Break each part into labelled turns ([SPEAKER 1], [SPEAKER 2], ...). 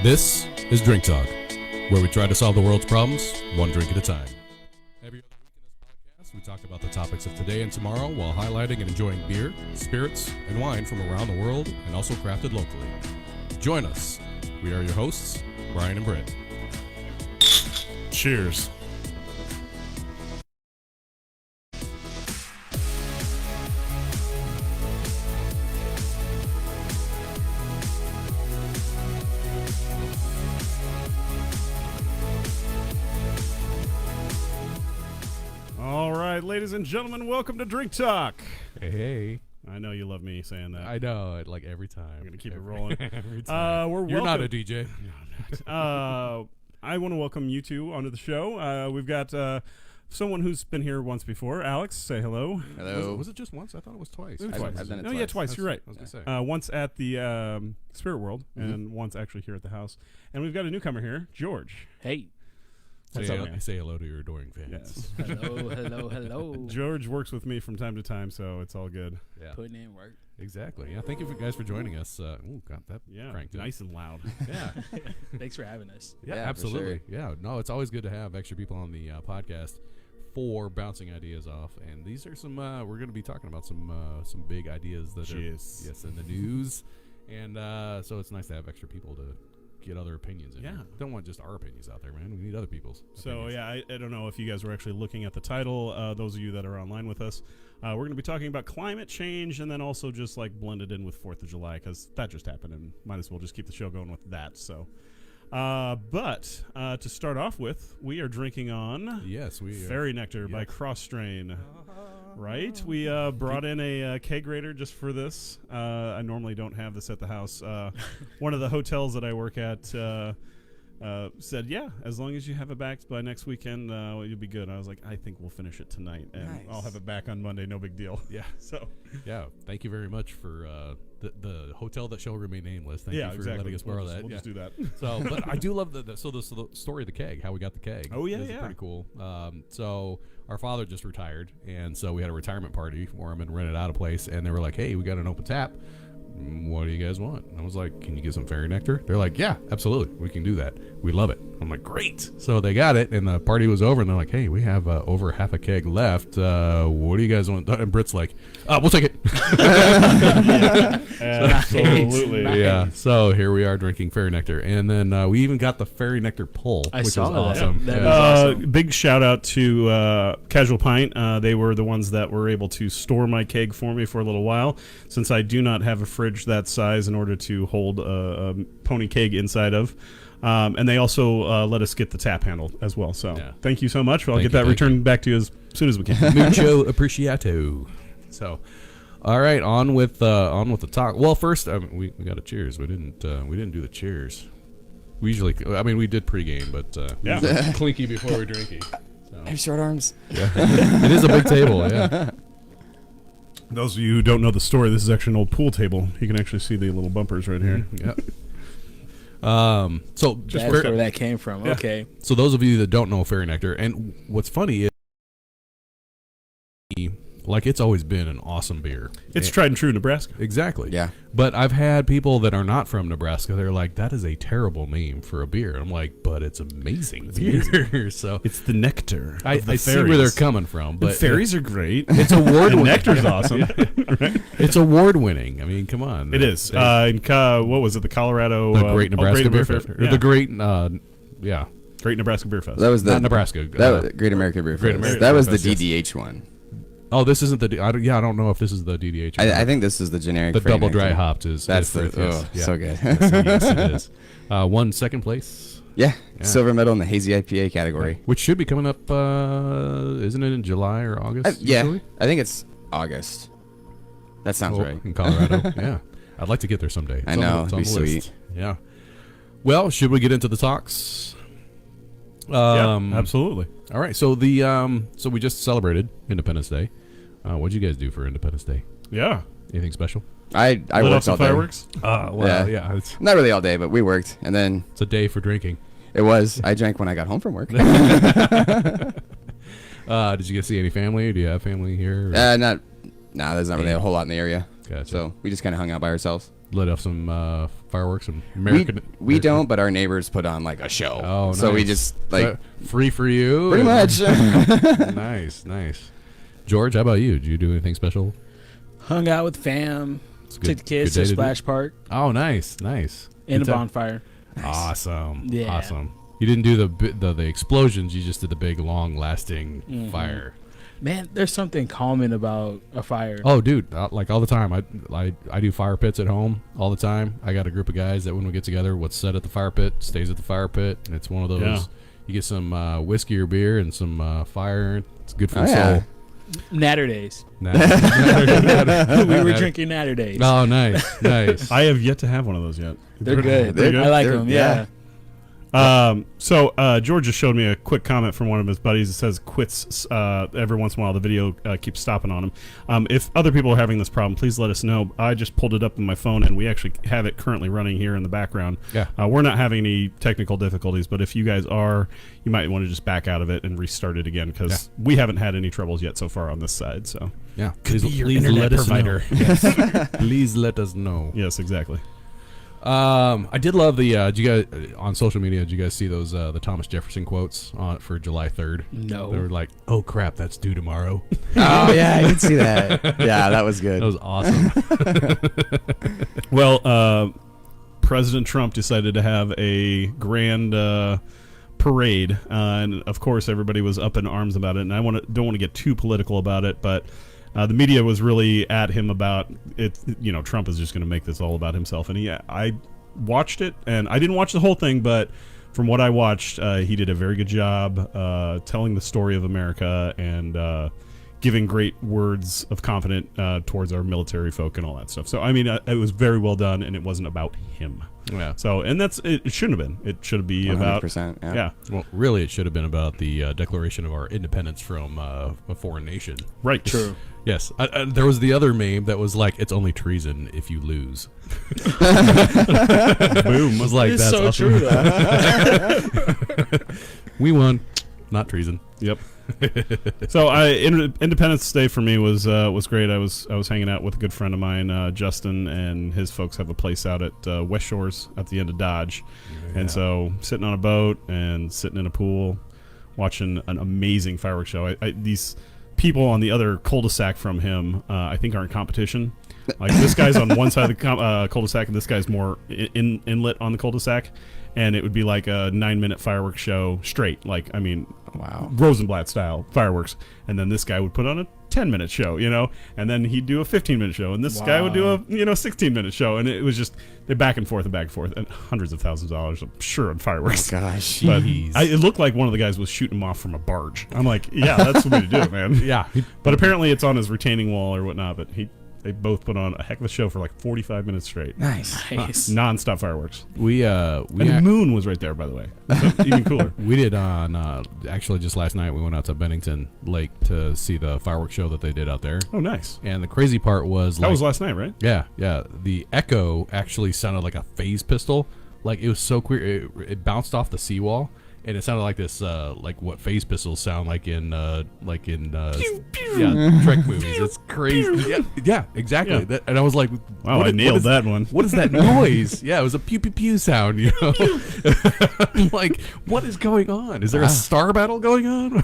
[SPEAKER 1] This is Drink Talk, where we try to solve the world's problems one drink at a time. Every other week in this podcast, we talk about the topics of today and tomorrow while highlighting and enjoying beer, spirits, and wine from around the world and also crafted locally. Join us. We are your hosts, Brian and Britt. Cheers.
[SPEAKER 2] Ladies and gentlemen, welcome to Drink Talk.
[SPEAKER 1] Hey.
[SPEAKER 2] I know you love me saying that.
[SPEAKER 1] I know, like every time.
[SPEAKER 2] I'm going to keep it rolling.
[SPEAKER 1] Every time. You're not a DJ.
[SPEAKER 2] No, I'm not. I want to welcome you two onto the show. We've got someone who's been here once before. Alex, say hello.
[SPEAKER 3] Hello.
[SPEAKER 1] Was it just once? I thought it was twice.
[SPEAKER 2] It was twice.
[SPEAKER 3] I've done it
[SPEAKER 2] no,
[SPEAKER 3] twice.
[SPEAKER 2] yeah, twice. You're right.
[SPEAKER 1] I was going to say.
[SPEAKER 2] Once at the Spirit World and once actually here at the house. And we've got a newcomer here, George.
[SPEAKER 4] Hey.
[SPEAKER 1] Say hello to your adoring fans.
[SPEAKER 2] Yes.
[SPEAKER 4] Hello.
[SPEAKER 2] George works with me from time to time, so it's all good.
[SPEAKER 1] Yeah.
[SPEAKER 4] Putting in work.
[SPEAKER 1] Exactly. Yeah. Thank you guys for joining us. Got that cranked up.
[SPEAKER 2] Nice and loud.
[SPEAKER 1] Yeah.
[SPEAKER 4] Thanks for having us.
[SPEAKER 1] Yeah,
[SPEAKER 3] Yeah,
[SPEAKER 1] absolutely.
[SPEAKER 3] for sure.
[SPEAKER 1] Yeah. No, it's always good to have extra people on the podcast for bouncing ideas off. And these are some. We're going to be talking about some big ideas that are in the news. And so it's nice to have extra people to get other opinions in here. Don't want just our opinions out there, man. We need other people's opinions.
[SPEAKER 2] I don't know if you guys were actually looking at the title. Those of you that are online with us, we're going to be talking about climate change and then also just like blended in with 4th of July because that just happened and might as well just keep the show going with that. So, but to start off with, we are drinking on Fairy Nectar by Kros Strain. Right? We brought in a keg grater just for this. I normally don't have this at the house. One of the hotels that I work at said, yeah, as long as you have it back by next weekend, you'll be good. I was like, I think we'll finish it tonight, and
[SPEAKER 3] Nice.
[SPEAKER 2] I'll have it back on Monday. No big deal.
[SPEAKER 1] Yeah.
[SPEAKER 2] So.
[SPEAKER 1] Yeah. Thank you very much for the hotel that shall remain nameless. Thank you for
[SPEAKER 2] exactly.
[SPEAKER 1] letting us borrow that.
[SPEAKER 2] We'll just do that.
[SPEAKER 1] So, but I do love the story of the keg, how we got the keg.
[SPEAKER 2] Oh, yeah,
[SPEAKER 1] This is pretty cool. So our father just retired, and so we had a retirement party for him and rented out a place, and they were like, hey, we got an open tap. What do you guys want? And I was like, can you get some Fairy Nectar? They're like, yeah, absolutely. We can do that. We love it. I'm like, great. So they got it, and the party was over, and they're like, hey, we have over half a keg left. What do you guys want? And Britt's like, we'll take it.
[SPEAKER 2] Absolutely.
[SPEAKER 4] Nice.
[SPEAKER 1] Yeah. So here we are drinking Fairy Nectar. And then we even got the Fairy Nectar pull,
[SPEAKER 4] I
[SPEAKER 1] which
[SPEAKER 4] saw
[SPEAKER 1] was
[SPEAKER 4] that.
[SPEAKER 1] awesome.
[SPEAKER 4] That was awesome.
[SPEAKER 2] Big shout out to Casual Pint. They were the ones that were able to store my keg for me for a little while, since I do not have a fridge that size in order to hold a pony keg inside of. And they also let us get the tap handle as well. So thank you so much. I'll get that returned back to you as soon as we can.
[SPEAKER 1] Mucho appreciato. So, all right, on with the talk. Well, first we got a cheers. We didn't do the cheers. We usually, we did pregame, but clinky before we're drinking. So.
[SPEAKER 3] I have short arms.
[SPEAKER 1] Yeah. It is a big table. Yeah.
[SPEAKER 2] Those of you who don't know the story, this is actually an old pool table. You can actually see the little bumpers right here.
[SPEAKER 1] Yep. So just
[SPEAKER 4] That's where that came from.
[SPEAKER 2] Yeah.
[SPEAKER 4] Okay.
[SPEAKER 1] So those of you that don't know Fairy Nectar, and what's funny is, like, it's always been an awesome beer.
[SPEAKER 2] It's tried and true Nebraska.
[SPEAKER 1] Exactly.
[SPEAKER 3] Yeah.
[SPEAKER 1] But I've had people that are not from Nebraska. They're like, that is a terrible name for a beer. I'm like, but it's amazing beer. So
[SPEAKER 2] It's the nectar.
[SPEAKER 1] I see where they're coming from. But
[SPEAKER 2] the fairies are great.
[SPEAKER 1] It's award-winning.
[SPEAKER 2] Nectar's awesome.
[SPEAKER 1] It's award-winning. I mean, come on.
[SPEAKER 2] It is. What was it? The Colorado...
[SPEAKER 1] The Great Nebraska Beer Fest.
[SPEAKER 2] Yeah.
[SPEAKER 1] The Great...
[SPEAKER 2] Great Nebraska Beer Fest.
[SPEAKER 3] That was the
[SPEAKER 1] not Nebraska.
[SPEAKER 3] That was Great American Beer
[SPEAKER 1] Great
[SPEAKER 3] Fest.
[SPEAKER 1] American
[SPEAKER 3] That
[SPEAKER 1] Beer
[SPEAKER 3] was the
[SPEAKER 1] Fest,
[SPEAKER 3] DDH one.
[SPEAKER 1] Oh, this isn't the... I don't know if this is the DDH.
[SPEAKER 3] I think this is the generic.
[SPEAKER 1] The
[SPEAKER 3] Fairy
[SPEAKER 1] double
[SPEAKER 3] Nectar.
[SPEAKER 1] dry hopped is...
[SPEAKER 3] That's
[SPEAKER 1] is
[SPEAKER 3] so good.
[SPEAKER 1] Yes, it is. Won second place.
[SPEAKER 3] Yeah, silver medal in the hazy IPA category.
[SPEAKER 1] Which should be coming up, isn't it in July or August?
[SPEAKER 3] Yeah,
[SPEAKER 1] usually?
[SPEAKER 3] I think it's August. That sounds right.
[SPEAKER 1] In Colorado. Yeah. I'd like to get there someday.
[SPEAKER 3] I know, it'd be sweet.
[SPEAKER 1] Yeah. Well, should we get into the talks?
[SPEAKER 2] Absolutely.
[SPEAKER 1] All right. So so we just celebrated Independence Day. What'd you guys do for Independence Day?
[SPEAKER 2] Yeah.
[SPEAKER 1] Anything special?
[SPEAKER 3] I
[SPEAKER 2] Lit off
[SPEAKER 3] worked
[SPEAKER 2] some
[SPEAKER 3] all day.
[SPEAKER 2] fireworks?
[SPEAKER 1] Yeah. It's
[SPEAKER 3] Not really all day, but we worked, and then
[SPEAKER 1] a day for drinking.
[SPEAKER 3] it was. I drank when I got home from work.
[SPEAKER 1] Did you get to see any family? Do you have family here?
[SPEAKER 3] No, there's not really a whole lot in the area.
[SPEAKER 1] Gotcha.
[SPEAKER 3] So we just kind of hung out by ourselves.
[SPEAKER 1] Lit off some fireworks and American.
[SPEAKER 3] We don't, but our neighbors put on like a show.
[SPEAKER 1] Oh,
[SPEAKER 3] so we
[SPEAKER 1] nice.
[SPEAKER 3] just like
[SPEAKER 1] free for you.
[SPEAKER 3] pretty much.
[SPEAKER 1] Nice. George, how about you? Did you do anything special?
[SPEAKER 4] Hung out with fam.
[SPEAKER 1] It's a
[SPEAKER 4] Took the kids to
[SPEAKER 1] day do.
[SPEAKER 4] Splash Park
[SPEAKER 1] Oh, nice.
[SPEAKER 4] and
[SPEAKER 1] Good
[SPEAKER 4] a
[SPEAKER 1] time.
[SPEAKER 4] bonfire.
[SPEAKER 1] Awesome.
[SPEAKER 4] Yeah.
[SPEAKER 1] Awesome. You didn't do the explosions. You just did the big, long-lasting fire.
[SPEAKER 4] Man, there's something calming about a fire.
[SPEAKER 1] Oh, dude, like all the time. I do fire pits at home all the time. I got a group of guys that when we get together, what's said at the fire pit stays at the fire pit. And it's one of those.
[SPEAKER 2] Yeah.
[SPEAKER 1] You get some whiskey or beer and some fire. It's good for
[SPEAKER 3] Oh,
[SPEAKER 1] the
[SPEAKER 3] yeah.
[SPEAKER 1] soul.
[SPEAKER 4] Natter days.
[SPEAKER 1] Nah.
[SPEAKER 4] We were drinking Natter days.
[SPEAKER 1] Oh, nice.
[SPEAKER 2] I have yet to have one of those yet.
[SPEAKER 4] They're good.
[SPEAKER 3] They're
[SPEAKER 4] I like
[SPEAKER 3] they're-
[SPEAKER 4] them.
[SPEAKER 3] yeah.
[SPEAKER 4] Yeah.
[SPEAKER 2] So George just showed me a quick comment from one of his buddies. It says quits every once in a while. The video keeps stopping on him. If other people are having this problem, please let us know. I just pulled it up on my phone, and we actually have it currently running here in the background.
[SPEAKER 1] Yeah.
[SPEAKER 2] We're not having any technical difficulties, but if you guys are, you might want to just back out of it and restart it again because we haven't had any troubles yet so far on this side. So
[SPEAKER 1] Yeah.
[SPEAKER 2] Could
[SPEAKER 1] Please,
[SPEAKER 2] be your
[SPEAKER 1] please
[SPEAKER 2] internet
[SPEAKER 1] let us
[SPEAKER 2] provider.
[SPEAKER 1] know. Yes. Please let us know.
[SPEAKER 2] yes, exactly.
[SPEAKER 1] I did love the. Did you guys on social media? Did you guys see those the Thomas Jefferson quotes on for July 3rd?
[SPEAKER 4] No.
[SPEAKER 1] They were like, "Oh crap, that's due tomorrow."
[SPEAKER 3] Oh yeah, I did see that. Yeah, that was good.
[SPEAKER 1] That was awesome.
[SPEAKER 2] Well, President Trump decided to have a grand parade, and of course, everybody was up in arms about it. And I don't want to get too political about it, but the media was really at him about it. You know, Trump is just going to make this all about himself. And I watched it, and I didn't watch the whole thing, but from what I watched, he did a very good job telling the story of America and giving great words of confidence towards our military folk and all that stuff. So, I mean, it was very well done, and it wasn't about him.
[SPEAKER 1] Yeah.
[SPEAKER 2] So, and it shouldn't have been. It should be about
[SPEAKER 3] 100%.
[SPEAKER 2] yeah,
[SPEAKER 1] Well, really, it should have been about the declaration of our independence from a foreign nation.
[SPEAKER 2] right.
[SPEAKER 4] True.
[SPEAKER 1] Yes. There was the other meme that was like, "It's only treason if you lose."
[SPEAKER 2] Boom.
[SPEAKER 1] was like,
[SPEAKER 4] It's
[SPEAKER 1] "That's
[SPEAKER 4] so
[SPEAKER 1] awesome."
[SPEAKER 4] true, though.
[SPEAKER 1] We won. Not treason.
[SPEAKER 2] Yep. So, Independence Day for me was great. I was hanging out with a good friend of mine, Justin, and his folks have a place out at West Shores at the end of Dodge, and so sitting on a boat and sitting in a pool, watching an amazing fireworks show. These people on the other cul-de-sac from him, I think, are in competition. Like this guy's on one side of the cul-de-sac, and this guy's more inlet on the cul-de-sac. And it would be like a 9-minute fireworks show straight. Like, I mean,
[SPEAKER 3] Wow.
[SPEAKER 2] Rosenblatt style fireworks. And then this guy would put on a 10-minute show, you know, and then he'd do a 15-minute show, and this guy would do a 16-minute show, and it was just back and forth, and hundreds of thousands of dollars, I'm sure, on fireworks.
[SPEAKER 3] Oh, gosh.
[SPEAKER 2] But
[SPEAKER 1] Jeez.
[SPEAKER 2] it looked like one of the guys was shooting them off from a barge. I'm like, yeah, that's the way to do it, man.
[SPEAKER 1] Yeah.
[SPEAKER 2] But apparently it's on his retaining wall or whatnot. But they both put on a heck of a show for like 45 minutes straight.
[SPEAKER 3] Nice.
[SPEAKER 4] Nice.
[SPEAKER 2] Non-stop fireworks.
[SPEAKER 1] We
[SPEAKER 2] And the moon was right there, by the way. So even cooler.
[SPEAKER 1] We did on actually just last night. We went out to Bennington Lake to see the fireworks show that they did out there.
[SPEAKER 2] Oh, nice.
[SPEAKER 1] And the crazy part was
[SPEAKER 2] That was last night, right?
[SPEAKER 1] yeah. The echo actually sounded like a phase pistol. Like it was so queer. It bounced off the seawall, and it sounded like this, like what phase pistols sound like in Trek movies. It's crazy. Yeah, exactly.
[SPEAKER 2] Yeah.
[SPEAKER 1] That, and I was like,
[SPEAKER 2] Wow,
[SPEAKER 1] what
[SPEAKER 2] I
[SPEAKER 1] is-
[SPEAKER 2] nailed
[SPEAKER 1] what is-
[SPEAKER 2] that one.
[SPEAKER 1] What is that noise? Yeah, it was a pew pew pew sound. You know, I'm like, what is going on? Is there a star battle going on?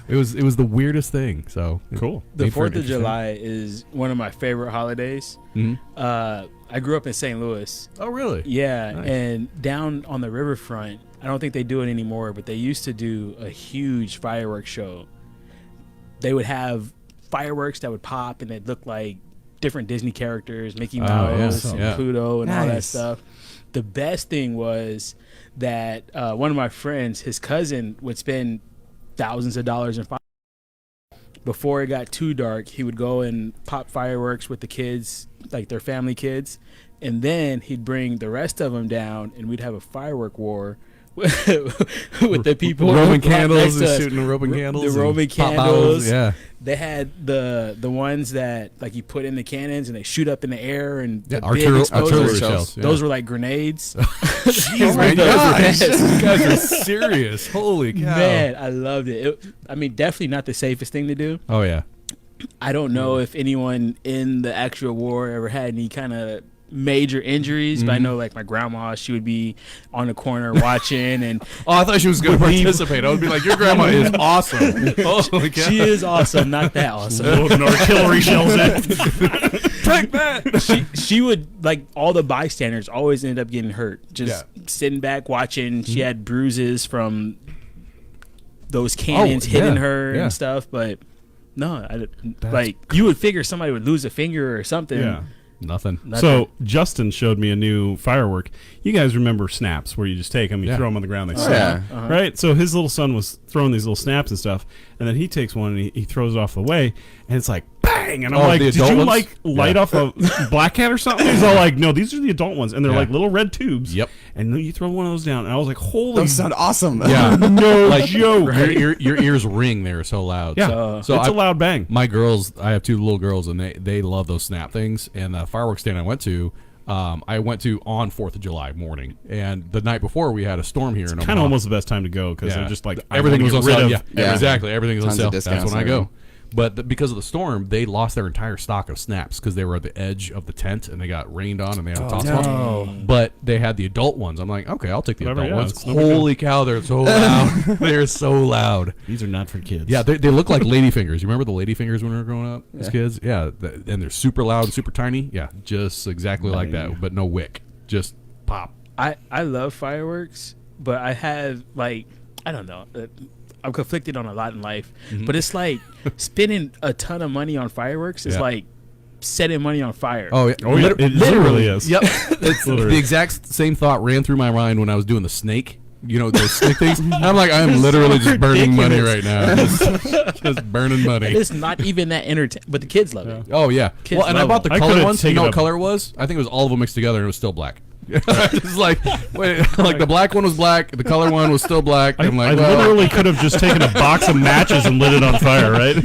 [SPEAKER 1] It was the weirdest thing. So
[SPEAKER 2] Cool.
[SPEAKER 4] The
[SPEAKER 1] made for an
[SPEAKER 4] 4th of
[SPEAKER 1] interesting-
[SPEAKER 4] July is one of my favorite holidays.
[SPEAKER 1] Mhm.
[SPEAKER 4] I grew up in St. Louis.
[SPEAKER 1] Oh, really?
[SPEAKER 4] Yeah,
[SPEAKER 1] Nice.
[SPEAKER 4] and down on the riverfront, I don't think they do it anymore, but they used to do a huge fireworks show. They would have fireworks that would pop, and they'd look like different Disney characters, Mickey
[SPEAKER 1] Oh,
[SPEAKER 4] Mouse
[SPEAKER 1] yeah.
[SPEAKER 4] and
[SPEAKER 1] Yeah.
[SPEAKER 4] Pluto and all that
[SPEAKER 3] Nice.
[SPEAKER 4] stuff. The best thing was that one of my friends, his cousin, would spend thousands of dollars in fireworks. Before it got too dark, he would go and pop fireworks with the kids, like their family kids, and then he'd bring the rest of them down, and we'd have a firework war with the people
[SPEAKER 1] Roman
[SPEAKER 4] right next
[SPEAKER 1] candles
[SPEAKER 4] to
[SPEAKER 1] and
[SPEAKER 4] us.
[SPEAKER 1] shooting the Roman candles.
[SPEAKER 4] The
[SPEAKER 1] and
[SPEAKER 4] Roman
[SPEAKER 1] pop
[SPEAKER 4] candles.
[SPEAKER 1] bottles, yeah.
[SPEAKER 4] They had the ones that like you put in the cannons and they shoot up in the air and the big
[SPEAKER 1] Artillery
[SPEAKER 4] explosives.
[SPEAKER 1] shells. Yeah.
[SPEAKER 4] Those were like grenades.
[SPEAKER 1] Jeez,
[SPEAKER 3] my
[SPEAKER 1] man,
[SPEAKER 3] gosh.
[SPEAKER 1] you guys are serious. Holy cow.
[SPEAKER 4] Man, I loved it. I mean, definitely not the safest thing to do.
[SPEAKER 1] Oh, yeah.
[SPEAKER 4] I don't know if anyone in the actual war ever had any kind of major injuries, but I know like my grandma, she would be on the corner watching, and
[SPEAKER 1] Oh, I thought she was going to participate. I would be like, your grandma is awesome. Oh, my God.
[SPEAKER 4] she is awesome, not that awesome.
[SPEAKER 2] Loading artillery shells at.
[SPEAKER 1] Take that.
[SPEAKER 4] She would, like, all the bystanders always ended up getting hurt, just
[SPEAKER 1] Yeah.
[SPEAKER 4] sitting back watching. She had bruises from those cannons hitting her and stuff, but no, like you would figure somebody would lose a finger or something.
[SPEAKER 2] Yeah.
[SPEAKER 1] Nothing.
[SPEAKER 2] So Justin showed me a new firework. You guys remember snaps where you just take them, you throw them on the ground, they snap, right? So his little son was throwing these little snaps and stuff, and then he takes one and he throws it off the way, and it's like bang, and I'm like, did you
[SPEAKER 1] ones?
[SPEAKER 2] like light off a black cat or something? He's all like, no, these are the adult ones, and they're like little red tubes.
[SPEAKER 1] Yep.
[SPEAKER 2] And then you throw one of those down, and I was like, holy,
[SPEAKER 3] Those sound awesome.
[SPEAKER 1] Yeah.
[SPEAKER 2] no
[SPEAKER 1] Like,
[SPEAKER 2] joke.
[SPEAKER 1] your ears ring. They're so loud.
[SPEAKER 2] Yeah,
[SPEAKER 1] So
[SPEAKER 2] it's a loud bang.
[SPEAKER 1] My girls, I have 2 little girls, and they love those snap things. And the fireworks stand I went to on 4th of July morning, and the night before we had a storm here in Omaha.
[SPEAKER 2] Kind of almost the best time to go because they're just like
[SPEAKER 1] everything was on sale. Yeah,
[SPEAKER 3] Yeah.
[SPEAKER 1] exactly. Everything's on
[SPEAKER 3] Tons
[SPEAKER 1] sale.
[SPEAKER 3] of
[SPEAKER 1] That's
[SPEAKER 3] discounts
[SPEAKER 1] when I
[SPEAKER 3] and
[SPEAKER 1] go.
[SPEAKER 3] everything.
[SPEAKER 1] But because of the storm, they lost their entire stock of snaps because they were at the edge of the tent and they got rained on and they had to toss them off. But they had the adult ones. I'm like, okay, I'll take the
[SPEAKER 2] Whatever,
[SPEAKER 1] adult
[SPEAKER 2] yeah,
[SPEAKER 1] ones.
[SPEAKER 2] it's no big
[SPEAKER 1] Holy cow, they're so loud. They're so loud.
[SPEAKER 2] These are not for kids.
[SPEAKER 1] Yeah, they look like ladyfingers. You remember the ladyfingers when we were growing up as kids? Yeah, and they're super loud and super tiny. Yeah, just exactly like that, but no wick. Just pop.
[SPEAKER 4] I love fireworks, but I have, like, I don't know. I'm conflicted on a lot in life, but it's like spending a ton of money on fireworks is like setting money on fire.
[SPEAKER 1] Oh, yeah.
[SPEAKER 2] Oh, yeah. It literally is.
[SPEAKER 1] Yep. It's the exact same thought ran through my mind when I was doing the snake. You know, those snake things. I'm like, I'm literally just burning money right now. Just burning money.
[SPEAKER 4] It's not even that entertaining, but the kids love it.
[SPEAKER 1] Oh, yeah.
[SPEAKER 4] Kids
[SPEAKER 1] Well, and I
[SPEAKER 4] love
[SPEAKER 1] bought the
[SPEAKER 2] it. I
[SPEAKER 1] color
[SPEAKER 2] could've
[SPEAKER 1] ones. You
[SPEAKER 2] taken
[SPEAKER 1] know
[SPEAKER 2] a-
[SPEAKER 1] what color it was? I think it was all of them mixed together and it was still black. It's like, wait, like the black one was black, the color one was still black. I'm like,
[SPEAKER 2] I
[SPEAKER 1] well,
[SPEAKER 2] literally could have just taken a box of matches and lit it on fire, right?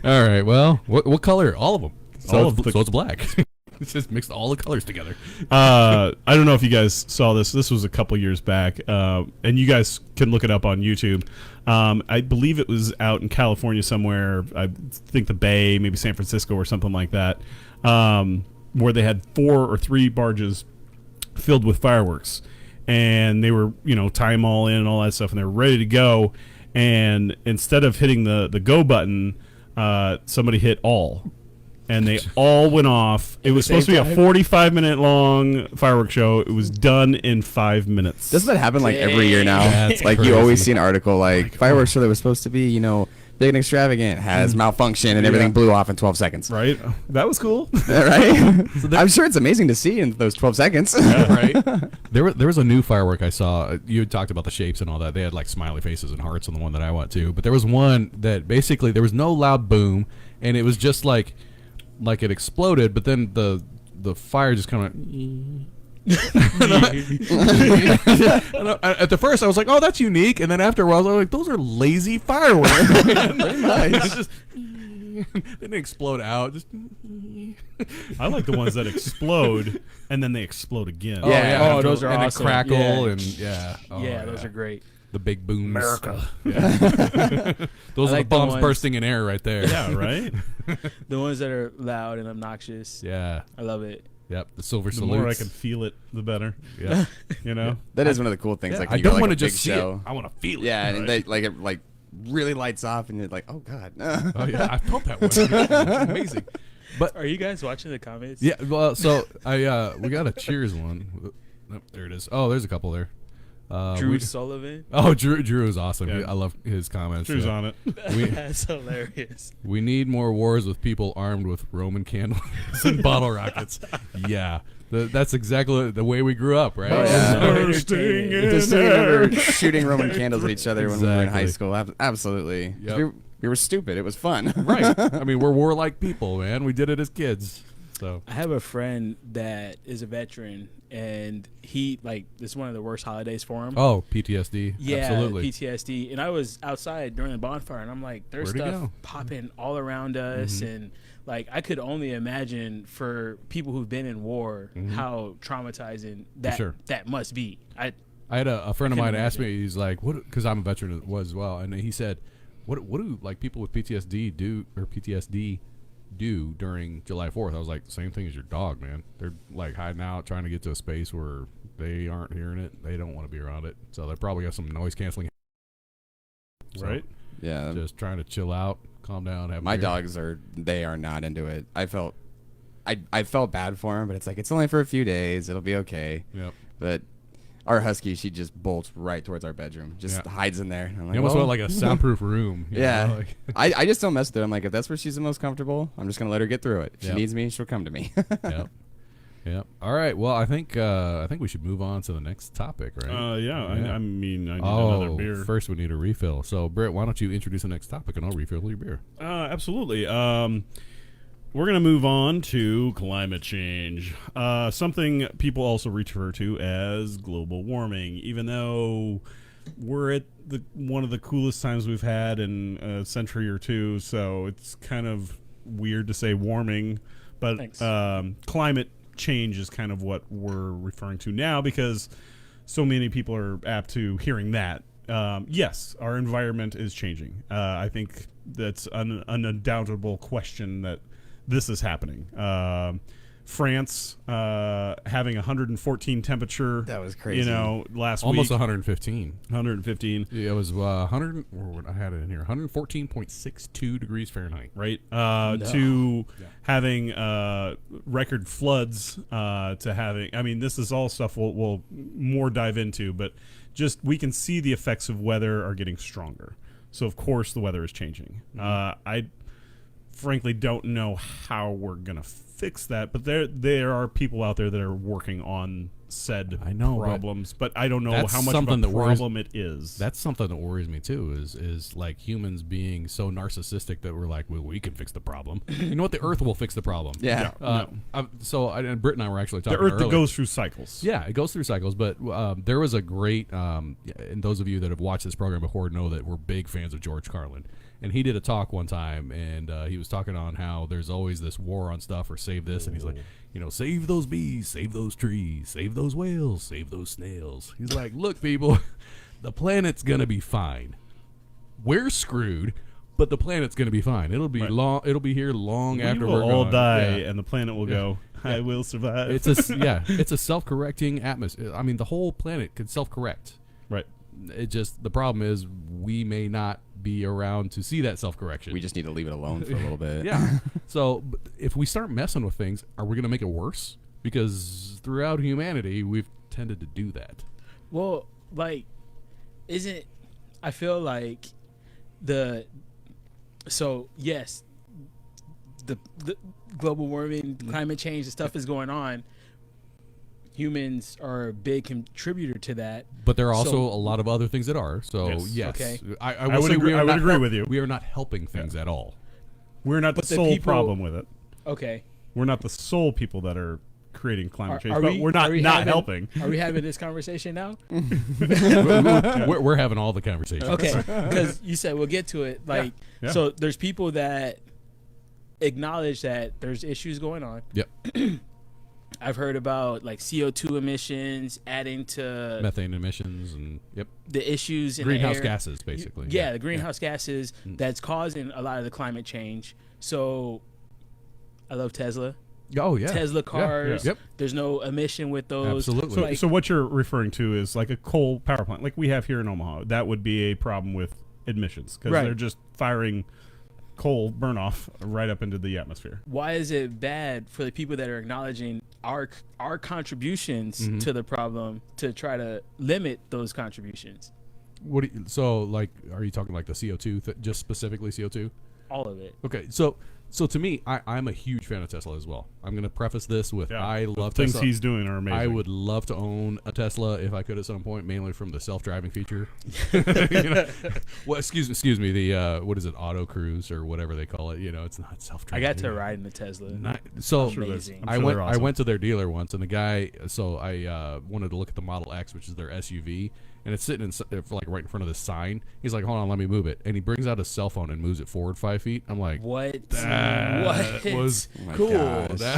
[SPEAKER 1] all right, well, what color? All of them. So,
[SPEAKER 2] All
[SPEAKER 1] it's,
[SPEAKER 2] of the-
[SPEAKER 1] so it's black. It's just mixed all the colors together.
[SPEAKER 2] I don't know if you guys saw this. This was a couple years back, and you guys can look it up on YouTube. I believe it was out in California somewhere. I think the Bay, maybe San Francisco or something like that, where they had 4 or 3 barges filled with fireworks, and they were, tie them all in and all that stuff, and they were ready to go. And instead of hitting the go button, somebody hit all. And they all went off. It was supposed to be a 45-minute long fireworks show. It was done in 5 minutes.
[SPEAKER 3] Doesn't that happen like every year now?
[SPEAKER 1] That's
[SPEAKER 3] Like
[SPEAKER 1] crazy.
[SPEAKER 3] you always see an article like fireworks show that was supposed to be, big and extravagant has malfunction and everything blew off in 12 seconds.
[SPEAKER 2] Right? That was cool.
[SPEAKER 3] Right? I'm sure it's amazing to see in those 12 seconds.
[SPEAKER 1] Right. There was a new firework I saw. You had talked about the shapes and all that. They had like smiley faces and hearts on the one that I went to. But there was one that basically there was no loud boom, and it was just like it exploded, but then the fire just kind of. At the first, I was like, "Oh, that's unique," and then after a while, I was like, "Those are lazy fireworks." Very nice. Just, they didn't explode out. Just.
[SPEAKER 2] I like the ones that explode and then they explode again.
[SPEAKER 1] Oh, yeah.
[SPEAKER 4] Oh, those are
[SPEAKER 1] and
[SPEAKER 4] awesome.
[SPEAKER 1] They crackle
[SPEAKER 4] Yeah.
[SPEAKER 1] and yeah. Oh,
[SPEAKER 4] yeah, those are great.
[SPEAKER 1] The big booms.
[SPEAKER 2] America.
[SPEAKER 1] Yeah. Those are
[SPEAKER 4] like
[SPEAKER 1] the
[SPEAKER 4] the
[SPEAKER 1] bombs
[SPEAKER 4] ones-
[SPEAKER 1] bursting in air right there.
[SPEAKER 2] Yeah, right?
[SPEAKER 4] The ones that are loud and obnoxious.
[SPEAKER 1] Yeah.
[SPEAKER 4] I love it.
[SPEAKER 1] Yep. The silver
[SPEAKER 2] The
[SPEAKER 1] salutes.
[SPEAKER 2] more I can feel it, the better.
[SPEAKER 1] Yeah.
[SPEAKER 3] That is one of the cool things.
[SPEAKER 1] Yeah,
[SPEAKER 3] Like
[SPEAKER 1] I
[SPEAKER 3] when you go
[SPEAKER 1] don't
[SPEAKER 3] to,
[SPEAKER 1] want
[SPEAKER 3] like,
[SPEAKER 1] to
[SPEAKER 3] a big
[SPEAKER 1] just see
[SPEAKER 3] show.
[SPEAKER 1] it. I want to feel it.
[SPEAKER 3] Yeah, and it really lights off, and you're like, oh god.
[SPEAKER 1] Oh yeah, I felt that one. It's amazing. But
[SPEAKER 4] Are you guys watching the comments?
[SPEAKER 1] yeah, well, so we got a cheers one. Oh, there it is. Oh, there's a couple there.
[SPEAKER 4] Drew Sullivan.
[SPEAKER 1] Oh, Drew is awesome.
[SPEAKER 2] Yeah.
[SPEAKER 1] I love his comments.
[SPEAKER 2] Drew's
[SPEAKER 1] Yeah.
[SPEAKER 2] on it.
[SPEAKER 4] That's hilarious.
[SPEAKER 1] We need more wars with people armed with Roman candles and bottle rockets. Yeah, that's exactly the way we grew up, right?
[SPEAKER 3] Oh, yeah.
[SPEAKER 4] Entertaining.
[SPEAKER 3] Just remember shooting Roman candles at each other when we were in high
[SPEAKER 1] Exactly.
[SPEAKER 3] school. Absolutely.
[SPEAKER 1] Yep.
[SPEAKER 3] We were stupid. It was fun.
[SPEAKER 1] Right. I mean, we're warlike people, man. We did it as kids. So
[SPEAKER 4] I have a friend that is a veteran, and he this is one of the worst holidays for him.
[SPEAKER 1] oh, PTSD.
[SPEAKER 4] Yeah,
[SPEAKER 1] Absolutely.
[SPEAKER 4] PTSD. And I was outside during the bonfire, and I'm like, there's
[SPEAKER 1] Where'd he
[SPEAKER 4] stuff
[SPEAKER 1] go?
[SPEAKER 4] popping all around us, and I could only imagine for people who've been in war how traumatizing
[SPEAKER 1] sure.
[SPEAKER 4] that must be.
[SPEAKER 1] I had a friend of
[SPEAKER 4] I can
[SPEAKER 1] mine ask
[SPEAKER 4] imagine.
[SPEAKER 1] me, he's like, "What?" Because I'm a veteran as well, and he said, what do like people with PTSD do during July 4th? I was like, same thing as your dog, man. They're like hiding out, trying to get to a space where they aren't hearing it. They don't want to be around it, so they probably got some noise canceling.
[SPEAKER 2] Right?
[SPEAKER 3] Yeah.
[SPEAKER 1] Just trying to chill out, calm down. Have a
[SPEAKER 3] My
[SPEAKER 1] beer.
[SPEAKER 3] dogs they are not into it. I felt bad for him, but it's like, it's only for a few days. It'll be okay.
[SPEAKER 1] Yep.
[SPEAKER 3] But our husky, she just bolts right towards our bedroom, just hides in there. And I'm like,
[SPEAKER 1] You almost
[SPEAKER 3] well,
[SPEAKER 1] want like a soundproof room. you
[SPEAKER 3] yeah.
[SPEAKER 1] know, like-
[SPEAKER 3] I just don't mess with her. I'm like, if that's where she's the most comfortable, I'm just gonna let her get through it. If she
[SPEAKER 1] Yep.
[SPEAKER 3] needs me, she'll come to me.
[SPEAKER 1] Yep. Yep. All right. Well, I think we should move on to the next topic, right?
[SPEAKER 2] Yeah. I mean, I need
[SPEAKER 1] Oh,
[SPEAKER 2] another beer.
[SPEAKER 1] first we need a refill. So, Britt, why don't you introduce the next topic and I'll refill your beer.
[SPEAKER 2] Absolutely. We're going to move on to climate change, something people also refer to as global warming, even though we're at one of the coolest times we've had in a century or two, so it's kind of weird to say warming, but climate change is kind of what we're referring to now because so many people are apt to hearing that. Yes, our environment is changing. I think that's an undoubtable question that this is happening. France having 114 temperature.
[SPEAKER 3] That was crazy.
[SPEAKER 2] You know, last
[SPEAKER 1] Almost
[SPEAKER 2] week.
[SPEAKER 1] 115.
[SPEAKER 2] 115.
[SPEAKER 1] Yeah, it was 100. I had it in here. 114.62 degrees Fahrenheit.
[SPEAKER 2] Right. To having record floods. To having. I mean, this is all stuff we'll more dive into, but just we can see the effects of weather are getting stronger. So of course the weather is changing. I frankly don't know how we're gonna fix that, but there are people out there that are working on said problems, but I don't know how much of a problem it is.
[SPEAKER 1] That's something that worries me too. Is like humans being so narcissistic that we're like, well, we can fix the problem. You know what? The Earth will fix the problem.
[SPEAKER 3] Yeah.
[SPEAKER 1] And Britt and I were actually talking.
[SPEAKER 2] The Earth
[SPEAKER 1] earlier.
[SPEAKER 2] that goes through cycles.
[SPEAKER 1] Yeah, it goes through cycles. But there was a great, and those of you that have watched this program before know that we're big fans of George Carlin. And he did a talk one time, and he was talking on how there's always this war on stuff or save this, and he's like, you know, save those bees, save those trees, save those whales, save those snails. He's like, look, people, the planet's gonna be fine. We're screwed, but the planet's gonna be fine. It'll be long. It'll be here long after we're
[SPEAKER 2] all
[SPEAKER 1] gone.
[SPEAKER 2] die,
[SPEAKER 1] Yeah.
[SPEAKER 2] and the planet will go. I will survive.
[SPEAKER 1] It's a self-correcting atmosphere. I mean, the whole planet could self-correct.
[SPEAKER 2] Right.
[SPEAKER 1] It just the problem is we may not be around to see that self-correction.
[SPEAKER 3] We just need to leave it alone for a little bit.
[SPEAKER 1] Yeah. So if we start messing with things, are we going to make it worse? Because throughout humanity, we've tended to do that.
[SPEAKER 4] Well, like, I feel like yes, the global warming, climate change, the stuff is going on. Humans are a big contributor to that.
[SPEAKER 1] But there are also a lot of other things that are. So, yes.
[SPEAKER 4] Okay.
[SPEAKER 1] I
[SPEAKER 2] would
[SPEAKER 1] say
[SPEAKER 2] agree,
[SPEAKER 1] we are
[SPEAKER 2] I would
[SPEAKER 1] not
[SPEAKER 2] agree with you.
[SPEAKER 1] We are not helping things at all.
[SPEAKER 2] We're not the sole problem with it.
[SPEAKER 4] Okay.
[SPEAKER 2] We're not the sole people that are creating climate change,
[SPEAKER 4] Are
[SPEAKER 2] but
[SPEAKER 4] we-
[SPEAKER 2] we're not helping.
[SPEAKER 4] Are we having this conversation now?
[SPEAKER 1] We're having all the conversations.
[SPEAKER 4] Okay, because you said we'll get to it. Like,
[SPEAKER 2] Yeah.
[SPEAKER 4] so there's people that acknowledge that there's issues going on.
[SPEAKER 1] Yep.
[SPEAKER 4] I've heard about like CO2 emissions adding to
[SPEAKER 1] Methane emissions and
[SPEAKER 4] the issues in
[SPEAKER 1] greenhouse
[SPEAKER 4] the air.
[SPEAKER 1] gases, basically.
[SPEAKER 4] Yeah, the greenhouse gases that's causing a lot of the climate change. So I love Tesla.
[SPEAKER 1] Oh yeah.
[SPEAKER 4] Tesla cars.
[SPEAKER 1] Yep.
[SPEAKER 4] There's no emission with those.
[SPEAKER 1] Absolutely.
[SPEAKER 2] So what you're referring to is like a coal power plant, like we have here in Omaha. That would be a problem with emissions because they're just firing coal burn off right up into the atmosphere.
[SPEAKER 4] Why is it bad for the people that are acknowledging our contributions to the problem to try to limit those contributions?
[SPEAKER 1] So like, are you talking like the CO2, just specifically CO2?
[SPEAKER 4] All of it.
[SPEAKER 1] Okay, so to me, I'm a huge fan of Tesla as well. I'm going to preface this with I love
[SPEAKER 2] things
[SPEAKER 1] Tesla.
[SPEAKER 2] he's doing are amazing.
[SPEAKER 1] I would love to own a Tesla if I could at some point, mainly from the self-driving feature. Well, excuse me, the what is it, auto cruise or whatever they call it? You know, it's not self-driving.
[SPEAKER 4] I got to ride in the Tesla.
[SPEAKER 1] So
[SPEAKER 4] amazing.
[SPEAKER 2] I'm sure they're
[SPEAKER 1] I
[SPEAKER 2] awesome.
[SPEAKER 1] went to their dealer once, and the guy. So I wanted to look at the Model X, which is their SUV. And it's sitting like right in front of the sign. He's like, "Hold on, let me move it." And he brings out his cell phone and moves it forward 5 feet. I'm like,
[SPEAKER 4] What?
[SPEAKER 1] That
[SPEAKER 4] What?
[SPEAKER 1] was
[SPEAKER 3] Oh my
[SPEAKER 1] cool.
[SPEAKER 3] gosh.
[SPEAKER 1] That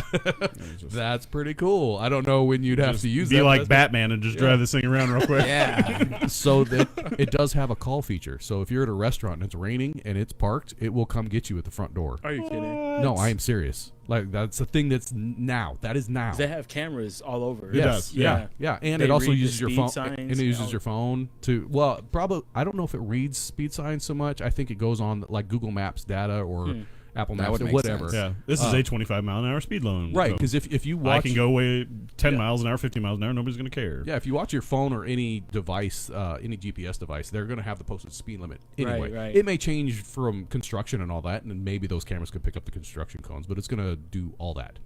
[SPEAKER 1] That's pretty cool. I don't know when you'd have
[SPEAKER 2] Just
[SPEAKER 1] to use
[SPEAKER 2] be
[SPEAKER 1] that.
[SPEAKER 2] like Batman and just drive this thing around real quick.
[SPEAKER 3] Yeah.
[SPEAKER 1] So it does have a call feature. So if you're at a restaurant and it's raining and it's parked, it will come get you at the front door.
[SPEAKER 4] Are you kidding?
[SPEAKER 1] No, I am serious. Like that's a thing that's now. That is now.
[SPEAKER 4] They have cameras all over.
[SPEAKER 1] Yes.
[SPEAKER 2] does.
[SPEAKER 1] Yeah. And
[SPEAKER 4] They
[SPEAKER 1] it also
[SPEAKER 4] read the
[SPEAKER 1] uses your
[SPEAKER 4] speed
[SPEAKER 1] phone.
[SPEAKER 4] signs
[SPEAKER 1] And it uses
[SPEAKER 4] and
[SPEAKER 1] your phone to. Well, probably. I don't know if it reads speed signs so much. I think it goes on like Google Maps data or Apple
[SPEAKER 3] That
[SPEAKER 1] Maps
[SPEAKER 3] would
[SPEAKER 1] or
[SPEAKER 3] make
[SPEAKER 1] whatever.
[SPEAKER 3] sense.
[SPEAKER 2] Yeah, this is a 25-mile-an-hour speed limit.
[SPEAKER 1] Right.
[SPEAKER 2] so
[SPEAKER 1] Because if you
[SPEAKER 2] I
[SPEAKER 1] watch,
[SPEAKER 2] can go away 10
[SPEAKER 1] Yeah.
[SPEAKER 2] miles an hour, 50 miles an hour. Nobody's going to care.
[SPEAKER 1] yeah, if you watch your phone or any device, any GPS device, they're going to have the posted speed limit anyway.
[SPEAKER 4] Right.
[SPEAKER 1] It may change from construction and all that, and then maybe those cameras could pick up the construction cones, but it's going to do all that.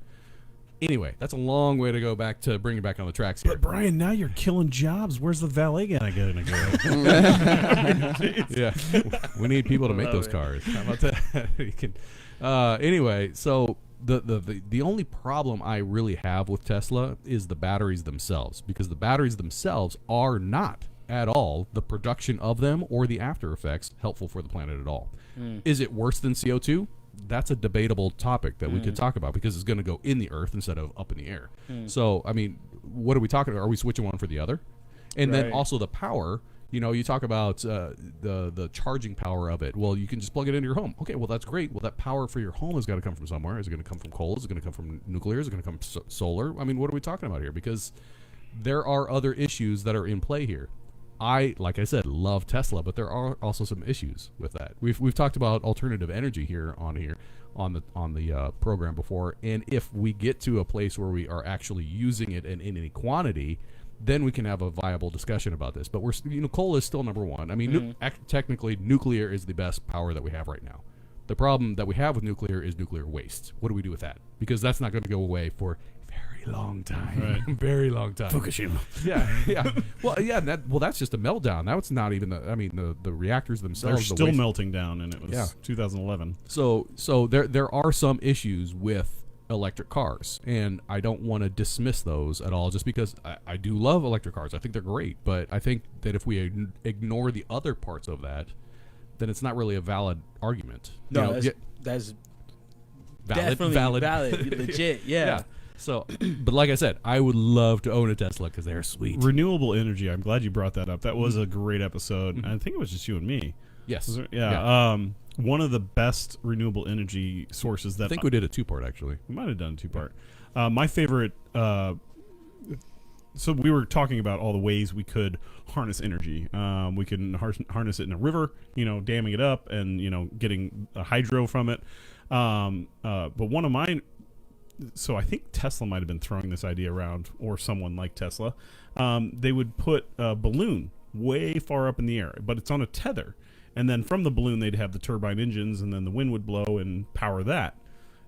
[SPEAKER 1] Anyway, that's a long way to go back to bring it back on the tracks here.
[SPEAKER 2] But Brian, now you're killing jobs. Where's the valet guy going to go?
[SPEAKER 1] Yeah, we need people to make
[SPEAKER 4] Love
[SPEAKER 1] those
[SPEAKER 4] it.
[SPEAKER 1] cars. How about that? You can, anyway, so the only problem I really have with Tesla is the batteries themselves, because the batteries themselves are not at all the production of them or the after effects helpful for the planet at all. Is it worse than CO2? That's a debatable topic that we could talk about, because it's going to go in the earth instead of up in the air. So, I mean, what are we talking about? Are we switching one for the other? And then
[SPEAKER 4] Right.
[SPEAKER 1] also the power. You know, you talk about the charging power of it. Well, you can just plug it into your home. Okay, well, that's great. Well, that power for your home has got to come from somewhere. Is it going to come from coal? Is it going to come from nuclear? Is it going to come from solar? I mean, what are we talking about here? Because there are other issues that are in play here. I, like I said, love Tesla, but there are also some issues with that. We've talked about alternative energy on the program before, and if we get to a place where we are actually using it in any quantity, then we can have a viable discussion about this. But coal is still number one. I mean, technically, nuclear is the best power that we have right now. The problem that we have with nuclear is nuclear waste. What do we do with that? Because that's not going to go away for a very long time.
[SPEAKER 2] Right.
[SPEAKER 1] Very long time.
[SPEAKER 2] Fukushima.
[SPEAKER 1] Yeah. Well, yeah. That's just a meltdown. Now it's not even the reactors
[SPEAKER 2] They're
[SPEAKER 1] themselves. the
[SPEAKER 2] still
[SPEAKER 1] waste.
[SPEAKER 2] melting down, and it was
[SPEAKER 1] Yeah.
[SPEAKER 2] 2011.
[SPEAKER 1] So there are some issues with electric cars, and I don't want to dismiss those at all, just because I do love electric cars. I think they're great, but I think that if we ignore the other parts of that, then it's not really a valid argument.
[SPEAKER 4] No, that's definitely valid. Legit. Yeah.
[SPEAKER 1] So, but like I said, I would love to own a Tesla because they're sweet.
[SPEAKER 2] Renewable energy. I'm glad you brought that up. That was a great episode. I think it was just you and me.
[SPEAKER 1] Yes.
[SPEAKER 2] Was there? Yeah. One of the best renewable energy sources that
[SPEAKER 1] I think we did a 2-part actually.
[SPEAKER 2] we might have done a 2-part. My favorite. So we were talking about all the ways we could harness energy. We can harness it in a river, damming it up and getting a hydro from it. But one of mine. So I think Tesla might have been throwing this idea around, or someone like Tesla. They would put a balloon way far up in the air, but it's on a tether. And then from the balloon, they'd have the turbine engines, and then the wind would blow and power that.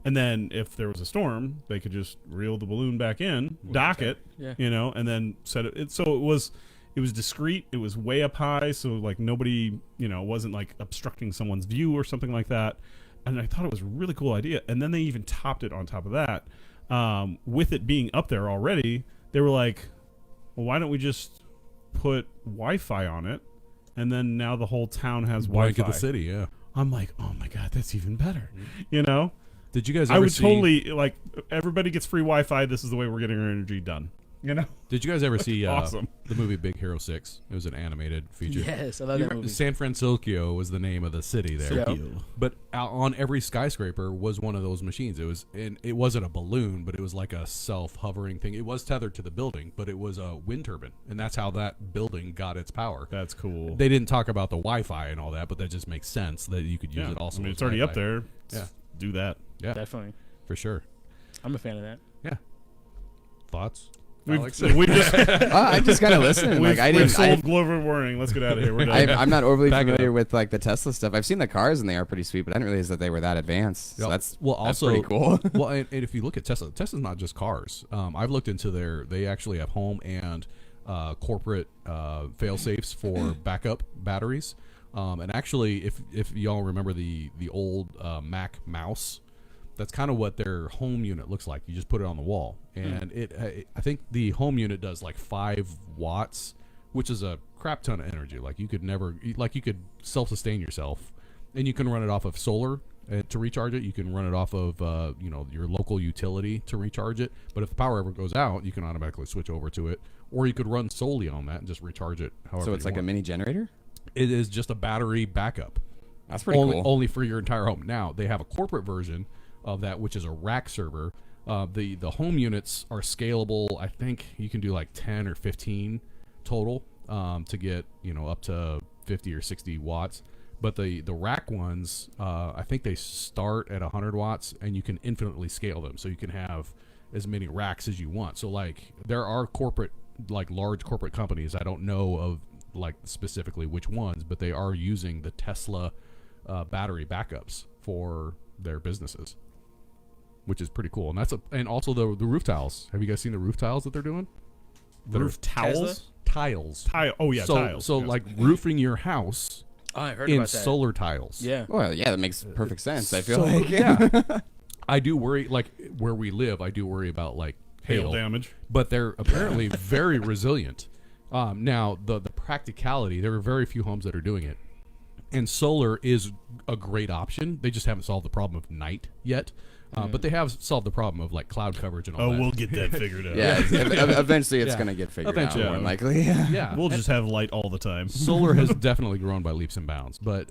[SPEAKER 2] And then if there was a storm, they could just reel the balloon back in, dock it, and then set it. So it was discreet. It was way up high, so like nobody, wasn't like obstructing someone's view or something like that. And I thought it was a really cool idea. And then they even topped it on top of that. With it being up there already, they were like, well, why don't we just put Wi-Fi on it? And then now the whole town has Wi-Fi.
[SPEAKER 1] Blanket the city, yeah.
[SPEAKER 2] I'm like, oh my God, that's even better.
[SPEAKER 1] Did you guys
[SPEAKER 2] I
[SPEAKER 1] ever
[SPEAKER 2] would
[SPEAKER 1] see...
[SPEAKER 2] totally, like, everybody gets free Wi-Fi. This is the way we're getting our energy done.
[SPEAKER 1] Did you guys ever see
[SPEAKER 2] Awesome.
[SPEAKER 1] the movie Big Hero 6? It was an animated feature.
[SPEAKER 4] Yes, I love
[SPEAKER 1] You
[SPEAKER 4] that
[SPEAKER 1] remember-
[SPEAKER 4] movie.
[SPEAKER 1] San Francisco was the name of the city there.
[SPEAKER 4] Yeah.
[SPEAKER 1] But on every skyscraper was one of those machines. It wasn't a balloon, but it was like a self-hovering thing. It was tethered to the building, but it was a wind turbine, and that's how that building got its power.
[SPEAKER 2] That's cool.
[SPEAKER 1] They didn't talk about the Wi-Fi and all that, but that just makes sense that you could use it also.
[SPEAKER 2] I mean,
[SPEAKER 1] as
[SPEAKER 2] it's already up
[SPEAKER 1] Wi-Fi.
[SPEAKER 2] there.
[SPEAKER 1] Yeah.
[SPEAKER 2] Do that.
[SPEAKER 1] Yeah,
[SPEAKER 4] Definitely.
[SPEAKER 1] for sure.
[SPEAKER 4] I'm a fan of that.
[SPEAKER 1] Yeah. Thoughts?
[SPEAKER 2] We've
[SPEAKER 1] Alex?
[SPEAKER 3] I just kind of listened. Like I
[SPEAKER 2] we've
[SPEAKER 3] didn't.
[SPEAKER 2] sold global warning. Let's get out of here. We're done.
[SPEAKER 3] I'm not overly
[SPEAKER 1] Back it
[SPEAKER 3] familiar
[SPEAKER 1] up.
[SPEAKER 3] with like the Tesla stuff. I've seen the cars and they are pretty sweet, but I didn't realize that they were that advanced. So
[SPEAKER 1] Yep.
[SPEAKER 3] that's
[SPEAKER 1] that's
[SPEAKER 3] pretty cool.
[SPEAKER 1] Well, and if you look at Tesla's not just cars. I've looked into they actually have home and corporate fail safes for backup batteries. And actually, if y'all remember the old Mac mouse, that's kind of what their home unit looks like. You just put it on the wall, and I think the home unit does like 5 watts, which is a crap ton of energy. Like you could self-sustain yourself, and you can run it off of solar to recharge it. You can run it off of your local utility to recharge it. But if the power ever goes out, you can automatically switch over to it, or you could run solely on that and just recharge it. However,
[SPEAKER 3] So it's like a mini generator.
[SPEAKER 1] It is just a battery backup.
[SPEAKER 3] That's pretty cool.
[SPEAKER 1] Only for your entire home. Now they have a corporate version of that, which is a rack server. The home units are scalable. I think you can do like 10 or 15 total to get up to 50 or 60 watts. But the rack ones, I think they start at 100 watts, and you can infinitely scale them. So you can have as many racks as you want. So like there are large corporate companies. I don't know of like specifically which ones, but they are using the Tesla battery backups for their businesses, which is pretty cool. And also the roof tiles. Have you guys seen the roof tiles that they're doing?
[SPEAKER 2] Roof towels?
[SPEAKER 1] Tiles.
[SPEAKER 2] Oh yeah, tiles.
[SPEAKER 1] So
[SPEAKER 2] yes.
[SPEAKER 1] like roofing your house
[SPEAKER 4] Oh, I heard
[SPEAKER 1] in
[SPEAKER 4] about that.
[SPEAKER 1] solar tiles.
[SPEAKER 4] Yeah.
[SPEAKER 3] Well, yeah, that makes perfect sense. I feel
[SPEAKER 1] So,
[SPEAKER 3] like
[SPEAKER 1] yeah. I do worry, like where we live, I do worry about like
[SPEAKER 2] hail damage.
[SPEAKER 1] but they're apparently very resilient. Now the practicality, there are very few homes that are doing it, and solar is a great option. They just haven't solved the problem of night yet, but they have solved the problem of like cloud coverage and all that.
[SPEAKER 2] We'll get that figured out.
[SPEAKER 3] yeah, eventually it's
[SPEAKER 1] Yeah.
[SPEAKER 3] going to get figured
[SPEAKER 1] Eventually.
[SPEAKER 3] out, more than likely.
[SPEAKER 1] Yeah,
[SPEAKER 2] We'll just have light all the time.
[SPEAKER 1] solar has definitely grown by leaps and bounds. But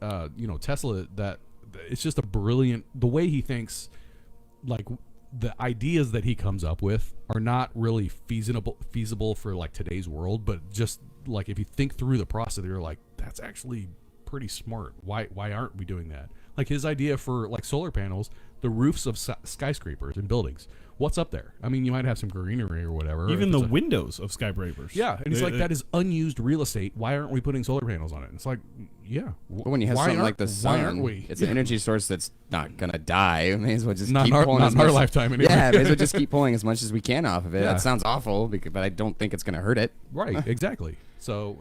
[SPEAKER 1] Tesla, that it's just a brilliant, the way he thinks, like the ideas that he comes up with are not really feasible for like today's world, but just like if you think through the process, you're like, that's actually pretty smart. Why aren't we doing that? Like his idea for like solar panels, the roofs of skyscrapers and buildings. What's up there? I mean, you might have some greenery or whatever.
[SPEAKER 2] Even
[SPEAKER 1] if
[SPEAKER 2] the
[SPEAKER 1] it's
[SPEAKER 2] windows of skyscrapers.
[SPEAKER 1] yeah, and he's like, that is unused real estate. Why aren't we putting solar panels on it? And it's like, yeah.
[SPEAKER 3] But when you have
[SPEAKER 1] why
[SPEAKER 3] something like
[SPEAKER 1] aren't-
[SPEAKER 3] the
[SPEAKER 1] why aren't
[SPEAKER 3] sun,
[SPEAKER 1] we?
[SPEAKER 3] it's an energy source that's not going to die. We may as well just
[SPEAKER 1] Not
[SPEAKER 3] keep
[SPEAKER 1] in our,
[SPEAKER 3] pulling
[SPEAKER 1] not
[SPEAKER 3] as
[SPEAKER 1] in our
[SPEAKER 3] much.
[SPEAKER 1] lifetime anyway.
[SPEAKER 3] Yeah, may as well just keep pulling as much as we can off of it.
[SPEAKER 1] Yeah.
[SPEAKER 3] That sounds awful, but I don't think it's going to hurt it.
[SPEAKER 1] Right, exactly. So,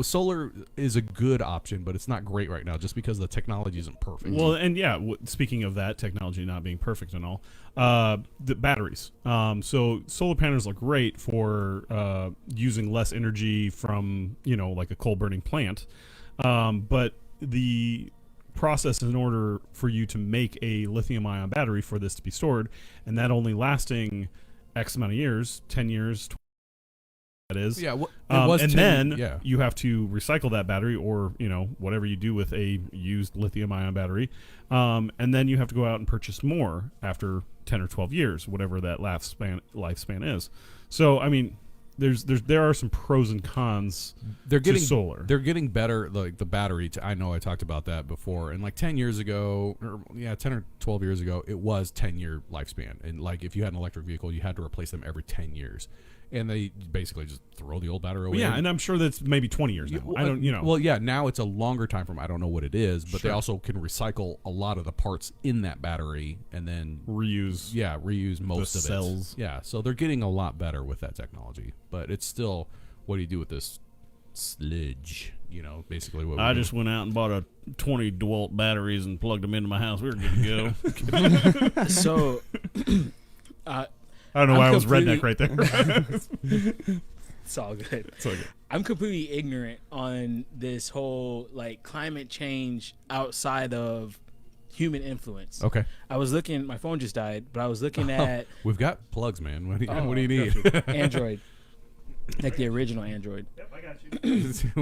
[SPEAKER 1] solar is a good option, but it's not great right now just because the technology isn't perfect.
[SPEAKER 2] Well, and yeah, speaking of that, technology not being perfect and all, the batteries. So solar panels are great for using less energy from, like a coal-burning plant. But the process in order for you to make a lithium-ion battery for this to be stored, and that only lasting X amount of years, 10 years, that is.
[SPEAKER 1] yeah,
[SPEAKER 2] And then you have to recycle that battery or, whatever you do with a used lithium-ion battery. And then you have to go out and purchase more after 10 or 12 years, whatever that lifespan is. So, I mean, there are some pros and cons to solar.
[SPEAKER 1] They're getting better, like the battery. I know I talked about that before. And like 10 years ago, 10 or 12 years ago, it was 10-year lifespan. And like if you had an electric vehicle, you had to replace them every 10 years. And they basically just throw the old battery away.
[SPEAKER 2] Well, yeah, and I'm sure that's maybe 20 years now. I don't,
[SPEAKER 1] Well, yeah, now it's a longer time frame. I don't know what it is, but they
[SPEAKER 2] Sure.
[SPEAKER 1] also can recycle a lot of the parts in that battery and then
[SPEAKER 2] reuse.
[SPEAKER 1] reuse most of
[SPEAKER 2] cells.
[SPEAKER 1] it. Yeah, so they're getting a lot better with that technology. But it's still, what do you do with this sludge? Basically what
[SPEAKER 2] I just went out and bought a 20 DeWalt batteries and plugged them into my house. We were good to go.
[SPEAKER 4] So,
[SPEAKER 2] I don't know why I was
[SPEAKER 4] completely-
[SPEAKER 2] redneck right there.
[SPEAKER 4] it's all good.
[SPEAKER 2] It's all good.
[SPEAKER 4] I'm completely ignorant on this whole like climate change outside of human influence.
[SPEAKER 1] Okay.
[SPEAKER 4] I was looking. My phone just died, but I was looking at
[SPEAKER 1] We've got plugs, man. What do you,
[SPEAKER 4] Oh,
[SPEAKER 1] what do you need?
[SPEAKER 4] perfect. Android, like the original Android.
[SPEAKER 2] Yep, I got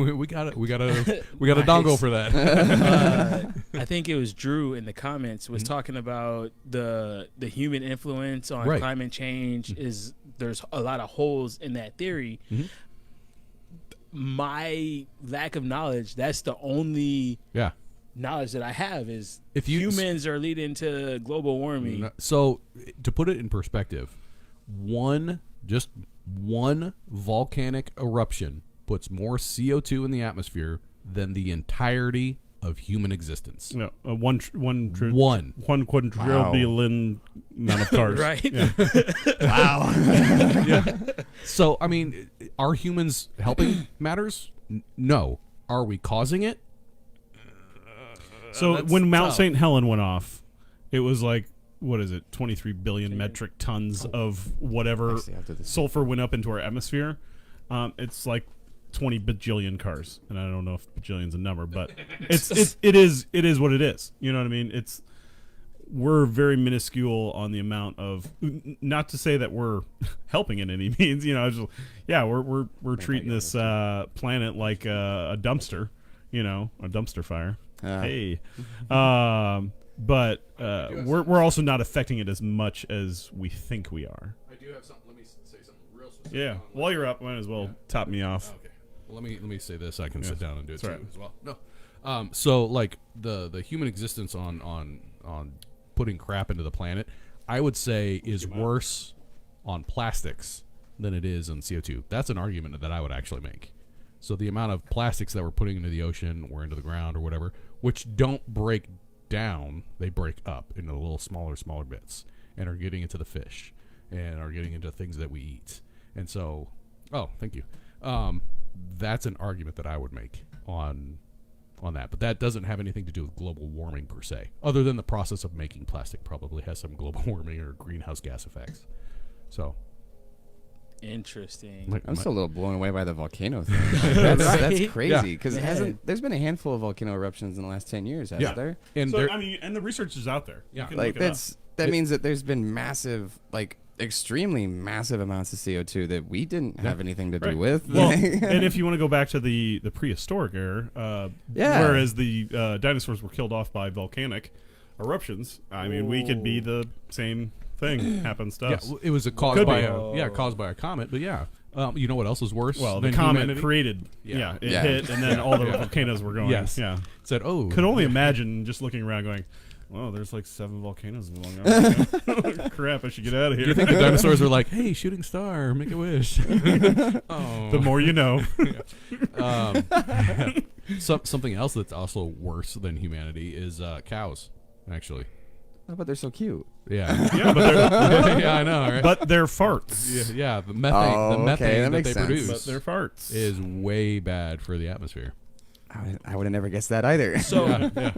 [SPEAKER 2] you.
[SPEAKER 1] we got it. We got a dongle for that.
[SPEAKER 4] I think it was Drew in the comments was talking about the human influence on
[SPEAKER 1] Right.
[SPEAKER 4] climate change. Is there's a lot of holes in that theory.
[SPEAKER 1] Mhm.
[SPEAKER 4] My lack of knowledge. That's the only
[SPEAKER 1] Yeah.
[SPEAKER 4] knowledge that I have is
[SPEAKER 1] If you-
[SPEAKER 4] humans are leading to global warming.
[SPEAKER 1] So, to put it in perspective, just one volcanic eruption puts more CO2 in the atmosphere than the entirety of human existence.
[SPEAKER 2] No, one
[SPEAKER 1] One.
[SPEAKER 2] quadrillion amount of cars.
[SPEAKER 4] Right?
[SPEAKER 2] Yeah.
[SPEAKER 3] Wow.
[SPEAKER 1] So, I mean, are humans helping matters? No. Are we causing it?
[SPEAKER 2] So
[SPEAKER 1] That's
[SPEAKER 2] when Mount
[SPEAKER 1] tough.
[SPEAKER 2] St. Helen went off, it was like, what is it, 23 billion metric tons of whatever
[SPEAKER 3] Actually, after this-
[SPEAKER 2] sulfur went up into our atmosphere. It's like 20 bajillion cars, and I don't know if bajillion's a number, but it is what it is. You know what I mean? It's we're very minuscule on the amount of, not to say that we're helping in any means, we're treating this planet like a dumpster, a dumpster fire. Hey, but we're also not affecting it as much as we think we are.
[SPEAKER 1] I do have something. Let me say something real specific.
[SPEAKER 2] Yeah, while you're up, might as well top me off.
[SPEAKER 1] Okay. Well, let me say this. I can sit down and do it
[SPEAKER 2] That's
[SPEAKER 1] too
[SPEAKER 2] right.
[SPEAKER 1] as well. No. So like the human existence on putting crap into the planet, I would say is worse on plastics than it is on CO2. That's an argument that I would actually make. So the amount of plastics that we're putting into the ocean or into the ground or whatever, which don't break down, they break up into little smaller bits and are getting into the fish and are getting into things that we eat. And so, thank you. That's an argument that I would make on that, but that doesn't have anything to do with global warming per se, other than the process of making plastic probably has some global warming or greenhouse gas effects. So
[SPEAKER 4] interesting.
[SPEAKER 3] I'm still a little blown away by the volcano thing. That's crazy because there's been a handful of volcano eruptions in the last 10 years, hasn't there?
[SPEAKER 1] And
[SPEAKER 2] and the research is out there.
[SPEAKER 1] Yeah,
[SPEAKER 2] You can look it up.
[SPEAKER 3] That means that there's been massive, extremely massive amounts of CO2 that we didn't have anything to do with.
[SPEAKER 2] Well, and if you want to go back to the prehistoric era, whereas the dinosaurs were killed off by volcanic eruptions, I mean, we could be the same thing happens to us.
[SPEAKER 1] It was caused by a comet, but you know what else is worse?
[SPEAKER 2] Well,
[SPEAKER 1] than
[SPEAKER 2] the comet
[SPEAKER 1] humanity?
[SPEAKER 2] created, it hit, and then all the volcanoes were going.
[SPEAKER 1] Yes.
[SPEAKER 2] Yeah.
[SPEAKER 1] Said,
[SPEAKER 2] Could only imagine just looking around going, well, there's 7 volcanoes along there. Crap, I should get out of here.
[SPEAKER 1] Do you think the dinosaurs were like, hey, shooting star, make a wish?
[SPEAKER 2] The more you know.
[SPEAKER 1] Something else that's also worse than humanity is cows, actually.
[SPEAKER 3] Oh, but they're so cute.
[SPEAKER 1] Yeah.
[SPEAKER 2] Yeah, but they're,
[SPEAKER 1] yeah, I know, right?
[SPEAKER 2] but they're farts.
[SPEAKER 1] Yeah, the methane that they produce
[SPEAKER 2] But they're farts.
[SPEAKER 1] is way bad for the atmosphere.
[SPEAKER 3] I would have never guessed that either.
[SPEAKER 4] So
[SPEAKER 1] Yeah.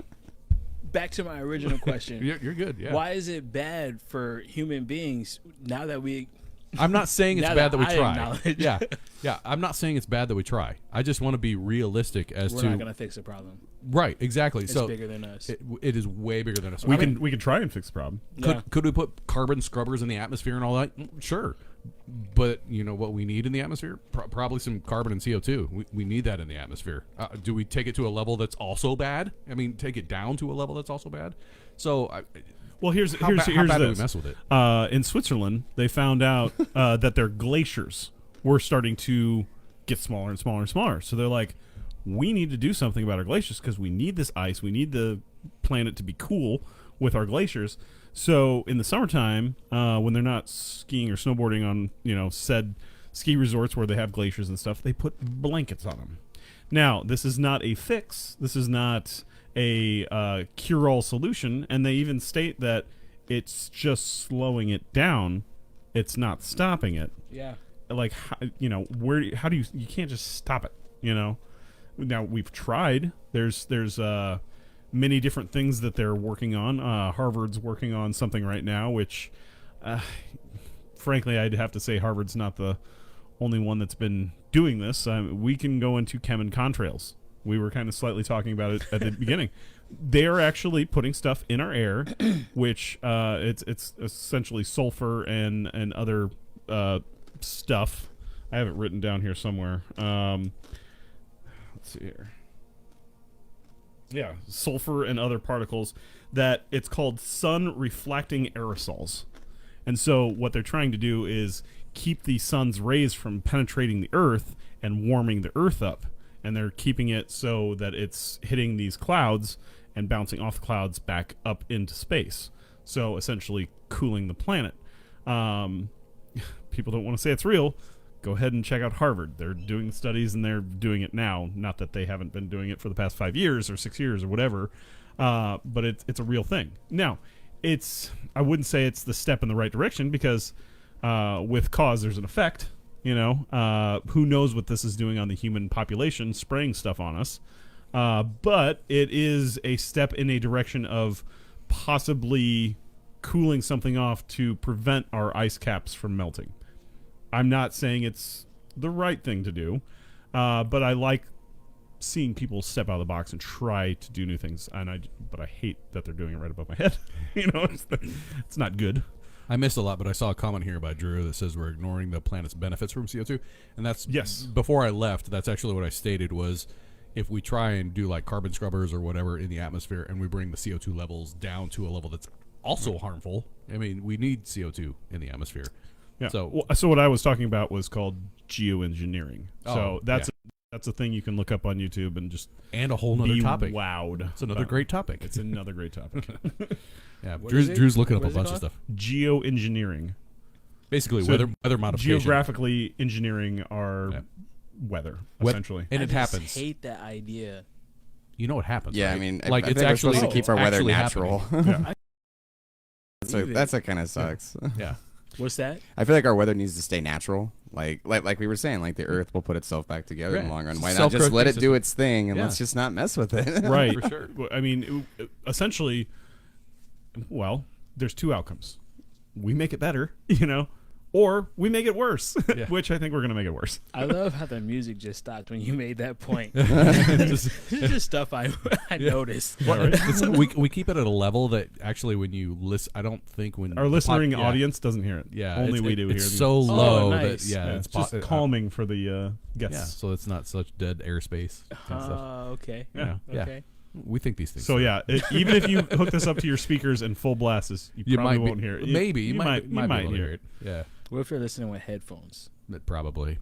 [SPEAKER 4] back to my original question.
[SPEAKER 1] You're good, yeah.
[SPEAKER 4] Why is it bad for human beings now that we...
[SPEAKER 1] I'm not saying it's
[SPEAKER 4] Now
[SPEAKER 1] bad that we
[SPEAKER 4] that I
[SPEAKER 1] try.
[SPEAKER 4] acknowledge.
[SPEAKER 1] Yeah. I'm not saying it's bad that we try. I just want to be realistic as
[SPEAKER 4] We're
[SPEAKER 1] to
[SPEAKER 4] not going to fix the problem.
[SPEAKER 1] right, exactly.
[SPEAKER 4] It's
[SPEAKER 1] so
[SPEAKER 4] bigger than us.
[SPEAKER 1] it is way bigger than us.
[SPEAKER 2] We can try and fix the problem.
[SPEAKER 1] Could we put carbon scrubbers in the atmosphere and all that? Sure. But you know what we need in the atmosphere? Probably some carbon and CO2. We need that in the atmosphere. Do we take it to a level that's also bad? I mean, take it down to a level that's also bad? So
[SPEAKER 2] Well, here's
[SPEAKER 1] how bad do we
[SPEAKER 2] this.
[SPEAKER 1] mess with it?
[SPEAKER 2] In Switzerland, they found out that their glaciers were starting to get smaller and smaller and smaller. So they're like, we need to do something about our glaciers because we need this ice. We need the planet to be cool with our glaciers. So in the summertime, when they're not skiing or snowboarding on said ski resorts where they have glaciers and stuff, they put blankets on them. Now, this is not a fix. This is not a cure-all solution, and they even state that it's just slowing it down. It's not stopping it.
[SPEAKER 4] Yeah.
[SPEAKER 2] Like, how do you can't just stop it, Now, we've tried. There's many different things that they're working on. Harvard's working on something right now, which, frankly, I'd have to say Harvard's not the only one that's been doing this. We can go into chem and contrails. We were kind of slightly talking about it at the beginning. They are actually putting stuff in our air, which it's essentially sulfur and other stuff. I have it written down here somewhere. Let's see here. Yeah, sulfur and other particles that it's called sun reflecting aerosols. And so what they're trying to do is keep the sun's rays from penetrating the earth and warming the earth up. And they're keeping it so that it's hitting these clouds and bouncing off the clouds back up into space. So essentially cooling the planet. People don't want to say it's real. Go ahead and check out Harvard. They're doing studies and they're doing it now. Not that they haven't been doing it for the past 5 years or 6 years or whatever. But it's a real thing. Now, I wouldn't say it's the step in the right direction because with cause there's an effect. Who knows what this is doing on the human population, spraying stuff on us. But it is a step in a direction of possibly cooling something off to prevent our ice caps from melting. I'm not saying it's the right thing to do, but I like seeing people step out of the box and try to do new things, but I hate that they're doing it right above my head. It's not good.
[SPEAKER 1] I missed a lot, but I saw a comment here by Drew that says we're ignoring the planet's benefits from CO2, and that's before I left. That's actually what I stated was, if we try and do like carbon scrubbers or whatever in the atmosphere, and we bring the CO2 levels down to a level that's also harmful. I mean, we need CO2 in the atmosphere.
[SPEAKER 2] Yeah.
[SPEAKER 1] So
[SPEAKER 2] what I was talking about was called geoengineering. So that's a thing you can look up on YouTube and just
[SPEAKER 1] a whole nother topic.
[SPEAKER 2] Wowed.
[SPEAKER 1] It's another great topic.
[SPEAKER 2] It's another great topic.
[SPEAKER 1] Yeah, Drew's looking up a bunch of stuff.
[SPEAKER 2] Geoengineering.
[SPEAKER 1] Basically, weather modification.
[SPEAKER 2] Geographically engineering our weather, essentially.
[SPEAKER 1] And
[SPEAKER 4] I
[SPEAKER 1] it happens.
[SPEAKER 4] I hate that idea.
[SPEAKER 1] You know what happens?
[SPEAKER 3] Yeah,
[SPEAKER 1] right?
[SPEAKER 3] I mean,
[SPEAKER 1] like
[SPEAKER 3] I
[SPEAKER 1] it's
[SPEAKER 3] think
[SPEAKER 1] actually
[SPEAKER 3] we're supposed to keep our weather
[SPEAKER 1] actually
[SPEAKER 3] natural.
[SPEAKER 2] Yeah.
[SPEAKER 3] That's what kind of sucks.
[SPEAKER 1] Yeah.
[SPEAKER 4] What's that?
[SPEAKER 3] I feel like our weather needs to stay natural. Like we were saying, like the Earth will put itself back together in the long run. Why not just let it do its thing and let's just not mess with it?
[SPEAKER 2] Right.
[SPEAKER 1] For sure.
[SPEAKER 2] I mean, essentially, well, there's two outcomes. We make it better, or we make it worse, which I think we're going to make it worse.
[SPEAKER 4] I love how the music just stopped when you made that point. It's just stuff I noticed.
[SPEAKER 1] We keep it at a level that actually when you listen, I don't think when
[SPEAKER 2] our listening audience doesn't hear it.
[SPEAKER 1] Yeah,
[SPEAKER 2] only we do hear it.
[SPEAKER 1] It's so low
[SPEAKER 4] nice.
[SPEAKER 1] that
[SPEAKER 2] it's just calming for the guests.
[SPEAKER 1] Yeah, so it's not such dead airspace.
[SPEAKER 4] Okay.
[SPEAKER 2] Yeah.
[SPEAKER 4] Okay.
[SPEAKER 1] We think these things.
[SPEAKER 2] So even if you hook this up to your speakers in full blast, you probably won't hear it.
[SPEAKER 1] Maybe you might be able to hear it. Yeah.
[SPEAKER 4] What if you're listening with headphones?
[SPEAKER 1] Probably.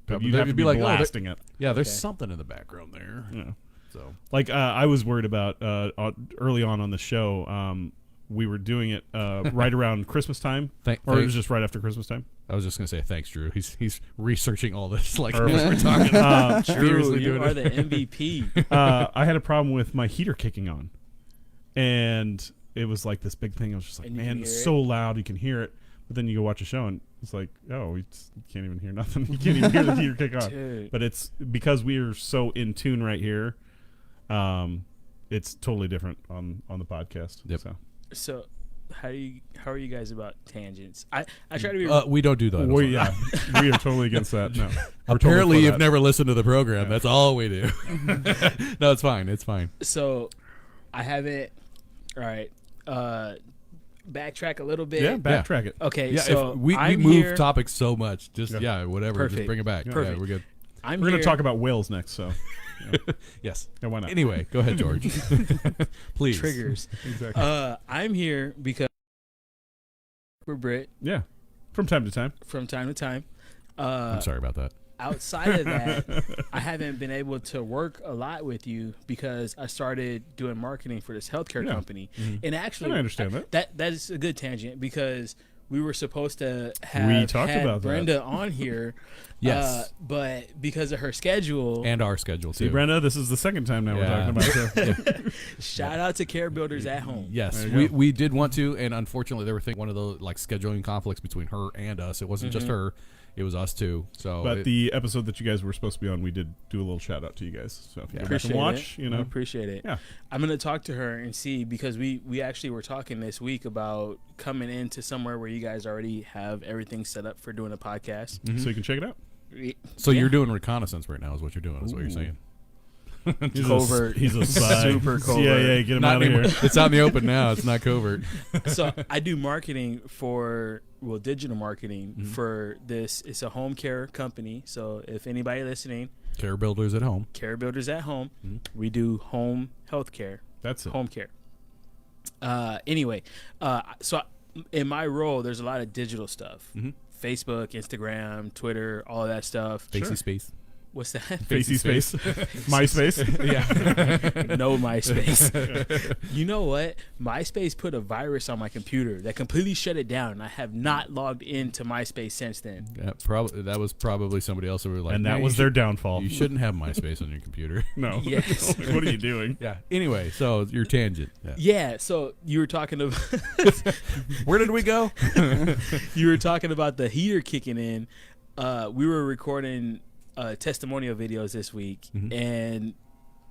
[SPEAKER 2] But you'd have to be like blasting it.
[SPEAKER 1] Yeah, there's something in the background there.
[SPEAKER 2] Yeah.
[SPEAKER 1] So
[SPEAKER 2] like I was worried about early on the show. We were doing it right around Christmas time, or it was just right after Christmas time.
[SPEAKER 1] I was just gonna say thanks, Drew. He's researching all this like we're talking.
[SPEAKER 4] Drew, you are the MVP.
[SPEAKER 2] I had a problem with my heater kicking on, and it was like this big thing. I was just like, man, it's so loud, you can hear it. But then you go watch a show, and it's like, oh, you can't even hear nothing. You can't even hear the heater kick on.
[SPEAKER 4] Dude.
[SPEAKER 2] But it's because we are so in tune right here. It's totally different on the podcast.
[SPEAKER 1] Yep.
[SPEAKER 2] So
[SPEAKER 4] how are you guys about tangents? I try to be.
[SPEAKER 1] We don't do that.
[SPEAKER 2] We are totally against that. No.
[SPEAKER 1] Apparently, you've never listened to the program. Yeah. That's all we do. No, it's fine. It's fine.
[SPEAKER 4] So, I haven't. All right. Backtrack a little bit.
[SPEAKER 2] Yeah, backtrack it.
[SPEAKER 4] Okay,
[SPEAKER 1] yeah,
[SPEAKER 4] so
[SPEAKER 1] we move topics so much. Just whatever.
[SPEAKER 4] Perfect.
[SPEAKER 1] Just bring it back.
[SPEAKER 4] Perfect.
[SPEAKER 1] Yeah, we're good.
[SPEAKER 2] We're going to talk about whales next. So.
[SPEAKER 1] Yes.
[SPEAKER 2] Yeah, why not?
[SPEAKER 1] Anyway, go ahead, George. Please.
[SPEAKER 4] Triggers.
[SPEAKER 2] Exactly.
[SPEAKER 4] I'm here because we're Britt.
[SPEAKER 2] Yeah. From time to time.
[SPEAKER 1] I'm sorry about that.
[SPEAKER 4] Outside of that, I haven't been able to work a lot with you because I started doing marketing for this healthcare company. Mm-hmm. And actually,
[SPEAKER 2] I understand that.
[SPEAKER 4] That is a good tangent because we were supposed to have had Brenda on here.
[SPEAKER 1] Yes.
[SPEAKER 4] But because of her schedule.
[SPEAKER 1] And our schedule, too.
[SPEAKER 2] See, Brenda, this is the second time now we're talking about her.
[SPEAKER 4] Shout out to Care Builders at Home.
[SPEAKER 1] Yes. We did want to, and unfortunately, there were one of those like scheduling conflicts between her and us. It wasn't just her. It was us too.
[SPEAKER 2] But the episode that you guys were supposed to be on, we did do a little shout out to you guys. So if you go back and watch,
[SPEAKER 4] I appreciate it.
[SPEAKER 2] Yeah.
[SPEAKER 4] I'm gonna talk to her and see because we actually were talking this week about coming into somewhere where you guys already have everything set up for doing a podcast,
[SPEAKER 2] so you can check it out.
[SPEAKER 1] So you're doing reconnaissance right now, is what you're doing. Is what you're saying.
[SPEAKER 4] Covert.
[SPEAKER 2] He's a spy.
[SPEAKER 4] Super covert.
[SPEAKER 2] CIA, get him out of here.
[SPEAKER 1] It's out in the open now. It's not covert.
[SPEAKER 4] So I do marketing digital marketing for this. It's a home care company. So if anybody listening,
[SPEAKER 1] Care Builders at Home.
[SPEAKER 4] We do home health care.
[SPEAKER 2] That's it.
[SPEAKER 4] Home care. Anyway, so in my role, there's a lot of digital stuff. Facebook, Instagram, Twitter, all of that stuff.
[SPEAKER 1] Facey Space.
[SPEAKER 4] What's that?
[SPEAKER 2] Facey Space. MySpace.
[SPEAKER 4] Yeah. No MySpace. You know what? MySpace put a virus on my computer that completely shut it down, and I have not logged into MySpace since then.
[SPEAKER 1] Yeah, that was probably somebody else who were like,
[SPEAKER 2] and that was their downfall.
[SPEAKER 1] You shouldn't have MySpace on your computer.
[SPEAKER 2] No.
[SPEAKER 4] Yes.
[SPEAKER 2] What are you doing?
[SPEAKER 1] Yeah. Anyway, so your tangent.
[SPEAKER 4] Yeah. So you were talking about
[SPEAKER 1] where did we go?
[SPEAKER 4] You were talking about the heater kicking in. We were recording testimonial videos this week, and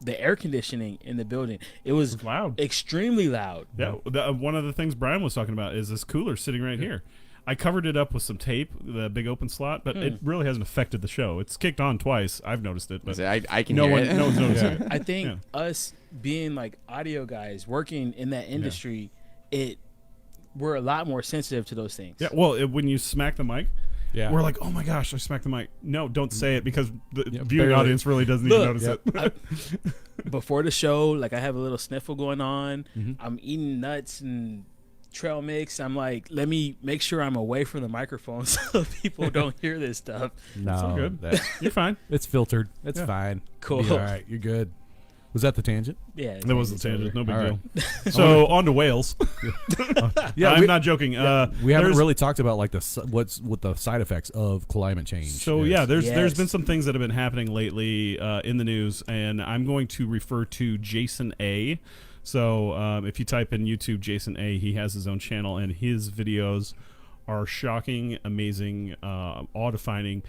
[SPEAKER 4] the air conditioning in the building, it was
[SPEAKER 2] loud,
[SPEAKER 4] extremely loud.
[SPEAKER 2] Yeah, one of the things Brian was talking about is this cooler sitting right here. I covered it up with some tape, the big open slot, but it really hasn't affected the show. It's kicked on twice. I've noticed it, but
[SPEAKER 3] I can
[SPEAKER 2] no
[SPEAKER 3] hear
[SPEAKER 2] one,
[SPEAKER 3] it.
[SPEAKER 2] no one's noticed it.
[SPEAKER 4] I think us being like audio guys working in that industry, we're a lot more sensitive to those things.
[SPEAKER 2] Yeah, well, when you smack the mic, we're like, oh my gosh, I smacked the mic. No, don't say it because the viewing audience really doesn't even notice it.
[SPEAKER 4] Before the show, like I have a little sniffle going on. I'm eating nuts and trail mix. I'm like, let me make sure I'm away from the microphone so people don't hear this stuff.
[SPEAKER 1] No,
[SPEAKER 2] it's all good. You're fine.
[SPEAKER 1] It's filtered. It's fine.
[SPEAKER 4] Cool.
[SPEAKER 1] All right, you're good. Was that the tangent?
[SPEAKER 4] Yeah,
[SPEAKER 2] that was the tangent. No big
[SPEAKER 1] All
[SPEAKER 2] deal.
[SPEAKER 1] right.
[SPEAKER 2] So on to whales. I'm not joking.
[SPEAKER 1] We haven't really talked about like what the side effects of climate change.
[SPEAKER 2] So there's been some things that have been happening lately in the news, and I'm going to refer to Jason A. So if you type in YouTube Jason A, he has his own channel, and his videos are shocking, amazing, awe-defining.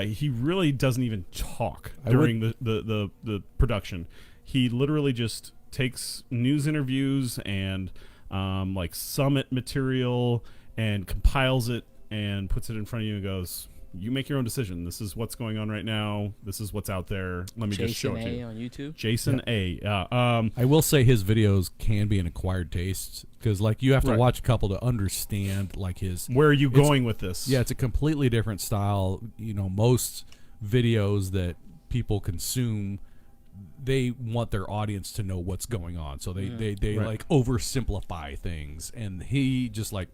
[SPEAKER 2] He really doesn't even talk during the production. He literally just takes news interviews and like summit material and compiles it and puts it in front of you and goes, you make your own decision. This is what's going on right now. This is what's out there. Let me just show it to you.
[SPEAKER 4] Jason A on YouTube.
[SPEAKER 2] Jason A.
[SPEAKER 1] I will say his videos can be an acquired taste because like you have to watch a couple to understand like his.
[SPEAKER 2] Where are you going with this?
[SPEAKER 1] Yeah, it's a completely different style. You know, most videos that people consume, they want their audience to know what's going on, so they like oversimplify things, and he just like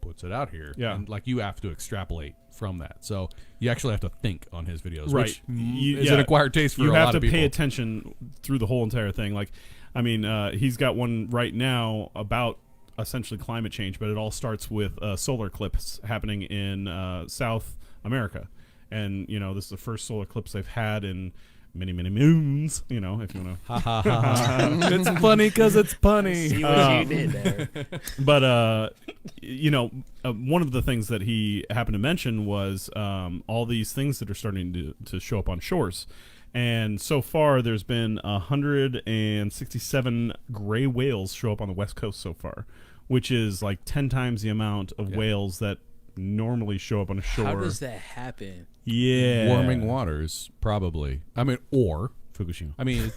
[SPEAKER 1] puts it out here. Yeah, and like you have to extrapolate from that, so you actually have to think on his videos, which is an acquired taste for a lot of people.
[SPEAKER 2] You have to pay attention through the whole entire thing. Like, I mean, he's got one right now about essentially climate change, but it all starts with solar eclipse happening in South America, and you know this is the first solar eclipse they've had in many moons, you know, if you want to.
[SPEAKER 1] It's funny because it's punny.
[SPEAKER 4] See what you did there.
[SPEAKER 2] But, you know, one of the things that he happened to mention was all these things that are starting to show up on shores. And so far, there's been 167 gray whales show up on the West Coast so far, which is like 10 times the amount of whales that normally show up on a shore.
[SPEAKER 4] How does that happen?
[SPEAKER 2] Yeah,
[SPEAKER 1] warming waters, probably. I mean, or
[SPEAKER 2] Fukushima.
[SPEAKER 1] I mean,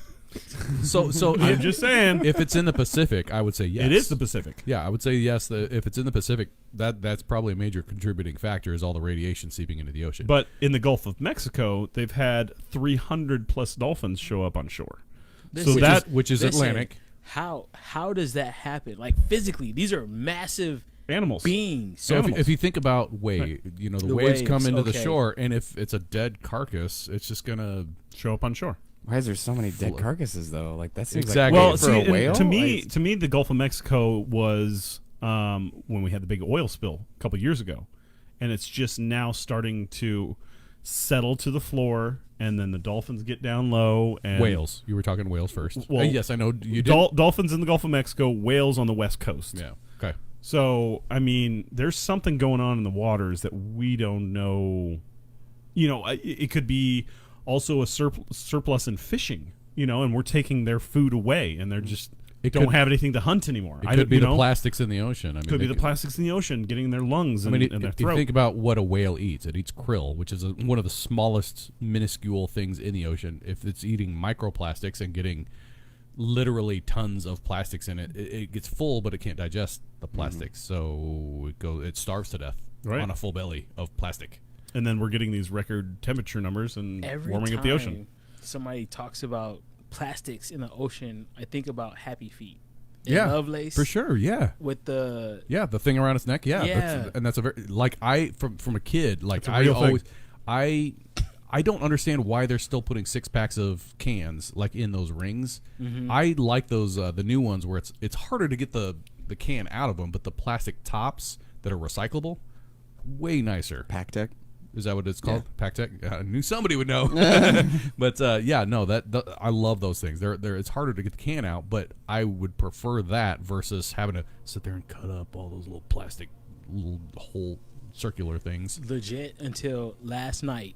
[SPEAKER 1] so
[SPEAKER 2] I'm just saying,
[SPEAKER 1] if it's in the Pacific, I would say yes.
[SPEAKER 2] It is the Pacific.
[SPEAKER 1] Yeah, I would say yes. If it's in the Pacific, that's probably a major contributing factor is all the radiation seeping into the ocean.
[SPEAKER 2] But in the Gulf of Mexico, they've had 300 plus dolphins show up on shore.
[SPEAKER 1] Which is Atlantic.
[SPEAKER 4] How does that happen? Like physically, these are massive
[SPEAKER 2] animals,
[SPEAKER 4] beings.
[SPEAKER 1] So if you think about you know, the waves come into the shore, and if it's a dead carcass, it's just gonna
[SPEAKER 2] show up on shore.
[SPEAKER 3] Why is there so many dead carcasses though? Like that seems
[SPEAKER 1] exactly.
[SPEAKER 3] Like for a whale.
[SPEAKER 2] To me, the Gulf of Mexico was when we had the big oil spill a couple years ago, and it's just now starting to settle to the floor, and then the dolphins get down low. And
[SPEAKER 1] whales. You were talking whales first.
[SPEAKER 2] Well,
[SPEAKER 1] yes, I know you did.
[SPEAKER 2] Dolphins in the Gulf of Mexico, whales on the West Coast.
[SPEAKER 1] Yeah. Okay.
[SPEAKER 2] So, I mean, there's something going on in the waters that we don't know. You know, it could be also a surplus in fishing, you know, and we're taking their food away, and they're just don't have anything to hunt anymore.
[SPEAKER 1] It could be the plastics in the ocean. I mean,
[SPEAKER 2] could be the plastics in the ocean getting their lungs and their throat.
[SPEAKER 1] If you think about what a whale eats, it eats krill, which is one of the smallest, minuscule things in the ocean. If it's eating microplastics and getting literally tons of plastics in it, it gets full, but it can't digest the plastics, so it starves to death on a full belly of plastic.
[SPEAKER 2] And then we're getting these record temperature numbers and warming up the ocean.
[SPEAKER 4] Somebody talks about plastics in the ocean, I think about Happy Feet.
[SPEAKER 1] Yeah,
[SPEAKER 4] Lovelace,
[SPEAKER 1] for sure. Yeah,
[SPEAKER 4] with the
[SPEAKER 1] thing around its neck. Yeah. That's a very like from a kid. Like I don't understand why they're still putting 6-packs of cans like in those rings. Mm-hmm. I like those the new ones where it's harder to get the can out of them, but the plastic tops that are recyclable, way nicer.
[SPEAKER 3] Pac-Tec.
[SPEAKER 1] Is that what it's called? Yeah. Pac-Tec? I knew somebody would know. But I love those things. They're it's harder to get the can out, but I would prefer that versus having to sit there and cut up all those little plastic little whole circular things.
[SPEAKER 4] Legit, until last night,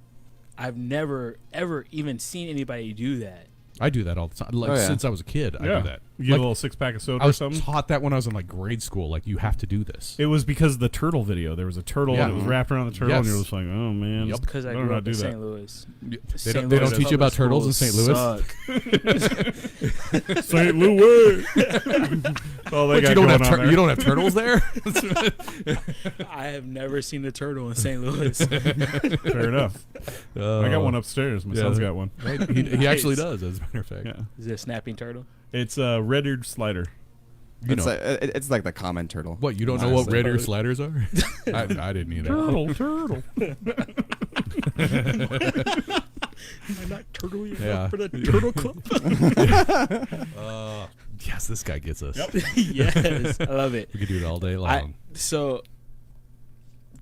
[SPEAKER 4] I've never ever even seen anybody do that.
[SPEAKER 1] I do that all the time. Since I was a kid, I do that.
[SPEAKER 2] You get a little 6-pack of soda
[SPEAKER 1] I
[SPEAKER 2] or
[SPEAKER 1] was
[SPEAKER 2] something.
[SPEAKER 1] taught that when I was in like grade school. Like, you have to do this.
[SPEAKER 2] It was because of the turtle video. There was a turtle and it was wrapped around the turtle, and
[SPEAKER 1] Yes.
[SPEAKER 2] you're just like, oh man.
[SPEAKER 1] Yep.
[SPEAKER 4] Because I grew up in St. Louis.
[SPEAKER 1] They don't teach you about turtles in St. Louis.
[SPEAKER 2] St. Louis. Oh, they
[SPEAKER 1] But
[SPEAKER 2] got
[SPEAKER 1] you don't
[SPEAKER 2] going
[SPEAKER 1] have
[SPEAKER 2] on there.
[SPEAKER 1] you don't have turtles there.
[SPEAKER 4] I have never seen a turtle in St. Louis.
[SPEAKER 2] Fair enough. I got one upstairs. My son's got one.
[SPEAKER 1] Right? He actually does, as a matter of fact.
[SPEAKER 2] Yeah.
[SPEAKER 4] Is it a snapping turtle?
[SPEAKER 2] It's a red-eared slider.
[SPEAKER 1] You know.
[SPEAKER 3] It's like the common turtle.
[SPEAKER 1] What, you don't know what red ear sliders are? I didn't either.
[SPEAKER 2] Turtle.
[SPEAKER 4] Am I not turtling
[SPEAKER 1] Yeah.
[SPEAKER 4] for the Turtle Club?
[SPEAKER 1] Yes, this guy gets us.
[SPEAKER 2] Yep.
[SPEAKER 4] Yes, I love it.
[SPEAKER 1] We could do it all day long.
[SPEAKER 4] So,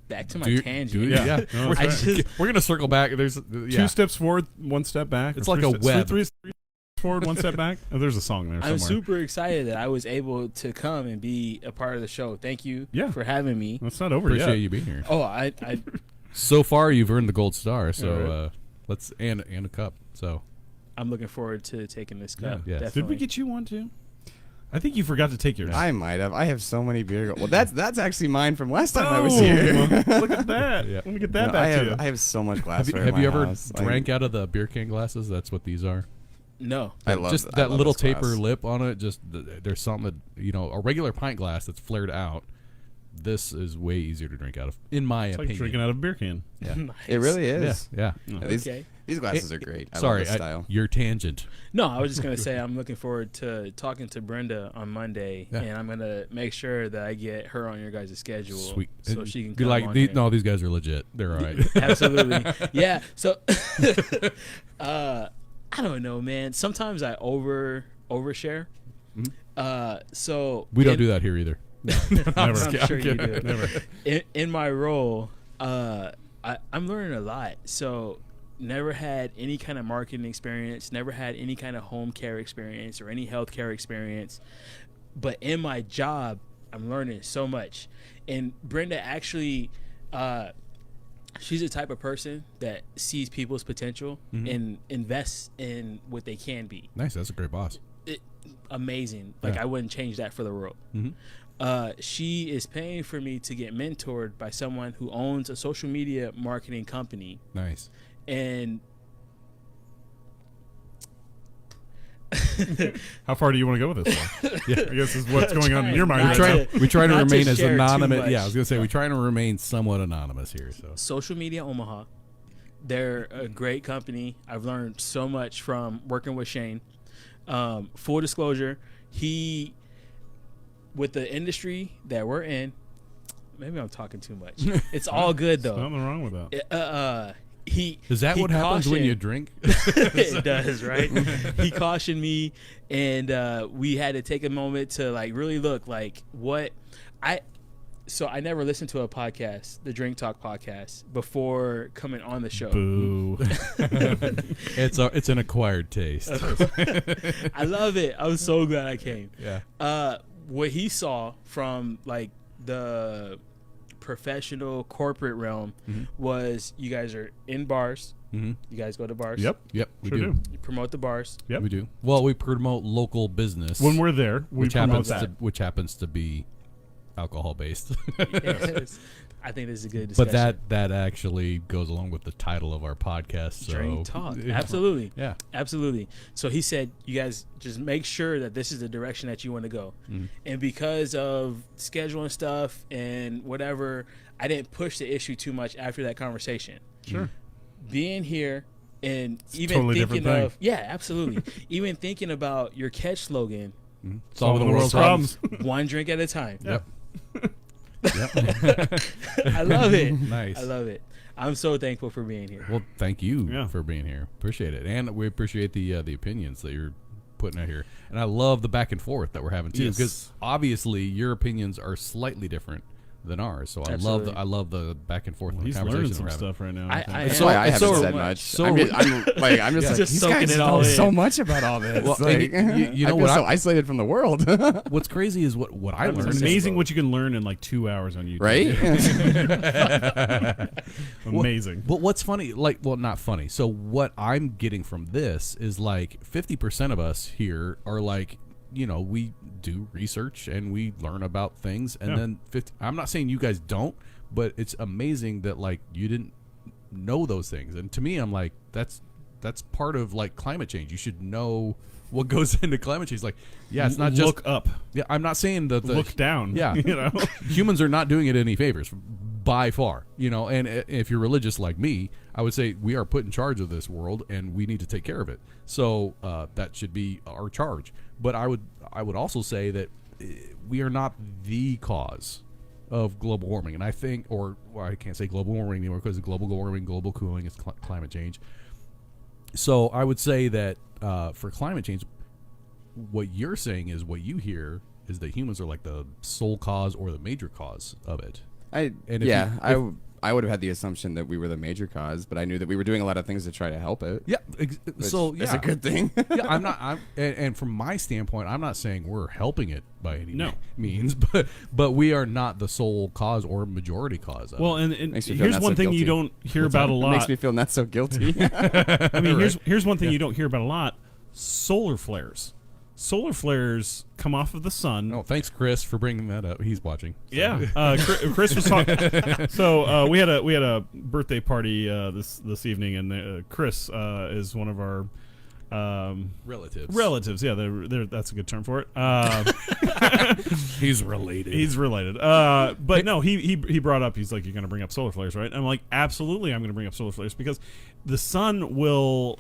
[SPEAKER 4] back to my
[SPEAKER 1] Do
[SPEAKER 4] tangent.
[SPEAKER 1] you-
[SPEAKER 2] Yeah.
[SPEAKER 1] yeah.
[SPEAKER 2] No,
[SPEAKER 1] We're,
[SPEAKER 2] that's right.
[SPEAKER 1] we're gonna circle back. There's
[SPEAKER 2] 2 steps forward, 1 step back.
[SPEAKER 1] It's
[SPEAKER 2] Or
[SPEAKER 1] like
[SPEAKER 2] three
[SPEAKER 1] a
[SPEAKER 2] steps-
[SPEAKER 1] web.
[SPEAKER 2] Three steps forward, 1 step back. Oh, there's a song there somewhere.
[SPEAKER 4] I'm super excited that I was able to come and be a part of the show. Thank you for having me.
[SPEAKER 2] It's not over
[SPEAKER 1] Appreciate
[SPEAKER 2] yet.
[SPEAKER 1] you being here.
[SPEAKER 4] Oh, I
[SPEAKER 1] So far, you've earned the gold star. So
[SPEAKER 2] Yeah, right.
[SPEAKER 1] let's and a cup. So
[SPEAKER 4] I'm looking forward to taking this cup.
[SPEAKER 1] Yeah. Yes.
[SPEAKER 4] Definitely.
[SPEAKER 2] Did we get you one too? I think you forgot to take yours.
[SPEAKER 3] I might have. I have so many beer. Well, that's actually mine from last time I was
[SPEAKER 2] Oh,
[SPEAKER 3] here.
[SPEAKER 2] Look at that.
[SPEAKER 1] Yeah.
[SPEAKER 2] Let me get that
[SPEAKER 3] No,
[SPEAKER 2] back
[SPEAKER 3] I
[SPEAKER 2] to
[SPEAKER 3] have,
[SPEAKER 2] you.
[SPEAKER 3] I have so much glassware.
[SPEAKER 1] have
[SPEAKER 3] in
[SPEAKER 1] you
[SPEAKER 3] my
[SPEAKER 1] ever
[SPEAKER 3] house.
[SPEAKER 1] drank out of the beer can glasses? That's what these are.
[SPEAKER 4] No.
[SPEAKER 3] I love
[SPEAKER 1] Just
[SPEAKER 3] I
[SPEAKER 1] that
[SPEAKER 3] love
[SPEAKER 1] little
[SPEAKER 3] this glass.
[SPEAKER 1] taper lip on it. Just there's something that, a regular pint glass that's flared out. This is way easier to drink out of, in my
[SPEAKER 2] It's like
[SPEAKER 1] opinion.
[SPEAKER 2] drinking out of a beer can.
[SPEAKER 1] Yeah.
[SPEAKER 4] Nice.
[SPEAKER 3] It really
[SPEAKER 1] Yeah,
[SPEAKER 3] is.
[SPEAKER 1] yeah.
[SPEAKER 2] No.
[SPEAKER 3] Yeah, these,
[SPEAKER 4] Okay.
[SPEAKER 3] these glasses are great. I
[SPEAKER 1] Sorry,
[SPEAKER 3] love this style.
[SPEAKER 1] your tangent.
[SPEAKER 4] No, I was just gonna say I'm looking forward to talking to Brenda on Monday,
[SPEAKER 1] Yeah.
[SPEAKER 4] and I'm gonna make sure that I get her on your guys' schedule,
[SPEAKER 1] Sweet.
[SPEAKER 4] so she can
[SPEAKER 1] be
[SPEAKER 4] come
[SPEAKER 1] like,
[SPEAKER 4] on
[SPEAKER 1] these,
[SPEAKER 4] here.
[SPEAKER 1] no, these guys are legit. They're all right.
[SPEAKER 4] Absolutely, yeah. So, I don't know, man. Sometimes I overshare. So
[SPEAKER 1] We don't do that here either.
[SPEAKER 2] Never.
[SPEAKER 4] I'm sure you do.
[SPEAKER 2] Never.
[SPEAKER 4] In my role, I'm learning a lot. So never had any kind of marketing experience, never had any kind of home care experience or any healthcare experience. But in my job, I'm learning so much. And Brenda actually, she's the type of person that sees people's potential and invests in what they can be.
[SPEAKER 1] Nice. That's a great boss.
[SPEAKER 4] Amazing. Like,
[SPEAKER 1] Yeah.
[SPEAKER 4] I wouldn't change that for the world. She is paying for me to get mentored by someone who owns a social media marketing company.
[SPEAKER 1] Nice.
[SPEAKER 4] And
[SPEAKER 2] How far do you want to go with this one? Yeah, I guess is what's going on in your mind.
[SPEAKER 4] Not
[SPEAKER 2] Right
[SPEAKER 4] to-
[SPEAKER 1] We try to
[SPEAKER 4] not to
[SPEAKER 1] remain as
[SPEAKER 4] share too
[SPEAKER 1] anonymous.
[SPEAKER 4] much.
[SPEAKER 1] Yeah, I was gonna say we try to remain somewhat anonymous here. So
[SPEAKER 4] Social Media Omaha, they're a great company. I've learned so much from working with Shane. Full disclosure, with the industry that we're in, maybe I'm talking too much. It's all good though.
[SPEAKER 2] Nothing wrong with that.
[SPEAKER 1] is that
[SPEAKER 4] he
[SPEAKER 1] what happens when you
[SPEAKER 4] cautioned-
[SPEAKER 1] drink?
[SPEAKER 4] It does, right? He cautioned me, and we had to take a moment to like really look like what I. So I never listened to a podcast, the Drink Talk podcast, before coming on the show.
[SPEAKER 2] Boo.
[SPEAKER 1] It's an acquired taste.
[SPEAKER 4] I love it. I was so glad I came.
[SPEAKER 1] Yeah.
[SPEAKER 4] What he saw from like the professional corporate realm was you guys are in bars.
[SPEAKER 1] Mm-hmm.
[SPEAKER 4] You guys go to bars.
[SPEAKER 2] Yep.
[SPEAKER 1] Yep. We
[SPEAKER 2] Sure
[SPEAKER 1] do.
[SPEAKER 2] do.
[SPEAKER 4] You promote the bars.
[SPEAKER 2] Yep.
[SPEAKER 1] We do. Well, we promote local business
[SPEAKER 2] When we're there, we
[SPEAKER 1] which
[SPEAKER 2] promote
[SPEAKER 1] happens
[SPEAKER 2] that.
[SPEAKER 1] to be alcohol based.
[SPEAKER 4] Yes. I think this is a good discussion.
[SPEAKER 1] But that actually goes along with the title of our podcast. So
[SPEAKER 4] Drink Talk. Absolutely.
[SPEAKER 1] Yeah.
[SPEAKER 4] Absolutely. So he said, you guys just make sure that this is the direction that you want to go. And because of schedule and stuff and whatever, I didn't push the issue too much after that conversation.
[SPEAKER 2] Sure.
[SPEAKER 4] Being here and
[SPEAKER 2] a
[SPEAKER 4] even
[SPEAKER 2] totally
[SPEAKER 4] thinking
[SPEAKER 2] different
[SPEAKER 4] of, yeah, absolutely. Even thinking about your catch slogan,
[SPEAKER 1] Solving the world's problems.
[SPEAKER 4] one drink at a time.
[SPEAKER 1] Yep.
[SPEAKER 4] I love it.
[SPEAKER 1] Nice.
[SPEAKER 4] I love it. I'm so thankful for being here.
[SPEAKER 1] Well, thank you
[SPEAKER 2] Yeah.
[SPEAKER 1] for being here. Appreciate it, and we appreciate the opinions that you're putting out here. And I love the back and forth that we're having too,
[SPEAKER 2] Yes.
[SPEAKER 1] because obviously your opinions are slightly different than ours. So
[SPEAKER 4] Absolutely.
[SPEAKER 1] I love the back and forth.
[SPEAKER 2] Well,
[SPEAKER 1] and
[SPEAKER 2] he's
[SPEAKER 1] the
[SPEAKER 2] learning
[SPEAKER 1] conversation
[SPEAKER 2] some
[SPEAKER 1] we're having.
[SPEAKER 2] stuff right now.
[SPEAKER 4] I
[SPEAKER 2] think.
[SPEAKER 4] am.
[SPEAKER 3] That's why I
[SPEAKER 1] so
[SPEAKER 3] haven't said
[SPEAKER 1] much.
[SPEAKER 3] much.
[SPEAKER 1] So
[SPEAKER 3] I'm just like
[SPEAKER 4] Yeah.
[SPEAKER 3] these
[SPEAKER 4] Just soaking
[SPEAKER 3] guys
[SPEAKER 4] it all
[SPEAKER 3] know
[SPEAKER 4] in.
[SPEAKER 3] so much about all this.
[SPEAKER 1] Well,
[SPEAKER 3] like,
[SPEAKER 1] and you
[SPEAKER 3] I
[SPEAKER 1] know
[SPEAKER 3] feel
[SPEAKER 1] what
[SPEAKER 3] so
[SPEAKER 1] I-
[SPEAKER 3] isolated from the world,
[SPEAKER 1] What's crazy is what I
[SPEAKER 2] It's
[SPEAKER 1] learned.
[SPEAKER 2] amazing what you can learn in like 2 hours on YouTube.
[SPEAKER 3] right?
[SPEAKER 2] Amazing.
[SPEAKER 1] But what's funny, not funny. So what I'm getting from this is like 50% of us here are like, we do research and we learn about things, and then I'm not saying you guys don't, but it's amazing that like you didn't know those things. And to me, I'm like, that's part of like climate change. You should know what goes into climate change. Like, yeah, it's not just
[SPEAKER 2] look up.
[SPEAKER 1] Yeah, I'm not saying that
[SPEAKER 2] look down.
[SPEAKER 1] Yeah, humans are not doing it any favors by far. And if you're religious like me, I would say we are put in charge of this world and we need to take care of it. So that should be our charge. But I would also say that we are not the cause of global warming. And I think, I can't say global warming anymore because global warming, global cooling is climate change. So I would say that for climate change, what you're saying is what you hear is that humans are like the sole cause or the major cause of it.
[SPEAKER 3] I would have had the assumption that we were the major cause, but I knew that we were doing a lot of things to try to help it.
[SPEAKER 1] Yeah, so
[SPEAKER 3] it's a good thing.
[SPEAKER 1] Yeah, and from my standpoint, I'm not saying we're helping it by any means, but we are not the sole cause or majority cause of it.
[SPEAKER 2] And here's one thing you don't hear about a lot.
[SPEAKER 3] It makes me feel not so guilty.
[SPEAKER 2] I mean, here's one thing you don't hear about a lot: solar flares. Solar flares come off of the sun.
[SPEAKER 1] Oh, thanks, Chris, for bringing that up. He's watching. So.
[SPEAKER 2] Yeah, Chris was talking. So we had a birthday party this evening, and Chris is one of our
[SPEAKER 1] relatives.
[SPEAKER 2] Relatives, yeah, that's a good term for it.
[SPEAKER 1] He's related.
[SPEAKER 2] He's related. But no, he brought up. He's like, "You're going to bring up solar flares, right?" And I'm like, "Absolutely, I'm going to bring up solar flares because the sun will,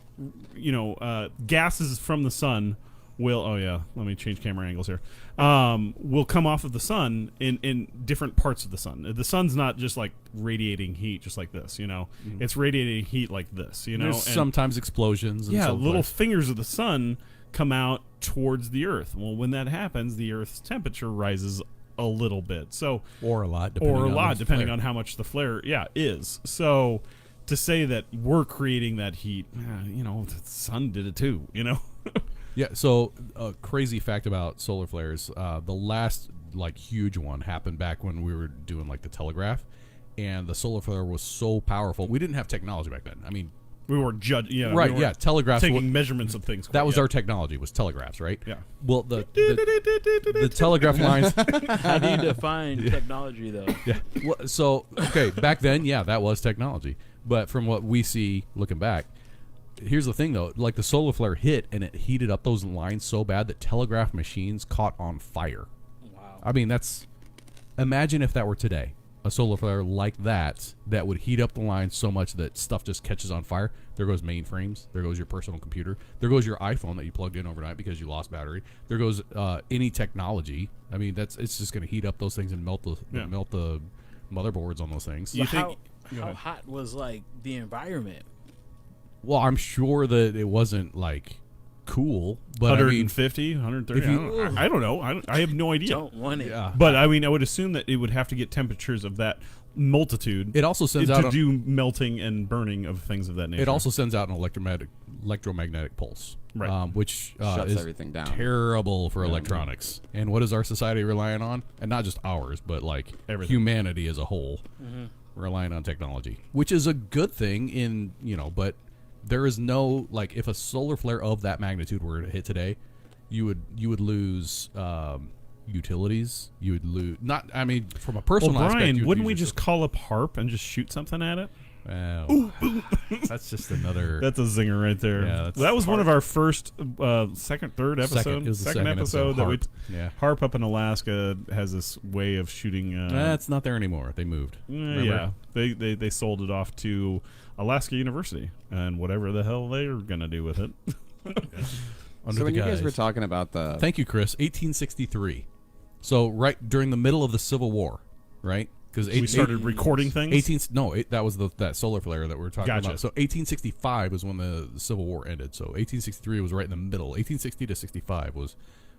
[SPEAKER 2] gases from the sun." Let me change camera angles here. Will come off of the sun in different parts of the sun. The sun's not just like radiating heat just like this, Mm-hmm. It's radiating heat like this,
[SPEAKER 1] There's sometimes explosions. And
[SPEAKER 2] little fingers of the sun come out towards the Earth. Well, when that happens, the Earth's temperature rises a little bit. So
[SPEAKER 1] or a lot,
[SPEAKER 2] depending on how much the flare is. So to say that we're creating that heat, the sun did it too,
[SPEAKER 1] Yeah, so a crazy fact about solar flares, the last huge one happened back when we were doing the telegraph, and the solar flare was so powerful. We didn't have technology back then. I mean,
[SPEAKER 2] we were judging,
[SPEAKER 1] right? Yeah, telegraphs,
[SPEAKER 2] taking measurements of things.
[SPEAKER 1] That was our technology, was telegraphs, right?
[SPEAKER 2] Yeah.
[SPEAKER 1] Well, the telegraph lines.
[SPEAKER 4] How do you define technology, though?
[SPEAKER 1] Yeah. Well, so back then, that was technology, but from what we see looking back. Here's the thing, though. The solar flare hit, and it heated up those lines so bad that telegraph machines caught on fire.
[SPEAKER 4] Wow.
[SPEAKER 1] I mean, imagine if that were today. A solar flare like that would heat up the lines so much that stuff just catches on fire. There goes mainframes. There goes your personal computer. There goes your iPhone that you plugged in overnight because you lost battery. There goes any technology. I mean, it's just going to heat up those things and melt the motherboards on those things.
[SPEAKER 4] So how hot was the environment?
[SPEAKER 1] Well, I'm sure that it wasn't cool, but
[SPEAKER 2] 150, 130. I don't know. I have no idea.
[SPEAKER 4] Don't want it.
[SPEAKER 1] Yeah.
[SPEAKER 2] But I mean, I would assume that it would have to get temperatures of that multitude.
[SPEAKER 1] It also sends
[SPEAKER 2] out to do melting and burning of things of that nature.
[SPEAKER 1] It also sends out an electromagnetic pulse,
[SPEAKER 2] right?
[SPEAKER 1] Which
[SPEAKER 3] shuts
[SPEAKER 1] is
[SPEAKER 3] everything down.
[SPEAKER 1] Terrible for electronics. And what is our society relying on? And not just ours, but
[SPEAKER 2] everything.
[SPEAKER 1] Humanity as a whole, relying on technology, which is a good thing. But there is no if a solar flare of that magnitude were to hit today, you would lose utilities. You would lose from a personal aspect.
[SPEAKER 2] Brian, wouldn't we just call up HARP and just shoot something at it?
[SPEAKER 1] That's just another.
[SPEAKER 2] That's a zinger right there.
[SPEAKER 1] Yeah,
[SPEAKER 2] that was one of our first, third episode. Second episode that
[SPEAKER 1] HARP.
[SPEAKER 2] HARP up in Alaska has this way of shooting.
[SPEAKER 1] It's not there anymore. They moved.
[SPEAKER 2] Yeah, they sold it off to Alaska University and whatever the hell they're gonna do with it.
[SPEAKER 3] So when you guys were talking about
[SPEAKER 1] thank you, Chris. 1863. So right during the middle of the Civil War, right? Because
[SPEAKER 2] we started recording things.
[SPEAKER 1] That was that solar flare that we were talking about. So 1865 was when the Civil War ended. So 1863 was right in the middle. 1860 to 65 was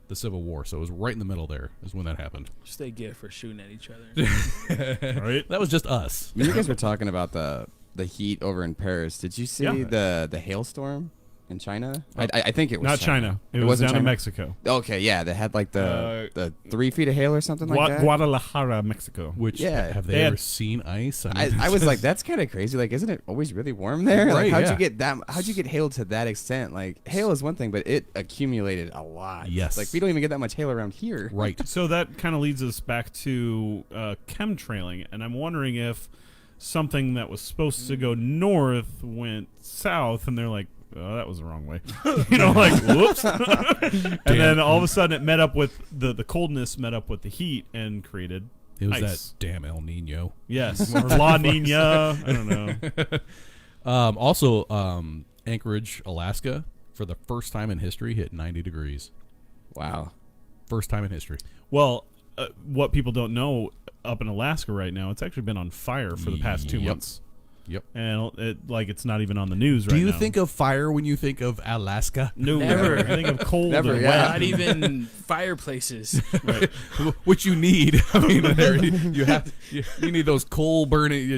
[SPEAKER 1] the Civil War. So it was right in the middle there is when that happened.
[SPEAKER 4] Just they get for shooting at each other.
[SPEAKER 1] Right? That was just us.
[SPEAKER 3] When you guys were talking about the heat over in Paris, did you see the hailstorm? in China. I think it was
[SPEAKER 2] not China. It was
[SPEAKER 3] wasn't
[SPEAKER 2] down in
[SPEAKER 3] China?
[SPEAKER 2] Mexico.
[SPEAKER 3] Okay, yeah, they had like the 3 feet of hail or something like that.
[SPEAKER 2] Guadalajara, Mexico.
[SPEAKER 1] Which have they ever seen ice?
[SPEAKER 3] I was like, that's kind of crazy. Like, isn't it always really warm there?
[SPEAKER 1] Right,
[SPEAKER 3] like, how'd you get hail to that extent? Like, hail is one thing, but it accumulated a lot.
[SPEAKER 1] Yes.
[SPEAKER 3] Like, we don't even get that much hail around here.
[SPEAKER 1] Right.
[SPEAKER 2] So that kind of leads us back to chemtrailing, and I'm wondering if something that was supposed to go north went south, and they're like, oh, that was the wrong way. Like, whoops. And then all of a sudden it met up with the coldness met up with the heat and created
[SPEAKER 1] It was
[SPEAKER 2] ice.
[SPEAKER 1] that damn El Nino.
[SPEAKER 2] Yes. Or La Nina. I don't know.
[SPEAKER 1] Also, Anchorage, Alaska, for the first time in history, hit 90 degrees.
[SPEAKER 3] Wow.
[SPEAKER 1] First time in history.
[SPEAKER 2] Well, what people don't know, up in Alaska right now, it's actually been on fire for the past 2 months.
[SPEAKER 1] Yep.
[SPEAKER 2] And it's not you on the news right now.
[SPEAKER 1] Do you think of fire when you think of Alaska?
[SPEAKER 2] No,
[SPEAKER 4] Never.
[SPEAKER 2] I think of cold
[SPEAKER 3] Never,
[SPEAKER 2] and
[SPEAKER 3] yeah.
[SPEAKER 2] wet.
[SPEAKER 4] Not even fireplaces.
[SPEAKER 2] Right.
[SPEAKER 1] Which you need. I mean, you need those coal burning.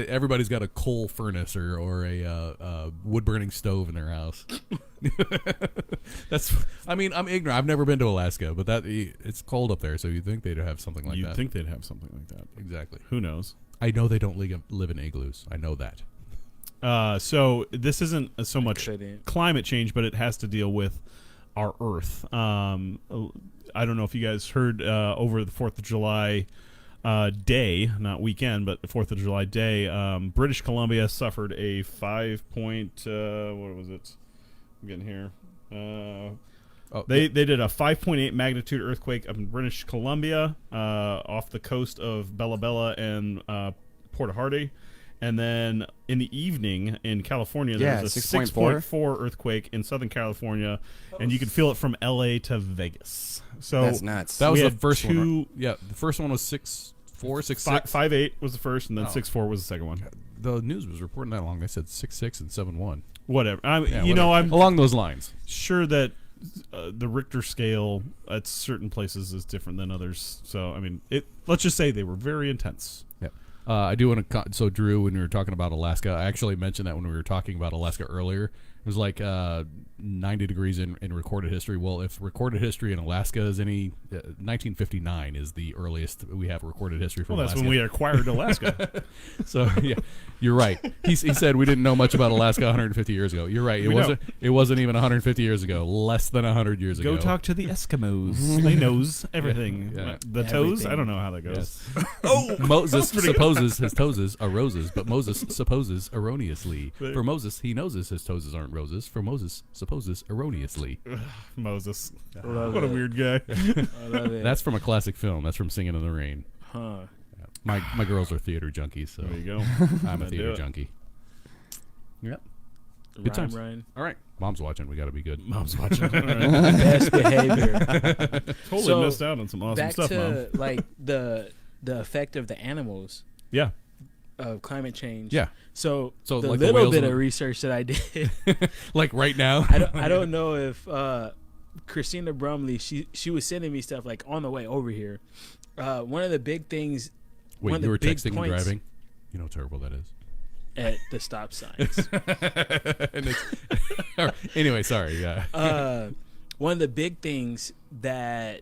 [SPEAKER 1] Everybody's got a coal furnace or a wood burning stove in their house. I'm ignorant. I've never been to Alaska, but it's cold up there, so you'd think they'd have something like that.
[SPEAKER 2] You'd think they'd have something like that.
[SPEAKER 1] Exactly.
[SPEAKER 2] Who knows?
[SPEAKER 1] I know they don't live in igloos. I know that.
[SPEAKER 2] So this isn't so much
[SPEAKER 4] Couldn't.
[SPEAKER 2] climate change, but it has to deal with our Earth. I don't know if you guys heard over the 4th of July day, not weekend, but the 4th of July day, British Columbia suffered a 5 point, what was it? I'm getting here. They did a 5.8 magnitude earthquake up in British Columbia off the coast of Bella Bella and Port Hardy. And then in the evening in California, there was a 6.4 earthquake in Southern California, and you could feel it from L.A. to Vegas. So
[SPEAKER 3] That's nuts.
[SPEAKER 1] That was
[SPEAKER 2] we
[SPEAKER 1] the
[SPEAKER 2] had
[SPEAKER 1] first one.
[SPEAKER 2] two-
[SPEAKER 1] Right? Yeah, the first one was 6.4, 6.6.
[SPEAKER 2] 5.8 was the first, and then
[SPEAKER 1] Oh.
[SPEAKER 2] 6.4 was the second one.
[SPEAKER 1] The news was reporting that long. They said 6.6 and 7.1.
[SPEAKER 2] Whatever.
[SPEAKER 1] Yeah,
[SPEAKER 2] whatever. I'm
[SPEAKER 1] along those lines.
[SPEAKER 2] sure that the Richter scale at certain places is different than others. So, I mean, let's just say they were very intense.
[SPEAKER 1] Yeah. I do want to. So, Drew, when we were talking about Alaska, I actually mentioned that when we were talking about Alaska earlier. It was like 90 degrees in recorded history. Well, if recorded history in Alaska is any, 1959 is the earliest we have recorded history from
[SPEAKER 2] Well, that's
[SPEAKER 1] Alaska.
[SPEAKER 2] when we acquired Alaska.
[SPEAKER 1] So yeah, you're right. He said we didn't know much about Alaska 150 years ago. You're right. It wasn't even 150 years ago. Less than 100 years ago.
[SPEAKER 2] Go talk to the Eskimos. They knows everything.
[SPEAKER 1] Yeah.
[SPEAKER 2] The toes?
[SPEAKER 4] Everything.
[SPEAKER 2] I don't know how that goes.
[SPEAKER 1] Yes. Moses supposes his toes are roses, but Moses supposes erroneously. For Moses, he knows his toes aren't roses. For Moses, supposes erroneously.
[SPEAKER 2] Moses.
[SPEAKER 4] Love
[SPEAKER 2] What a
[SPEAKER 4] it.
[SPEAKER 2] weird guy.
[SPEAKER 4] I love it.
[SPEAKER 1] That's from a classic film. That's from Singing in the Rain.
[SPEAKER 4] Huh.
[SPEAKER 1] My girls are theater junkies, so
[SPEAKER 2] There you go.
[SPEAKER 1] I'm a
[SPEAKER 2] Do
[SPEAKER 1] theater
[SPEAKER 2] it.
[SPEAKER 1] junkie. Yep. Good
[SPEAKER 4] Rhyme,
[SPEAKER 1] times.
[SPEAKER 4] Ryan.
[SPEAKER 1] All right. Mom's watching. We got to be good.
[SPEAKER 2] Mom's watching. All right.
[SPEAKER 4] Best behavior.
[SPEAKER 2] Totally
[SPEAKER 4] So,
[SPEAKER 2] missed out on some awesome
[SPEAKER 4] Back
[SPEAKER 2] stuff, Mom.
[SPEAKER 4] to like the effect of the animals
[SPEAKER 2] Yeah.
[SPEAKER 4] of climate change.
[SPEAKER 1] Yeah.
[SPEAKER 4] So
[SPEAKER 1] So,
[SPEAKER 4] the
[SPEAKER 1] like the
[SPEAKER 4] little
[SPEAKER 1] whales
[SPEAKER 4] bit
[SPEAKER 1] and
[SPEAKER 4] of
[SPEAKER 1] the-
[SPEAKER 4] research that I did,
[SPEAKER 1] Like right now.
[SPEAKER 4] I don't know if Christina Brumley she was sending me stuff like on the way over here. One of the big things
[SPEAKER 1] Wait,
[SPEAKER 4] one of
[SPEAKER 1] you
[SPEAKER 4] the
[SPEAKER 1] were
[SPEAKER 4] big
[SPEAKER 1] texting and
[SPEAKER 4] points-
[SPEAKER 1] driving? You know how terrible that is.
[SPEAKER 4] at the stop signs.
[SPEAKER 1] And anyway, sorry. Yeah.
[SPEAKER 4] One of the big things that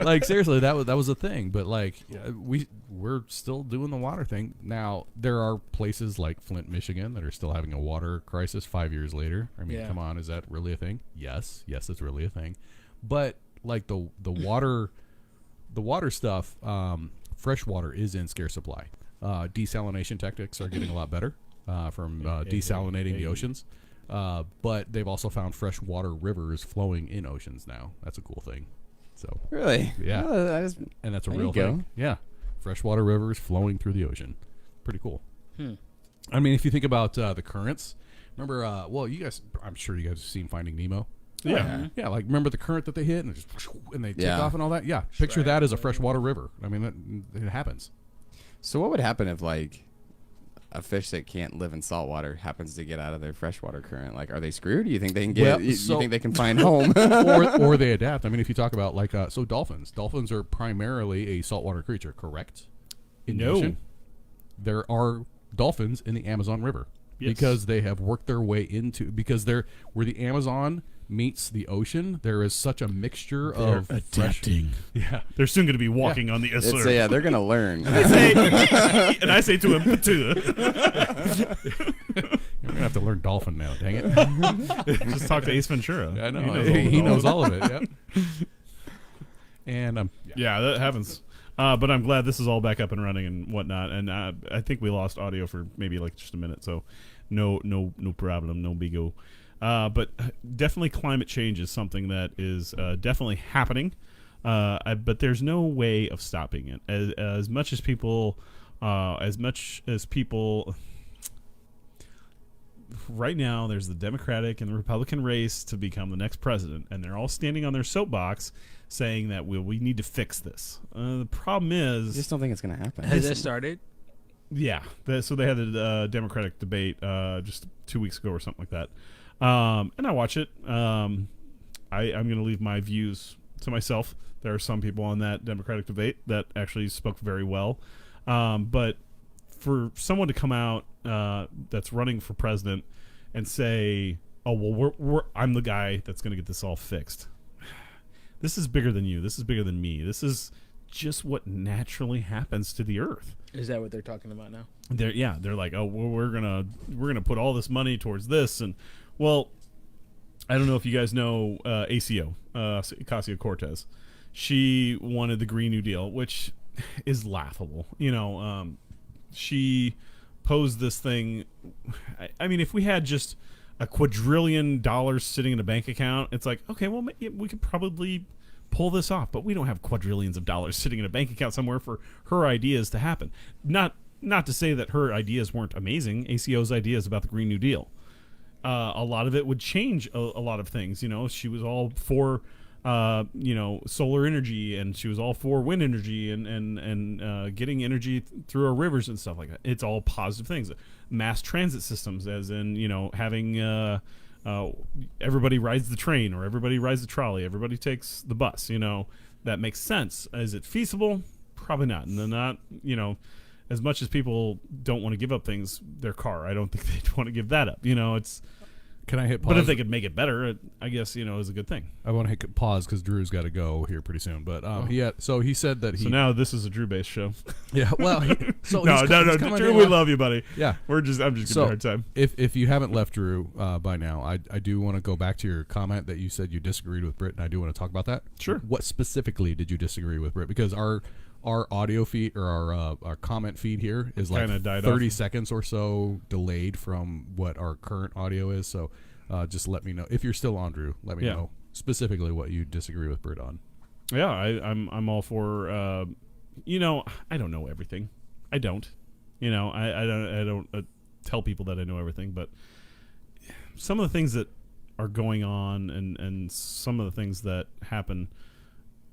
[SPEAKER 1] Like seriously, that was a thing. But like we're still doing the water thing now. There are places like Flint, Michigan, that are still having a water crisis 5 years later. I mean, come on, is that really a thing? Yes, it's really a thing. But like the water stuff, fresh water is in scarce supply. Desalination techniques are getting a lot better from desalinating the oceans. But they've also found freshwater rivers flowing in oceans now. That's a cool thing. So
[SPEAKER 3] really,
[SPEAKER 1] yeah, and that's a real thing. Yeah, freshwater rivers flowing through the ocean. Pretty cool. I mean, if you think about the currents, remember? Well, you guys, I'm sure you guys have seen Finding Nemo.
[SPEAKER 2] Yeah,
[SPEAKER 1] yeah. Like remember the current that they hit and they take off and all that. Yeah, picture that as a freshwater river. I mean, it happens.
[SPEAKER 3] So what would happen if like a fish that can't live in salt water happens to get out of their freshwater current? Like, are they screwed? Do you think they can get? You think they can find home?
[SPEAKER 1] or they adapt? I mean, if you talk about like so dolphins are primarily a saltwater creature, correct? In the ocean, there are dolphins in the Amazon River because they have worked their way into where the Amazon meets the ocean. There is such a mixture of
[SPEAKER 2] adapting. They're soon going to be walking on the Isler.
[SPEAKER 3] They're going to learn.
[SPEAKER 2] And I say to him,
[SPEAKER 1] you're going to have to learn dolphin now. Dang it!
[SPEAKER 2] Just talk to Ace Ventura.
[SPEAKER 1] I know he knows all of it. Yep. And
[SPEAKER 2] that happens. But I'm glad this is all back up and running and whatnot. And I think we lost audio for maybe like just a minute, so no problem, no bigo. But definitely climate change is something that is definitely happening. But there's no way of stopping it. As much as people right now, there's the Democratic and the Republican race to become the next president, and they're all standing on their soapbox saying that we need to fix this. The problem is,
[SPEAKER 3] I just don't think it's going to happen.
[SPEAKER 4] Has that started?
[SPEAKER 2] Yeah. So they had a Democratic debate just 2 weeks ago or something like that. And I watch it. I'm going to leave my views to myself. There are some people on that Democratic debate that actually spoke very well. But for someone to come out that's running for president and say, "Oh well, I'm the guy that's going to get this all fixed." This is bigger than you. This is bigger than me. This is just what naturally happens to the earth.
[SPEAKER 4] Is that what they're talking about now?
[SPEAKER 2] They're like, "Oh, well, we're gonna put all this money towards this," and well, I don't know if you guys know ACO, Ocasio-Cortez. She wanted the Green New Deal, which is laughable. She posed this thing. I mean, if we had just a quadrillion dollars sitting in a bank account, it's like, okay, well, we could probably pull this off, but we don't have quadrillions of dollars sitting in a bank account somewhere for her ideas to happen. Not to say that her ideas weren't amazing. ACO's ideas about the Green New Deal. A lot of it would change a lot of things. She was all for solar energy, and she was all for wind energy and getting energy through our rivers and stuff like that. It's all positive things. Mass transit systems, as in having everybody rides the train or everybody rides the trolley, everybody takes the bus. That makes sense. Is it feasible? Probably not. And then not as much as people don't want to give up things, their car, I don't think they'd want to give that up. It's.
[SPEAKER 1] Can I hit pause?
[SPEAKER 2] But if they could make it better, I guess, is a good thing.
[SPEAKER 1] I want to hit pause because Drew's got to go here pretty soon. But so he said that he.
[SPEAKER 2] So now this is a Drew-based show.
[SPEAKER 1] Yeah, well,
[SPEAKER 2] no, Drew, we love you, buddy.
[SPEAKER 1] Yeah,
[SPEAKER 2] I'm just giving you a hard time.
[SPEAKER 1] If you haven't left Drew by now, I do want to go back to your comment that you said you disagreed with Britt, and I do want to talk about that.
[SPEAKER 2] Sure.
[SPEAKER 1] What specifically did you disagree with Britt? Because our audio feed or our comment feed here is like 30 seconds or so delayed from what our current audio is. So just let me know if you're still on, Drew. Let me know specifically what you disagree with Britt on.
[SPEAKER 2] Yeah, I'm all for. I don't know everything. I don't. I don't tell people that I know everything, but some of the things that are going on and some of the things that happen,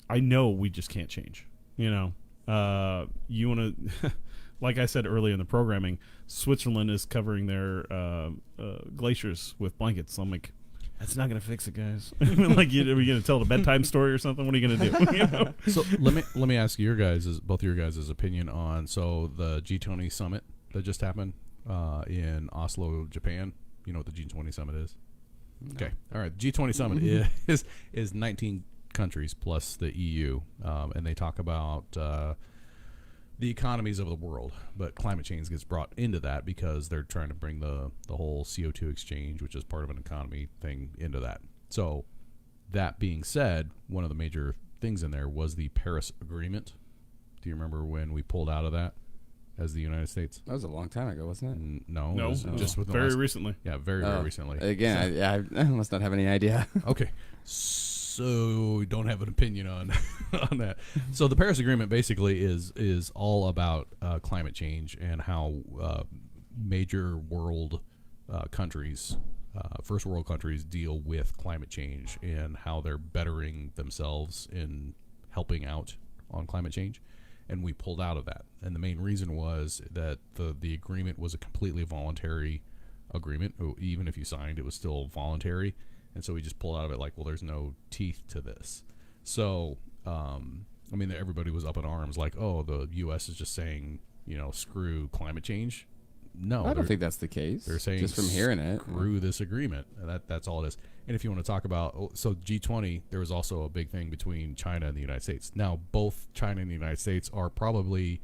[SPEAKER 2] I know we just can't change. You want to, like I said earlier in the programming, Switzerland is covering their glaciers with blankets. I'm like, that's not going to fix it, guys. Are we going to tell a bedtime story or something? What are you going to do?
[SPEAKER 1] So let me ask both your guys' opinion on the G20 summit that just happened in Oslo, Japan. You know what the G20 summit is? Okay. All right. G20 summit is 19 countries plus the EU, and they talk about the economies of the world. But climate change gets brought into that because they're trying to bring the whole CO2 exchange, which is part of an economy thing, into that. So that being said, one of the major things in there was the Paris Agreement. Do you remember when we pulled out of that as the United States?
[SPEAKER 3] That was a long time ago, wasn't it?
[SPEAKER 1] No,
[SPEAKER 2] No,
[SPEAKER 1] it was just within
[SPEAKER 2] very
[SPEAKER 1] the last,
[SPEAKER 2] recently.
[SPEAKER 1] Yeah, very recently.
[SPEAKER 3] Again, I must not have any idea.
[SPEAKER 1] Okay, so we don't have an opinion on on that. So the Paris Agreement basically is all about climate change and how major world countries, first world countries, deal with climate change and how they're bettering themselves in helping out on climate change. And we pulled out of that. And the main reason was that the agreement was a completely voluntary agreement. Even if you signed, it was still voluntary. And so we just pulled out of it like, well, there's no teeth to this. So, I mean, everybody was up in arms like, oh, the U.S. is just saying, screw climate change. No,
[SPEAKER 3] I don't think that's the case.
[SPEAKER 1] They're saying
[SPEAKER 3] just from hearing it,
[SPEAKER 1] screw this agreement. That's all it is. And if you want to talk about, so G20, there was also a big thing between China and the United States. Now, both China and the United States are probably,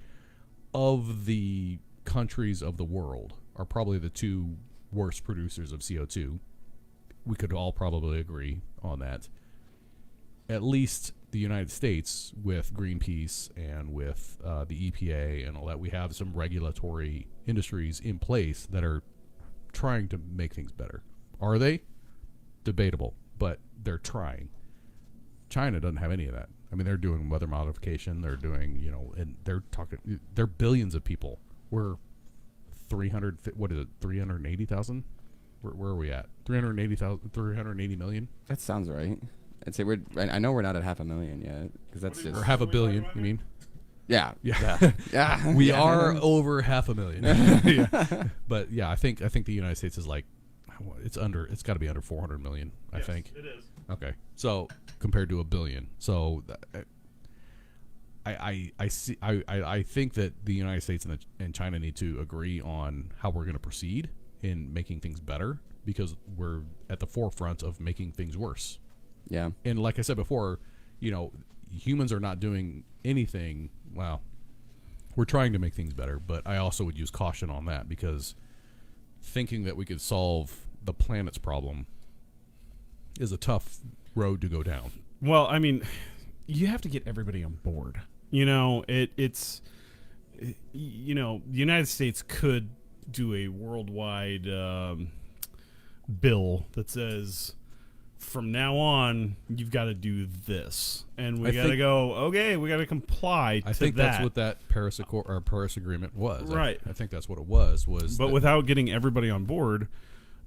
[SPEAKER 1] of the countries of the world, are probably the two worst producers of CO2. We could all probably agree on that. At least the United States, with Greenpeace and with the EPA and all that, we have some regulatory industries in place that are trying to make things better. Are they? Debatable, but they're trying. China doesn't have any of that. I mean, they're doing weather modification. They're doing, and they're billions of people. We're 380,000? Where are we at? 380 million?
[SPEAKER 3] That sounds right. I'd say I know we're not at 500,000 yet, because that's just...
[SPEAKER 1] Or 500 million, you mean?
[SPEAKER 3] Yeah.
[SPEAKER 1] Yeah. We are over 500,000. Yeah. But yeah, I think the United States is like, it's got to be under 400 million, I think.
[SPEAKER 2] It is.
[SPEAKER 1] Okay. So compared to a billion. So I think that the United States and China need to agree on how we're going to proceed in making things better, because we're at the forefront of making things worse.
[SPEAKER 3] Yeah.
[SPEAKER 1] And like I said before, humans are not doing anything. Well, we're trying to make things better, but I also would use caution on that, because thinking that we could solve the planet's problem is a tough road to go down.
[SPEAKER 2] Well, I mean, you have to get everybody on board. The United States could do a worldwide bill that says, from now on, you've got to do this, and we got to go. Okay, we got to comply.
[SPEAKER 1] I think that's what that Paris Agreement was.
[SPEAKER 2] Right.
[SPEAKER 1] I think that's what it was.
[SPEAKER 2] But without getting everybody on board,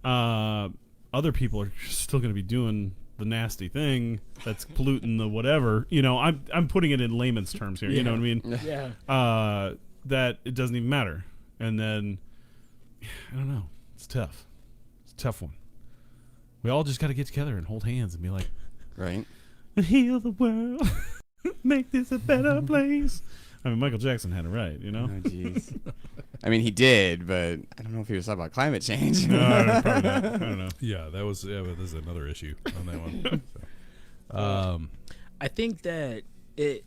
[SPEAKER 2] other people are still going to be doing the nasty thing that's polluting the whatever. I'm putting it in layman's terms here.
[SPEAKER 4] Yeah.
[SPEAKER 2] You know what I mean?
[SPEAKER 4] Yeah.
[SPEAKER 2] That it doesn't even matter, and then I don't know. It's tough. It's a tough one. We all just got to get together and hold hands and be like,
[SPEAKER 3] right,
[SPEAKER 2] heal the world, make this a better place. I mean, Michael Jackson had it right,
[SPEAKER 3] Oh, jeez. I mean, he did, but I don't know if he was talking about climate change.
[SPEAKER 2] No, probably not. I don't know.
[SPEAKER 1] Yeah, but this is another issue on that one. So,
[SPEAKER 4] I think that it's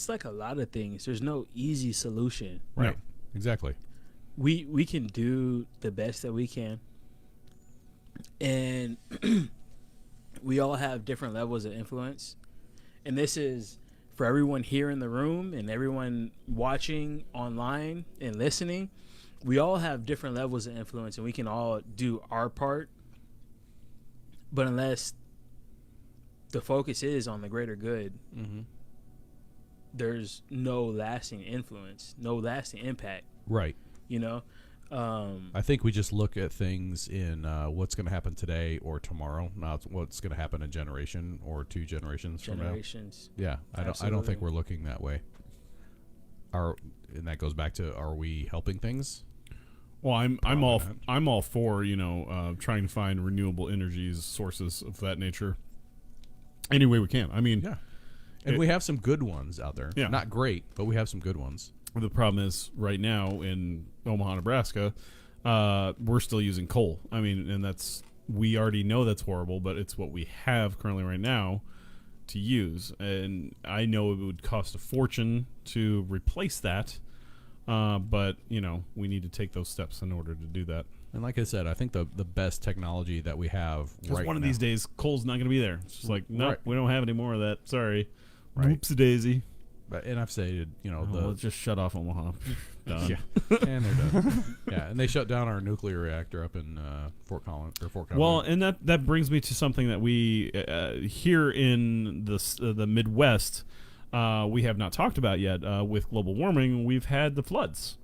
[SPEAKER 4] like a lot of things. There's no easy solution.
[SPEAKER 1] right, exactly.
[SPEAKER 4] We can do the best that we can, and we all have different levels of influence, and this is for everyone here in the room and everyone watching online and listening. We all have different levels of influence, and we can all do our part, but unless the focus is on the greater good, there's no lasting influence, no lasting impact.
[SPEAKER 1] Right.
[SPEAKER 4] I
[SPEAKER 1] think we just look at things in what's going to happen today or tomorrow, not what's going to happen a generation or 2 generations from now. Yeah, I don't think we're looking that way. And that goes back to, are we helping things?
[SPEAKER 2] Well, I'm all for trying to find renewable energies, sources of that nature, any way we can. I mean,
[SPEAKER 1] yeah, and we have some good ones out there.
[SPEAKER 2] Yeah,
[SPEAKER 1] not great, but we have some good ones.
[SPEAKER 2] The problem is right now in Omaha, Nebraska, we're still using coal. I mean, and we already know that's horrible, but it's what we have currently right now to use. And I know it would cost a fortune to replace that, but we need to take those steps in order to do that.
[SPEAKER 1] And like I said, I think the best technology that we have right
[SPEAKER 2] one of
[SPEAKER 1] now,
[SPEAKER 2] these days, coal's not going to be there. It's just like, no,
[SPEAKER 1] Right.
[SPEAKER 2] we don't have any more of that. Sorry.
[SPEAKER 1] Right.
[SPEAKER 2] Whoopsie daisy.
[SPEAKER 1] and I've stated,
[SPEAKER 2] Let's just shut off Omaha. Done.
[SPEAKER 1] Yeah, and they're done. Yeah, and they shut down our nuclear reactor up in Fort Collins.
[SPEAKER 2] Well, and that brings me to something that we here in the Midwest we have not talked about yet. With global warming, we've had the floods.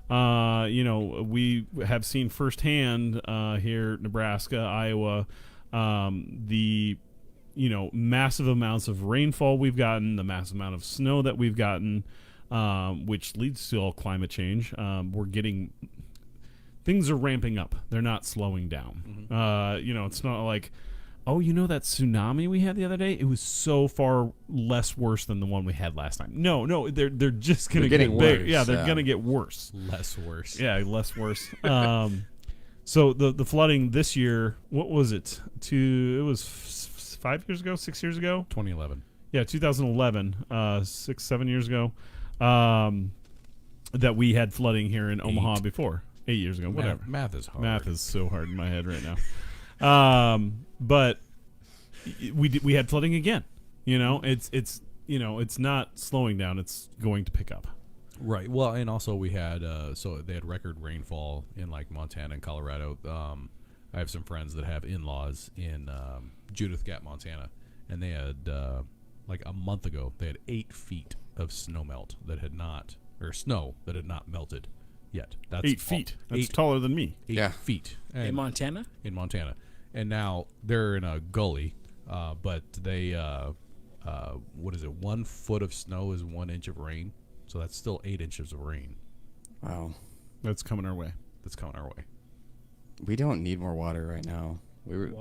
[SPEAKER 2] We have seen firsthand here, Nebraska, Iowa, the massive amounts of rainfall we've gotten, the massive amount of snow that we've gotten, which leads to all climate change. Things are ramping up. They're not slowing down.
[SPEAKER 1] Mm-hmm.
[SPEAKER 2] It's not like, that tsunami we had the other day, it was so far less worse than the one we had last time. No, they're just going to get big. Yeah, they're going to get worse.
[SPEAKER 1] Less worse.
[SPEAKER 2] Yeah, less worse. So the flooding this year, what was it? It was 5 years ago, 6 years ago?
[SPEAKER 1] 2011.
[SPEAKER 2] Yeah, 2011, 6, 7 years ago, that we had flooding here in Omaha before. 8 years ago, whatever.
[SPEAKER 1] Math is hard.
[SPEAKER 2] Math is so hard in my head right now. But we had flooding again. It's not slowing down. It's going to pick up.
[SPEAKER 1] Right. Well, and also we had so they had record rainfall in like Montana and Colorado. I have some friends that have in-laws in Judith Gap, Montana, and they had like a month ago they had 8 feet of snow that had not melted yet. That's
[SPEAKER 2] 8 feet. That's taller than me.
[SPEAKER 1] 8 feet
[SPEAKER 4] In Montana.
[SPEAKER 1] In Montana, and now they're in a gully, but they 1 foot of snow is 1 inch of rain, so that's still 8 inches of rain.
[SPEAKER 3] Wow,
[SPEAKER 2] that's coming our way.
[SPEAKER 3] We don't need more water right now. We were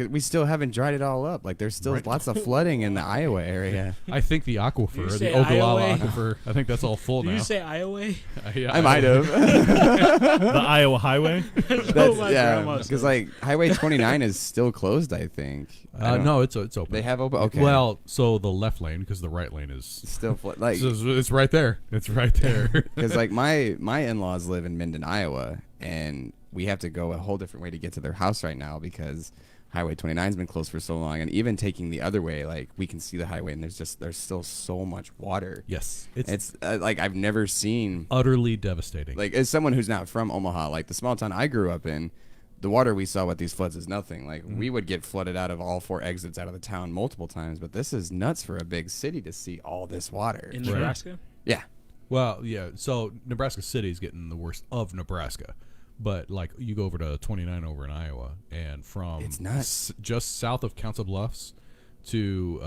[SPEAKER 3] we still haven't dried it all up. Like there's still lots of flooding in the Iowa area.
[SPEAKER 1] I think the aquifer, the
[SPEAKER 4] Iowa?
[SPEAKER 1] Ogallala aquifer, I think that's all full
[SPEAKER 4] Did
[SPEAKER 1] now.
[SPEAKER 4] you say Iowa?
[SPEAKER 1] Yeah,
[SPEAKER 3] I might have.
[SPEAKER 2] The Iowa Highway.
[SPEAKER 3] Because like Highway 29 is still closed. I think.
[SPEAKER 1] No, it's open.
[SPEAKER 3] They have open. Okay.
[SPEAKER 1] Well, so the left lane, because the right lane is
[SPEAKER 3] still like
[SPEAKER 1] so it's right there. It's right there.
[SPEAKER 3] Because like my in-laws live in Minden, Iowa, and we have to go a whole different way to get to their house right now because Highway 29 has been closed for so long. And even taking the other way, like we can see the highway, and there's still so much water.
[SPEAKER 1] Yes,
[SPEAKER 3] it's like I've never seen
[SPEAKER 1] utterly devastating.
[SPEAKER 3] Like as someone who's not from Omaha, like the small town I grew up in, the water we saw with these floods is nothing. Like we would get flooded out of all 4 exits out of the town multiple times, but this is nuts for a big city to see all this water.
[SPEAKER 4] In Nebraska?
[SPEAKER 3] Yeah.
[SPEAKER 1] Well, yeah. So Nebraska City is getting the worst of Nebraska. But like you go over to 29 over in Iowa, and from
[SPEAKER 3] it's nuts.
[SPEAKER 1] Just south of Council Bluffs to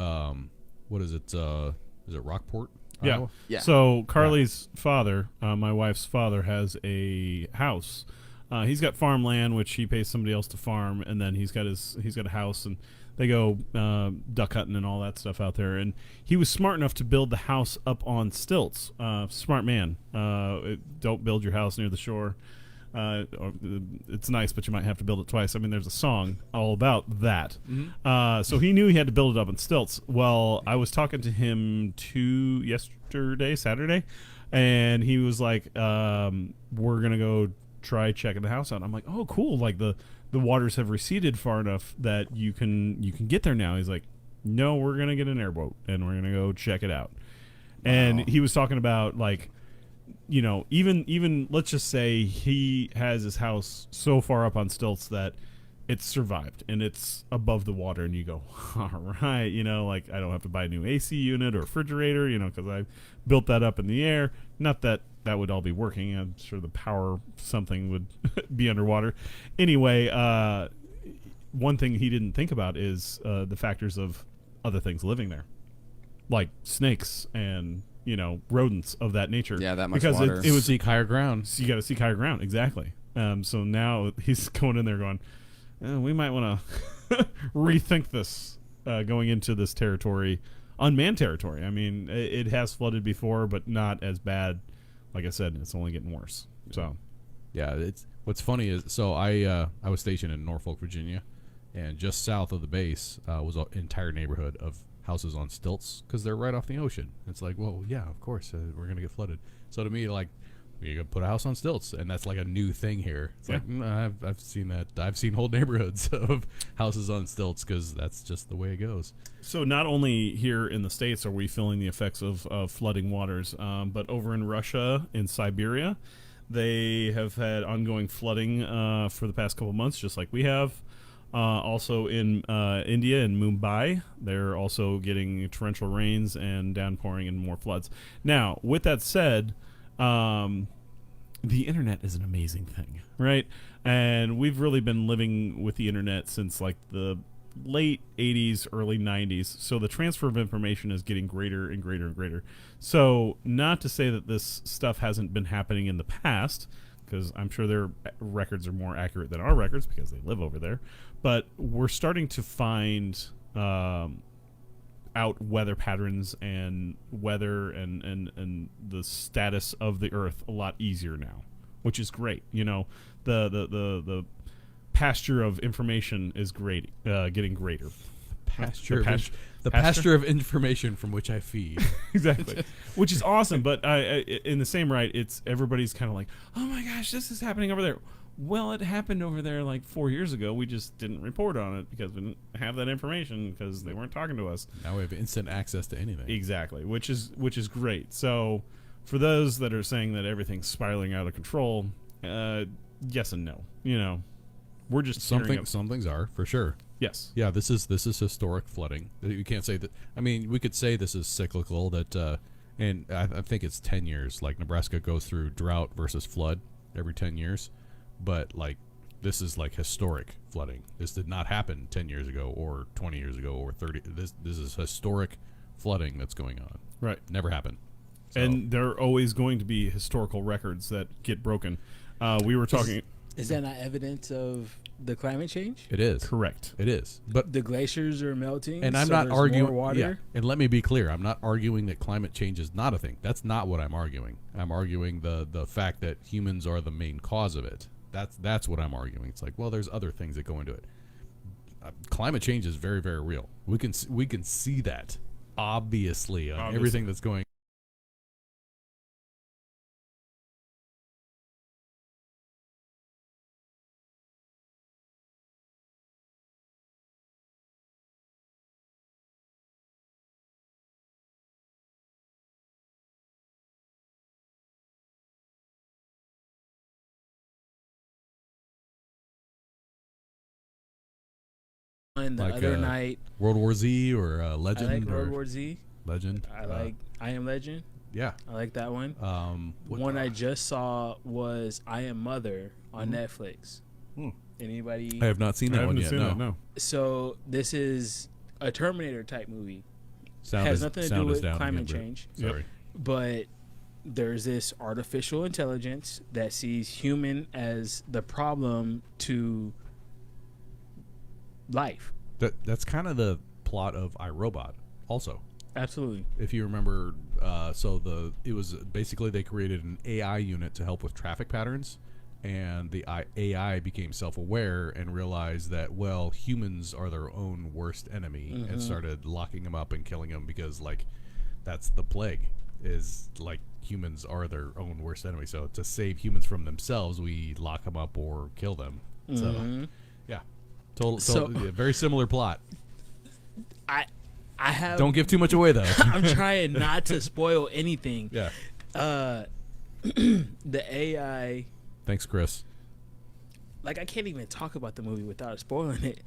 [SPEAKER 1] what is it? Is it Rockport?
[SPEAKER 2] Yeah.
[SPEAKER 1] Iowa?
[SPEAKER 2] Yeah. So Carly's father, my wife's father, has a house. He's got farmland which he pays somebody else to farm, and then he's got a house, and they go duck hunting and all that stuff out there. And he was smart enough to build the house up on stilts. Smart man. Don't build your house near the shore. It's nice, but you might have to build it twice. I mean, there's a song all about that. Mm-hmm. So he knew he had to build it up on stilts. Well, I was talking to him Saturday, and he was like, we're going to go try checking the house out. I'm like, oh, cool. Like the waters have receded far enough that you can get there now. He's like, no, we're going to get an airboat, and we're going to go check it out. Wow. And he was talking about like, even let's just say he has his house so far up on stilts that it's survived and it's above the water, and you go, all right, like I don't have to buy a new AC unit or refrigerator, because I built that up in the air. Not that would all be working. I'm sure the power something would be underwater. Anyway, one thing he didn't think about is the factors of other things living there, like snakes and rodents of that nature.
[SPEAKER 3] Yeah, that much
[SPEAKER 1] because
[SPEAKER 3] water.
[SPEAKER 1] It would seek higher ground.
[SPEAKER 2] So you got to seek higher ground, exactly. So now he's going in there going, we might want to rethink this going into this territory, unmanned territory. I mean, it has flooded before, but not as bad. Like I said, it's only getting worse. So,
[SPEAKER 1] yeah, What's funny is, so I was stationed in Norfolk, Virginia, and just south of the base was an entire neighborhood of houses on stilts because they're right off the ocean. It's like, well, yeah, of course, we're gonna get flooded. So to me, like, you gotta put a house on stilts, and that's like a new thing here. It's like, I've seen that. I've seen whole neighborhoods of houses on stilts because that's just the way it goes.
[SPEAKER 2] So not only here in the States are we feeling the effects of flooding waters, but over in Russia, in Siberia, they have had ongoing flooding for the past couple months, just like we have. Also in India, in Mumbai, they're also getting torrential rains and downpouring and more floods. Now, with that said, the internet is an amazing thing, right? And we've really been living with the internet since like the late 80s, early 90s. So the transfer of information is getting greater and greater and greater. So not to say that this stuff hasn't been happening in the past, because I'm sure their records are more accurate than our records because they live over there. But we're starting to find out weather patterns and weather and the status of the Earth a lot easier now, which is great. You know, the pasture of information is great, getting greater.
[SPEAKER 1] The pasture of information from which I feed.
[SPEAKER 2] Exactly, which is awesome. But in the same right, it's everybody's kind of like, oh my gosh, this is happening over there. Well, it happened over there like 4 years ago. We just didn't report on it because we didn't have that information because they weren't talking to us.
[SPEAKER 1] Now we have instant access to anything.
[SPEAKER 2] Exactly, which is great. So for those that are saying that everything's spiraling out of control, yes and no. You know, we're just
[SPEAKER 1] some things are for sure.
[SPEAKER 2] Yes.
[SPEAKER 1] Yeah, this is historic flooding. You can't say that. I mean, we could say this is cyclical. That and I think it's 10 years. Like Nebraska goes through drought versus flood every 10 years. But like this is like historic flooding. This did not happen 10 years ago or 20 years ago or 30. This is historic flooding that's going on.
[SPEAKER 2] Right.
[SPEAKER 1] Never happened. So.
[SPEAKER 2] And there are always going to be historical records that get broken. We were talking.
[SPEAKER 4] Is that not evidence of the climate change?
[SPEAKER 1] It is.
[SPEAKER 2] Correct.
[SPEAKER 1] It is. But
[SPEAKER 4] the glaciers are melting,
[SPEAKER 1] and I'm
[SPEAKER 4] so
[SPEAKER 1] not
[SPEAKER 4] there's
[SPEAKER 1] arguing.
[SPEAKER 4] more water.
[SPEAKER 1] Yeah, and let me be clear. I'm not arguing that climate change is not a thing. That's not what I'm arguing. I'm arguing the fact that humans are the main cause of it. That's what I'm arguing. It's like, well, there's other things that go into it. Climate change is very, very real. We can see that obviously on everything that's going.
[SPEAKER 4] The
[SPEAKER 1] Like,
[SPEAKER 4] other night,
[SPEAKER 1] World War Z or Legend.
[SPEAKER 4] I like World
[SPEAKER 1] or
[SPEAKER 4] War Z.
[SPEAKER 1] Legend.
[SPEAKER 4] I like I Am Legend.
[SPEAKER 1] Yeah.
[SPEAKER 4] I like that one.
[SPEAKER 1] What
[SPEAKER 4] One I just saw was I Am Mother on Netflix. Anybody?
[SPEAKER 1] I have not seen that one yet.
[SPEAKER 2] No.
[SPEAKER 4] So this is a Terminator type movie.
[SPEAKER 1] Sound
[SPEAKER 4] Has
[SPEAKER 1] is-
[SPEAKER 4] nothing to
[SPEAKER 1] sound
[SPEAKER 4] do
[SPEAKER 1] is
[SPEAKER 4] with
[SPEAKER 1] down
[SPEAKER 4] climate
[SPEAKER 1] again, Britt.
[SPEAKER 4] change.
[SPEAKER 1] Sorry.
[SPEAKER 4] But there's this artificial intelligence that sees human as the problem to life.
[SPEAKER 1] That's kind of the plot of iRobot also.
[SPEAKER 4] Absolutely.
[SPEAKER 1] If you remember, it was basically they created an AI unit to help with traffic patterns, and the AI became self-aware and realized that, well, humans are their own worst enemy, and started locking them up and killing them because, like, that's the plague, is like humans are their own worst enemy. So to save humans from themselves, we lock them up or kill them. So yeah, yeah, very similar plot.
[SPEAKER 4] I have.
[SPEAKER 1] Don't give too much away though.
[SPEAKER 4] I'm trying not to spoil anything.
[SPEAKER 1] Yeah.
[SPEAKER 4] The AI.
[SPEAKER 1] Thanks, Chris.
[SPEAKER 4] Like, I can't even talk about the movie without spoiling it.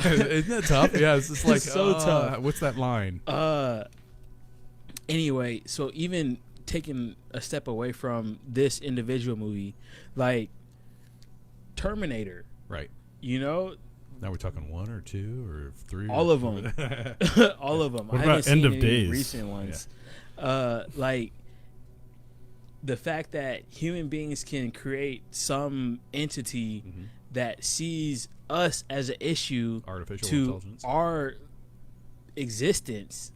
[SPEAKER 1] Isn't that tough? Yeah, it's just like
[SPEAKER 4] so tough.
[SPEAKER 1] What's that line?
[SPEAKER 4] Anyway, so even taking a step away from this individual movie, like Terminator,
[SPEAKER 1] Right.
[SPEAKER 4] you know,
[SPEAKER 1] Now we're talking 1 or 2 or 3.
[SPEAKER 4] all of them, all of them.
[SPEAKER 2] What
[SPEAKER 4] I
[SPEAKER 2] about
[SPEAKER 4] haven't
[SPEAKER 2] End of
[SPEAKER 4] seen any
[SPEAKER 2] Days?
[SPEAKER 4] recent ones. Like the fact that human beings can create some entity that sees us as an issue
[SPEAKER 1] Artificial
[SPEAKER 4] to
[SPEAKER 1] intelligence.
[SPEAKER 4] our existence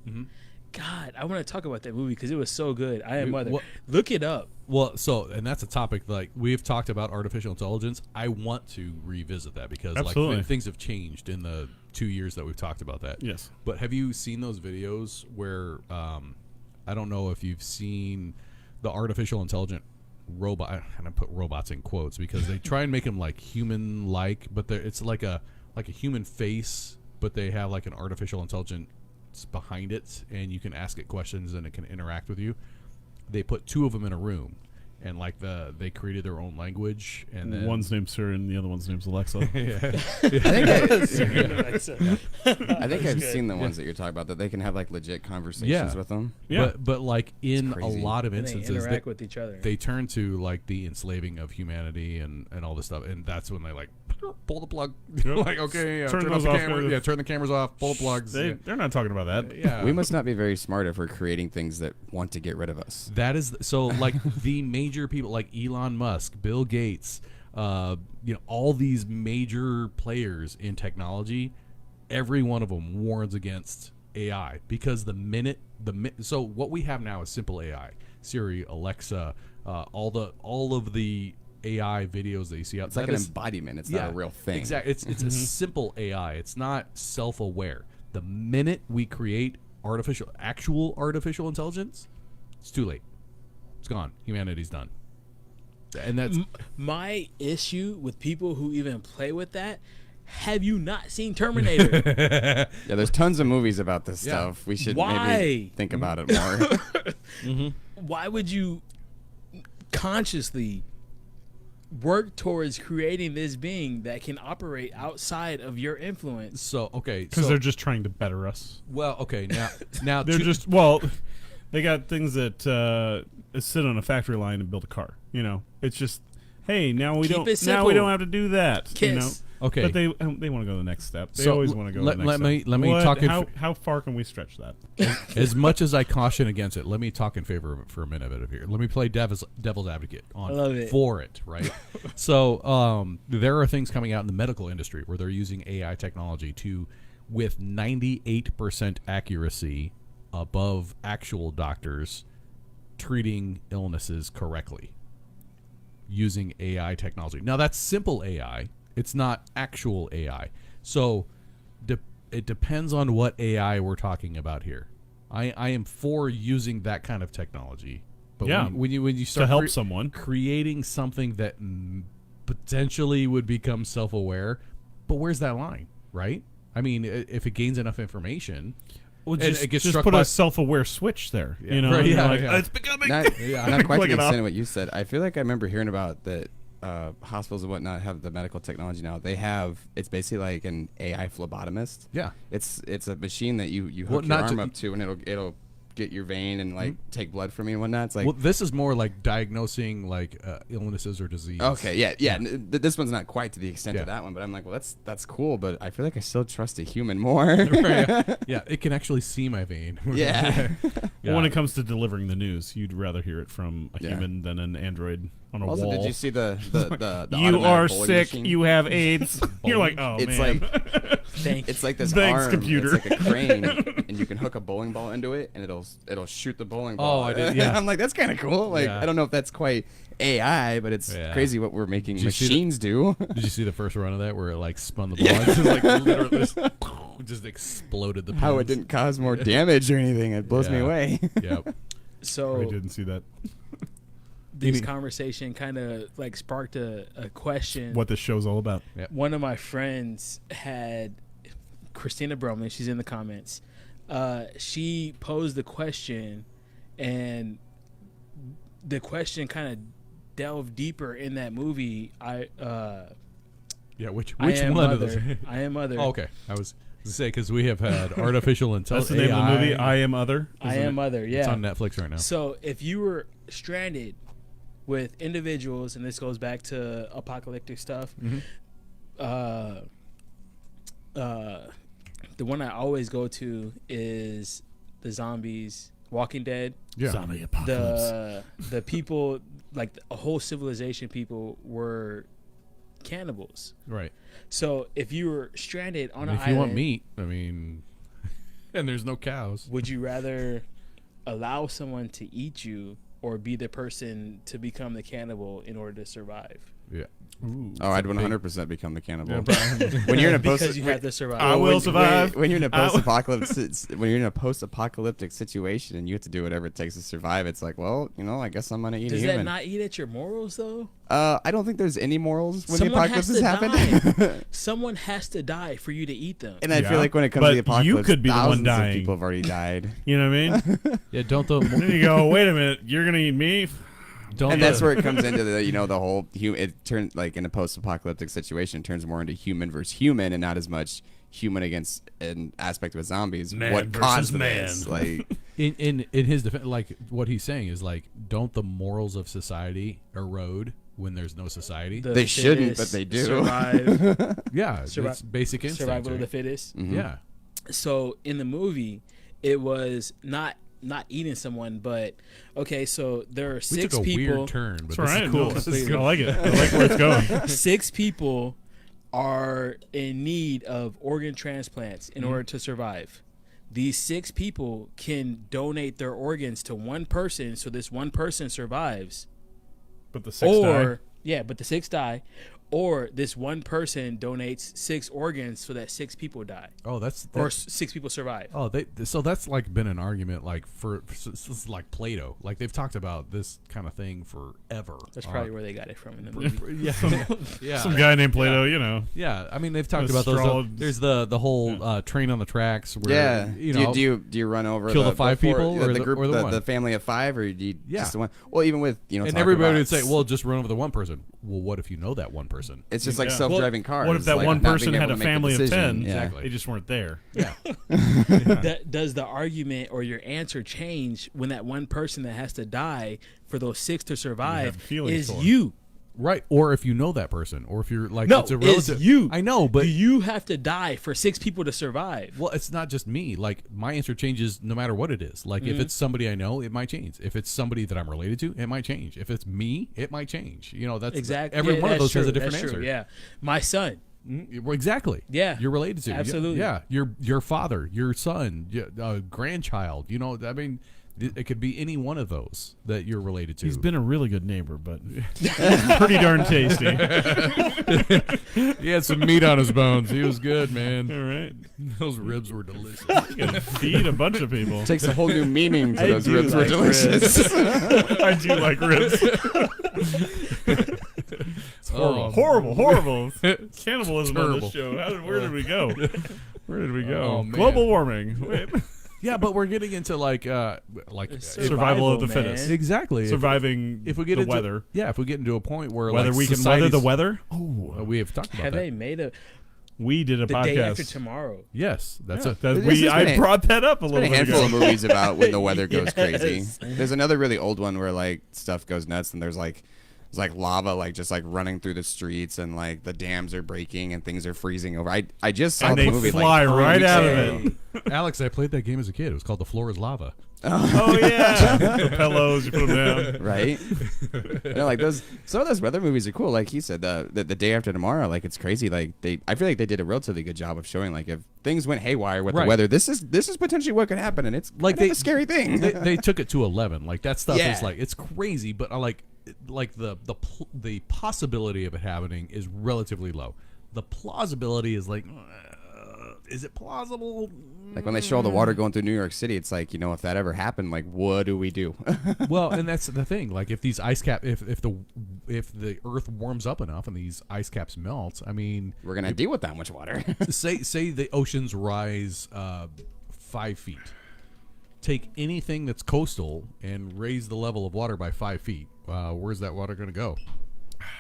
[SPEAKER 4] God, I want to talk about that movie because it was so good. I Am Mother.
[SPEAKER 1] What-
[SPEAKER 4] Look it up.
[SPEAKER 1] Well, so, and that's a topic, like, we've talked about artificial intelligence. I want to revisit that because,
[SPEAKER 2] Absolutely.
[SPEAKER 1] like, things have changed in the 2 years that we've talked about that.
[SPEAKER 2] Yes.
[SPEAKER 1] But have you seen those videos where, I don't know if you've seen the artificial intelligent robot, and I put robots in quotes because they try and make them, like, human-like, but it's like a human face, but they have, like, an artificial intelligence behind it, and you can ask it questions, and it can interact with you. They put two of them in a room, and like they created their own language, and then
[SPEAKER 2] One's name's Sir and the other one's name's Alexa.
[SPEAKER 3] I think I've seen the ones that you're talking about, that they can have like legit conversations with them.
[SPEAKER 2] Yeah.
[SPEAKER 1] But like in a
[SPEAKER 3] crazy.
[SPEAKER 1] lot of
[SPEAKER 4] And they
[SPEAKER 1] instances,
[SPEAKER 4] interact with each other.
[SPEAKER 1] they turn to like the enslaving of humanity and all this stuff, and that's when they like pull the plug.
[SPEAKER 2] Yep.
[SPEAKER 1] Like, okay,
[SPEAKER 2] Turn
[SPEAKER 1] turn off
[SPEAKER 2] those
[SPEAKER 1] the
[SPEAKER 2] off,
[SPEAKER 1] camera.
[SPEAKER 2] maybe.
[SPEAKER 1] Yeah, turn the cameras off. Pull the plugs.
[SPEAKER 2] They're not talking about that.
[SPEAKER 1] Yeah,
[SPEAKER 3] We must not be very smart if we're creating things that want to get rid of us.
[SPEAKER 1] That is so like the major people like Elon Musk, Bill Gates, all these major players in technology, every one of them warns against AI because so what we have now is simple AI, Siri, Alexa, all of the AI videos that you see out.
[SPEAKER 3] It's like an embodiment. It's not a real thing.
[SPEAKER 1] Exactly. It's a simple AI. It's not self-aware. The minute we create actual artificial intelligence, it's too late. It's gone. Humanity's done. And that's
[SPEAKER 4] My issue with people who even play with that. Have you not seen Terminator?
[SPEAKER 3] Yeah, there's tons of movies about this
[SPEAKER 1] Yeah.
[SPEAKER 3] stuff. We should
[SPEAKER 4] Why?
[SPEAKER 3] maybe think about it more.
[SPEAKER 4] Why would you consciously work towards creating this being that can operate outside of your influence?
[SPEAKER 1] so okay.
[SPEAKER 2] Because
[SPEAKER 1] So
[SPEAKER 2] they're just trying to better us.
[SPEAKER 1] well, okay. Now
[SPEAKER 2] They're just they got things that sit on a factory line and build a car. It's just, hey, now we
[SPEAKER 4] Keep
[SPEAKER 2] don't
[SPEAKER 4] it simple.
[SPEAKER 2] have to do that.
[SPEAKER 4] Kiss.
[SPEAKER 1] okay.
[SPEAKER 2] But they want to go to the next step. They
[SPEAKER 1] So
[SPEAKER 2] always want to go to the next
[SPEAKER 1] let me-
[SPEAKER 2] step.
[SPEAKER 1] let me
[SPEAKER 2] What-
[SPEAKER 1] talk in
[SPEAKER 2] how far can we stretch that?
[SPEAKER 1] As much as I caution against it, let me talk in favor of it for a minute of here. Let me play devil's advocate
[SPEAKER 4] I love it.
[SPEAKER 1] for it, right? So there are things coming out in the medical industry where they're using AI technology with 98% accuracy above actual doctors treating illnesses correctly using AI technology. Now that's simple AI. It's not actual AI. So it depends on what AI we're talking about here. I am for using that kind of technology. But
[SPEAKER 2] Yeah.
[SPEAKER 1] when you start
[SPEAKER 2] To help someone.
[SPEAKER 1] creating something that potentially would become self-aware, but where's that line, right? I mean, if it gains enough information,
[SPEAKER 2] Well,
[SPEAKER 1] and
[SPEAKER 2] just,
[SPEAKER 1] it gets
[SPEAKER 2] just
[SPEAKER 1] struck
[SPEAKER 2] put
[SPEAKER 1] by
[SPEAKER 2] a self-aware switch there.
[SPEAKER 1] Yeah,
[SPEAKER 2] You know,
[SPEAKER 1] right,
[SPEAKER 2] and you're
[SPEAKER 1] yeah,
[SPEAKER 2] like,
[SPEAKER 1] yeah.
[SPEAKER 2] it's becoming.
[SPEAKER 3] Not quite to the
[SPEAKER 2] Click it
[SPEAKER 3] extent
[SPEAKER 2] off.
[SPEAKER 3] of what you said. I feel like I remember hearing about that hospitals and whatnot have the medical technology now. It's basically like an AI phlebotomist.
[SPEAKER 1] yeah.
[SPEAKER 3] It's a machine that you hook
[SPEAKER 1] Well,
[SPEAKER 3] your
[SPEAKER 1] not
[SPEAKER 3] arm
[SPEAKER 1] to-
[SPEAKER 3] up to, and it'll get your vein and like take blood from you and whatnot. It's like,
[SPEAKER 1] Well, this is more like diagnosing like illnesses or disease.
[SPEAKER 3] okay, yeah. This one's not quite to the extent
[SPEAKER 1] Yeah.
[SPEAKER 3] of that one, but I'm like, well, that's cool, but I feel like I still trust a human more.
[SPEAKER 1] Yeah, it can actually see my vein.
[SPEAKER 3] Yeah.
[SPEAKER 1] Yeah.
[SPEAKER 2] When it comes to delivering the news, you'd rather hear it from a
[SPEAKER 3] Yeah.
[SPEAKER 2] human than an android on a
[SPEAKER 3] Also,
[SPEAKER 2] wall.
[SPEAKER 3] did you see the
[SPEAKER 2] You
[SPEAKER 3] automatic
[SPEAKER 2] are
[SPEAKER 3] bowling
[SPEAKER 2] sick.
[SPEAKER 3] machine?
[SPEAKER 2] You have AIDS. You're like, oh
[SPEAKER 3] It's
[SPEAKER 2] man.
[SPEAKER 4] Thank
[SPEAKER 3] It's like this
[SPEAKER 2] Thanks,
[SPEAKER 3] arm.
[SPEAKER 2] computer.
[SPEAKER 3] It's like a crane, and you can hook a bowling ball into it, and it'll shoot the bowling ball.
[SPEAKER 1] Oh, I did, yeah.
[SPEAKER 3] I'm like, that's kind of cool. Like,
[SPEAKER 1] Yeah.
[SPEAKER 3] I don't know if that's quite AI, but it's
[SPEAKER 1] Yeah.
[SPEAKER 3] crazy what we're making
[SPEAKER 1] Did you see
[SPEAKER 3] machines do.
[SPEAKER 1] Did you see the first run of that where it like spun the ball? and just, like literally just exploded the pins.
[SPEAKER 3] How it didn't cause more damage or anything. It blows me
[SPEAKER 1] Yeah.
[SPEAKER 3] away.
[SPEAKER 1] Yep.
[SPEAKER 4] So
[SPEAKER 2] I didn't see that.
[SPEAKER 4] this conversation kind of like sparked a question.
[SPEAKER 2] What this show's all about.
[SPEAKER 4] One of my friends had Christina Broman. She's in the comments. She posed the question, and the question kind of delved deeper in that movie.
[SPEAKER 1] Yeah. Which
[SPEAKER 4] I
[SPEAKER 1] one
[SPEAKER 4] Am
[SPEAKER 1] of those?
[SPEAKER 4] Mother. I Am Mother.
[SPEAKER 1] Oh, okay. I was to say because we have had artificial
[SPEAKER 2] That's
[SPEAKER 1] intelligence.
[SPEAKER 2] the name of the movie. I Am Other.
[SPEAKER 4] I
[SPEAKER 2] isn't
[SPEAKER 4] Am
[SPEAKER 2] it?
[SPEAKER 4] Mother.
[SPEAKER 1] It's
[SPEAKER 4] Yeah.
[SPEAKER 1] on Netflix right now.
[SPEAKER 4] So if you were stranded with individuals, and this goes back to apocalyptic stuff,
[SPEAKER 1] Mhm.
[SPEAKER 4] the one I always go to is the zombies, Walking Dead.
[SPEAKER 1] Yeah.
[SPEAKER 2] Zombie apocalypse.
[SPEAKER 4] The people, like a whole civilization, people were cannibals.
[SPEAKER 1] Right.
[SPEAKER 4] So if you were stranded on
[SPEAKER 1] And
[SPEAKER 4] an
[SPEAKER 1] if you
[SPEAKER 4] island,
[SPEAKER 1] want meat, I mean, And there's no cows.
[SPEAKER 4] Would you rather allow someone to eat you or be the person to become the cannibal in order to survive?
[SPEAKER 1] Yeah.
[SPEAKER 2] Ooh.
[SPEAKER 3] Oh, I'd 100% become the cannibal.
[SPEAKER 2] Yeah, Brian.
[SPEAKER 3] When you're in a
[SPEAKER 4] Because you have to survive.
[SPEAKER 2] I will survive.
[SPEAKER 3] When you're in a post-apocalyptic situation and you have to do whatever it takes to survive, it's like, well, I guess I'm gonna eat
[SPEAKER 4] Does
[SPEAKER 3] a
[SPEAKER 4] that
[SPEAKER 3] human.
[SPEAKER 4] not eat at your morals though?
[SPEAKER 3] I don't think there's any morals when
[SPEAKER 4] Someone
[SPEAKER 3] the apocalypse
[SPEAKER 4] has
[SPEAKER 3] has
[SPEAKER 4] to
[SPEAKER 3] happened.
[SPEAKER 4] die. Someone has to die for you to eat them.
[SPEAKER 3] And I
[SPEAKER 2] Yeah,
[SPEAKER 3] feel like when it comes
[SPEAKER 2] but
[SPEAKER 3] to the apocalypse,
[SPEAKER 2] you could be the one
[SPEAKER 3] thousands of
[SPEAKER 2] dying.
[SPEAKER 3] people have already died.
[SPEAKER 2] You know what I mean?
[SPEAKER 1] Yeah, don't the
[SPEAKER 2] Then you go, wait a minute, you're gonna eat me?
[SPEAKER 1] don't
[SPEAKER 3] And
[SPEAKER 1] the,
[SPEAKER 3] that's where it comes into the whole it turns, like, in a post-apocalyptic situation, it turns more into human versus human and not as much human against an aspect with zombies.
[SPEAKER 2] Man
[SPEAKER 3] what
[SPEAKER 2] versus
[SPEAKER 3] caused
[SPEAKER 2] man.
[SPEAKER 3] this? Like,
[SPEAKER 1] in his defense, like what he's saying is like, don't the morals of society erode when there's no society?
[SPEAKER 4] The
[SPEAKER 3] They shouldn't,
[SPEAKER 4] fittest
[SPEAKER 3] but they do.
[SPEAKER 4] Survive,
[SPEAKER 1] yeah,
[SPEAKER 4] Survi-
[SPEAKER 1] it's basic instinct.
[SPEAKER 4] survival of the
[SPEAKER 1] Right?
[SPEAKER 4] fittest.
[SPEAKER 3] mhm.
[SPEAKER 1] Yeah.
[SPEAKER 4] So in the movie, it was not eating someone, but okay. So there are
[SPEAKER 1] We
[SPEAKER 4] six
[SPEAKER 1] took a
[SPEAKER 4] people.
[SPEAKER 1] weird turn, but
[SPEAKER 2] That's all
[SPEAKER 1] this
[SPEAKER 2] right.
[SPEAKER 1] is cool.
[SPEAKER 2] No,
[SPEAKER 1] This is
[SPEAKER 2] I
[SPEAKER 1] good.
[SPEAKER 2] like it. I like where it's going.
[SPEAKER 4] 6 people are in need of organ transplants in order to survive. These 6 people can donate their organs to one person, so this one person survives.
[SPEAKER 2] But the six die.
[SPEAKER 4] But the 6 die. Or this one person donates 6 organs so that 6 people die,
[SPEAKER 1] Oh, that's
[SPEAKER 4] or 6 people survive.
[SPEAKER 1] oh, so that's like been an argument like for since like Plato. Like they've talked about this kind of thing forever.
[SPEAKER 4] That's probably where they got it from in the movie.
[SPEAKER 1] yeah, yeah.
[SPEAKER 2] Some guy named Plato, you know.
[SPEAKER 1] Yeah, I mean they've talked
[SPEAKER 2] Those
[SPEAKER 1] about those.
[SPEAKER 2] straw-
[SPEAKER 1] There's the whole train on the tracks. Where,
[SPEAKER 3] Yeah.
[SPEAKER 1] you know,
[SPEAKER 3] do you run over
[SPEAKER 1] kill the 5
[SPEAKER 3] four-
[SPEAKER 1] people or
[SPEAKER 3] the
[SPEAKER 1] the-
[SPEAKER 3] group,
[SPEAKER 1] or the one?
[SPEAKER 3] the family of 5, or do you
[SPEAKER 1] Yeah.
[SPEAKER 3] just the one? Well, even with
[SPEAKER 1] and
[SPEAKER 3] talking
[SPEAKER 1] everybody
[SPEAKER 3] about-
[SPEAKER 1] would say, "Well, just run over the one person." Well, what if you know that one person?
[SPEAKER 3] it's just like
[SPEAKER 2] Yeah.
[SPEAKER 3] self-driving cars.
[SPEAKER 2] What if that
[SPEAKER 3] like,
[SPEAKER 2] one
[SPEAKER 3] not
[SPEAKER 2] person
[SPEAKER 3] being
[SPEAKER 2] had
[SPEAKER 3] able
[SPEAKER 2] a
[SPEAKER 3] to make the
[SPEAKER 2] family of
[SPEAKER 3] decision.
[SPEAKER 2] 10?
[SPEAKER 3] Yeah.
[SPEAKER 1] Exactly.
[SPEAKER 2] They just weren't there.
[SPEAKER 1] Yeah,
[SPEAKER 4] Does the argument or your answer change when that one person that has to die for those 6 to survive
[SPEAKER 2] feelings
[SPEAKER 4] is
[SPEAKER 2] for.
[SPEAKER 4] you?
[SPEAKER 1] right. Or if you know that person, or if you're like,
[SPEAKER 4] No,
[SPEAKER 1] it's a
[SPEAKER 4] it's
[SPEAKER 1] relative.
[SPEAKER 4] you.
[SPEAKER 1] I know, but
[SPEAKER 4] Do you have to die for 6 people to survive?
[SPEAKER 1] well, it's not just me. Like my answer changes no matter what it is. Like
[SPEAKER 4] Mm-hmm.
[SPEAKER 1] if it's somebody I know, it might change. If it's somebody that I'm related to, it might change. If it's me, it might change. That's
[SPEAKER 4] Exactly.
[SPEAKER 1] Every
[SPEAKER 4] Yeah,
[SPEAKER 1] one of
[SPEAKER 4] that's
[SPEAKER 1] those has a
[SPEAKER 4] true.
[SPEAKER 1] different
[SPEAKER 4] That's
[SPEAKER 1] answer.
[SPEAKER 4] true. Yeah, my son.
[SPEAKER 1] Well, exactly.
[SPEAKER 4] Yeah.
[SPEAKER 1] You're related to.
[SPEAKER 4] Absolutely.
[SPEAKER 1] Yeah. Your father, your son, grandchild. I mean, it could be any one of those that you're related to.
[SPEAKER 2] He's been a really good neighbor, but pretty darn tasty.
[SPEAKER 1] He had some meat on his bones. He was good, man.
[SPEAKER 2] All right.
[SPEAKER 1] Those ribs were delicious.
[SPEAKER 2] You can feed a bunch of people.
[SPEAKER 3] Takes a whole new meaning to
[SPEAKER 4] I
[SPEAKER 3] those
[SPEAKER 4] do
[SPEAKER 3] ribs were
[SPEAKER 4] like
[SPEAKER 3] delicious.
[SPEAKER 2] I do like ribs. It's
[SPEAKER 1] Oh.
[SPEAKER 2] horrible. Cannibalism on
[SPEAKER 1] Terrible.
[SPEAKER 2] this show. Where did we go? Where did we go?
[SPEAKER 1] Oh, man.
[SPEAKER 2] Global warming. Wait.
[SPEAKER 1] Yeah, but we're getting into
[SPEAKER 2] Survival of the
[SPEAKER 4] man.
[SPEAKER 2] fittest.
[SPEAKER 1] exactly
[SPEAKER 2] Surviving
[SPEAKER 1] if we get
[SPEAKER 2] the
[SPEAKER 1] into
[SPEAKER 2] weather.
[SPEAKER 1] Yeah, if we get into a point where
[SPEAKER 2] Whether
[SPEAKER 1] like
[SPEAKER 2] we can weather the
[SPEAKER 1] society's-
[SPEAKER 2] weather? Oh,
[SPEAKER 1] we have talked about
[SPEAKER 4] Have
[SPEAKER 1] that.
[SPEAKER 4] they made a
[SPEAKER 2] we did a
[SPEAKER 4] the day after
[SPEAKER 2] podcast.
[SPEAKER 4] tomorrow?
[SPEAKER 1] Yes, that's
[SPEAKER 2] Yeah,
[SPEAKER 1] it.
[SPEAKER 2] that-
[SPEAKER 3] This has
[SPEAKER 2] I
[SPEAKER 3] been a-
[SPEAKER 2] brought that up a
[SPEAKER 3] There's
[SPEAKER 2] little
[SPEAKER 3] been a
[SPEAKER 2] bit
[SPEAKER 3] handful
[SPEAKER 2] ago.
[SPEAKER 3] of movies about when the weather goes crazy.
[SPEAKER 4] Yes.
[SPEAKER 3] There's another really old one where like stuff goes nuts and there's like lava like just like running through the streets and like the dams are breaking and things are freezing over. I just saw
[SPEAKER 2] And
[SPEAKER 3] the
[SPEAKER 2] they
[SPEAKER 3] movie
[SPEAKER 2] fly
[SPEAKER 3] like 3
[SPEAKER 2] right
[SPEAKER 3] weeks
[SPEAKER 2] out
[SPEAKER 3] ago.
[SPEAKER 2] of it.
[SPEAKER 1] Alex, I played that game as a kid. It was called The Floor is Lava.
[SPEAKER 2] Oh yeah, the pillows you put them down.
[SPEAKER 3] Right? Like some of those weather movies are cool. Like he said, the day after tomorrow, like it's crazy. Like I feel like they did a relatively good job of showing like if things went haywire with
[SPEAKER 1] Right.
[SPEAKER 3] the weather, this is potentially what could happen, and it's
[SPEAKER 1] Like
[SPEAKER 3] kind of a scary thing.
[SPEAKER 1] they took it to 11. Like that stuff
[SPEAKER 3] Yeah.
[SPEAKER 1] is like it's crazy, but I like the possibility of it happening is relatively low. The plausibility is like, is it plausible?
[SPEAKER 3] Like when they show all the water going through New York City, it's like, if that ever happened, like what do we do?
[SPEAKER 1] Well, and that's the thing. Like if these ice cap, if the Earth warms up enough and these ice caps melt, I mean,
[SPEAKER 3] We're gonna deal with that much water.
[SPEAKER 1] say the oceans rise 5 feet. Take anything that's coastal and raise the level of water by 5 feet. Where's that water going to go?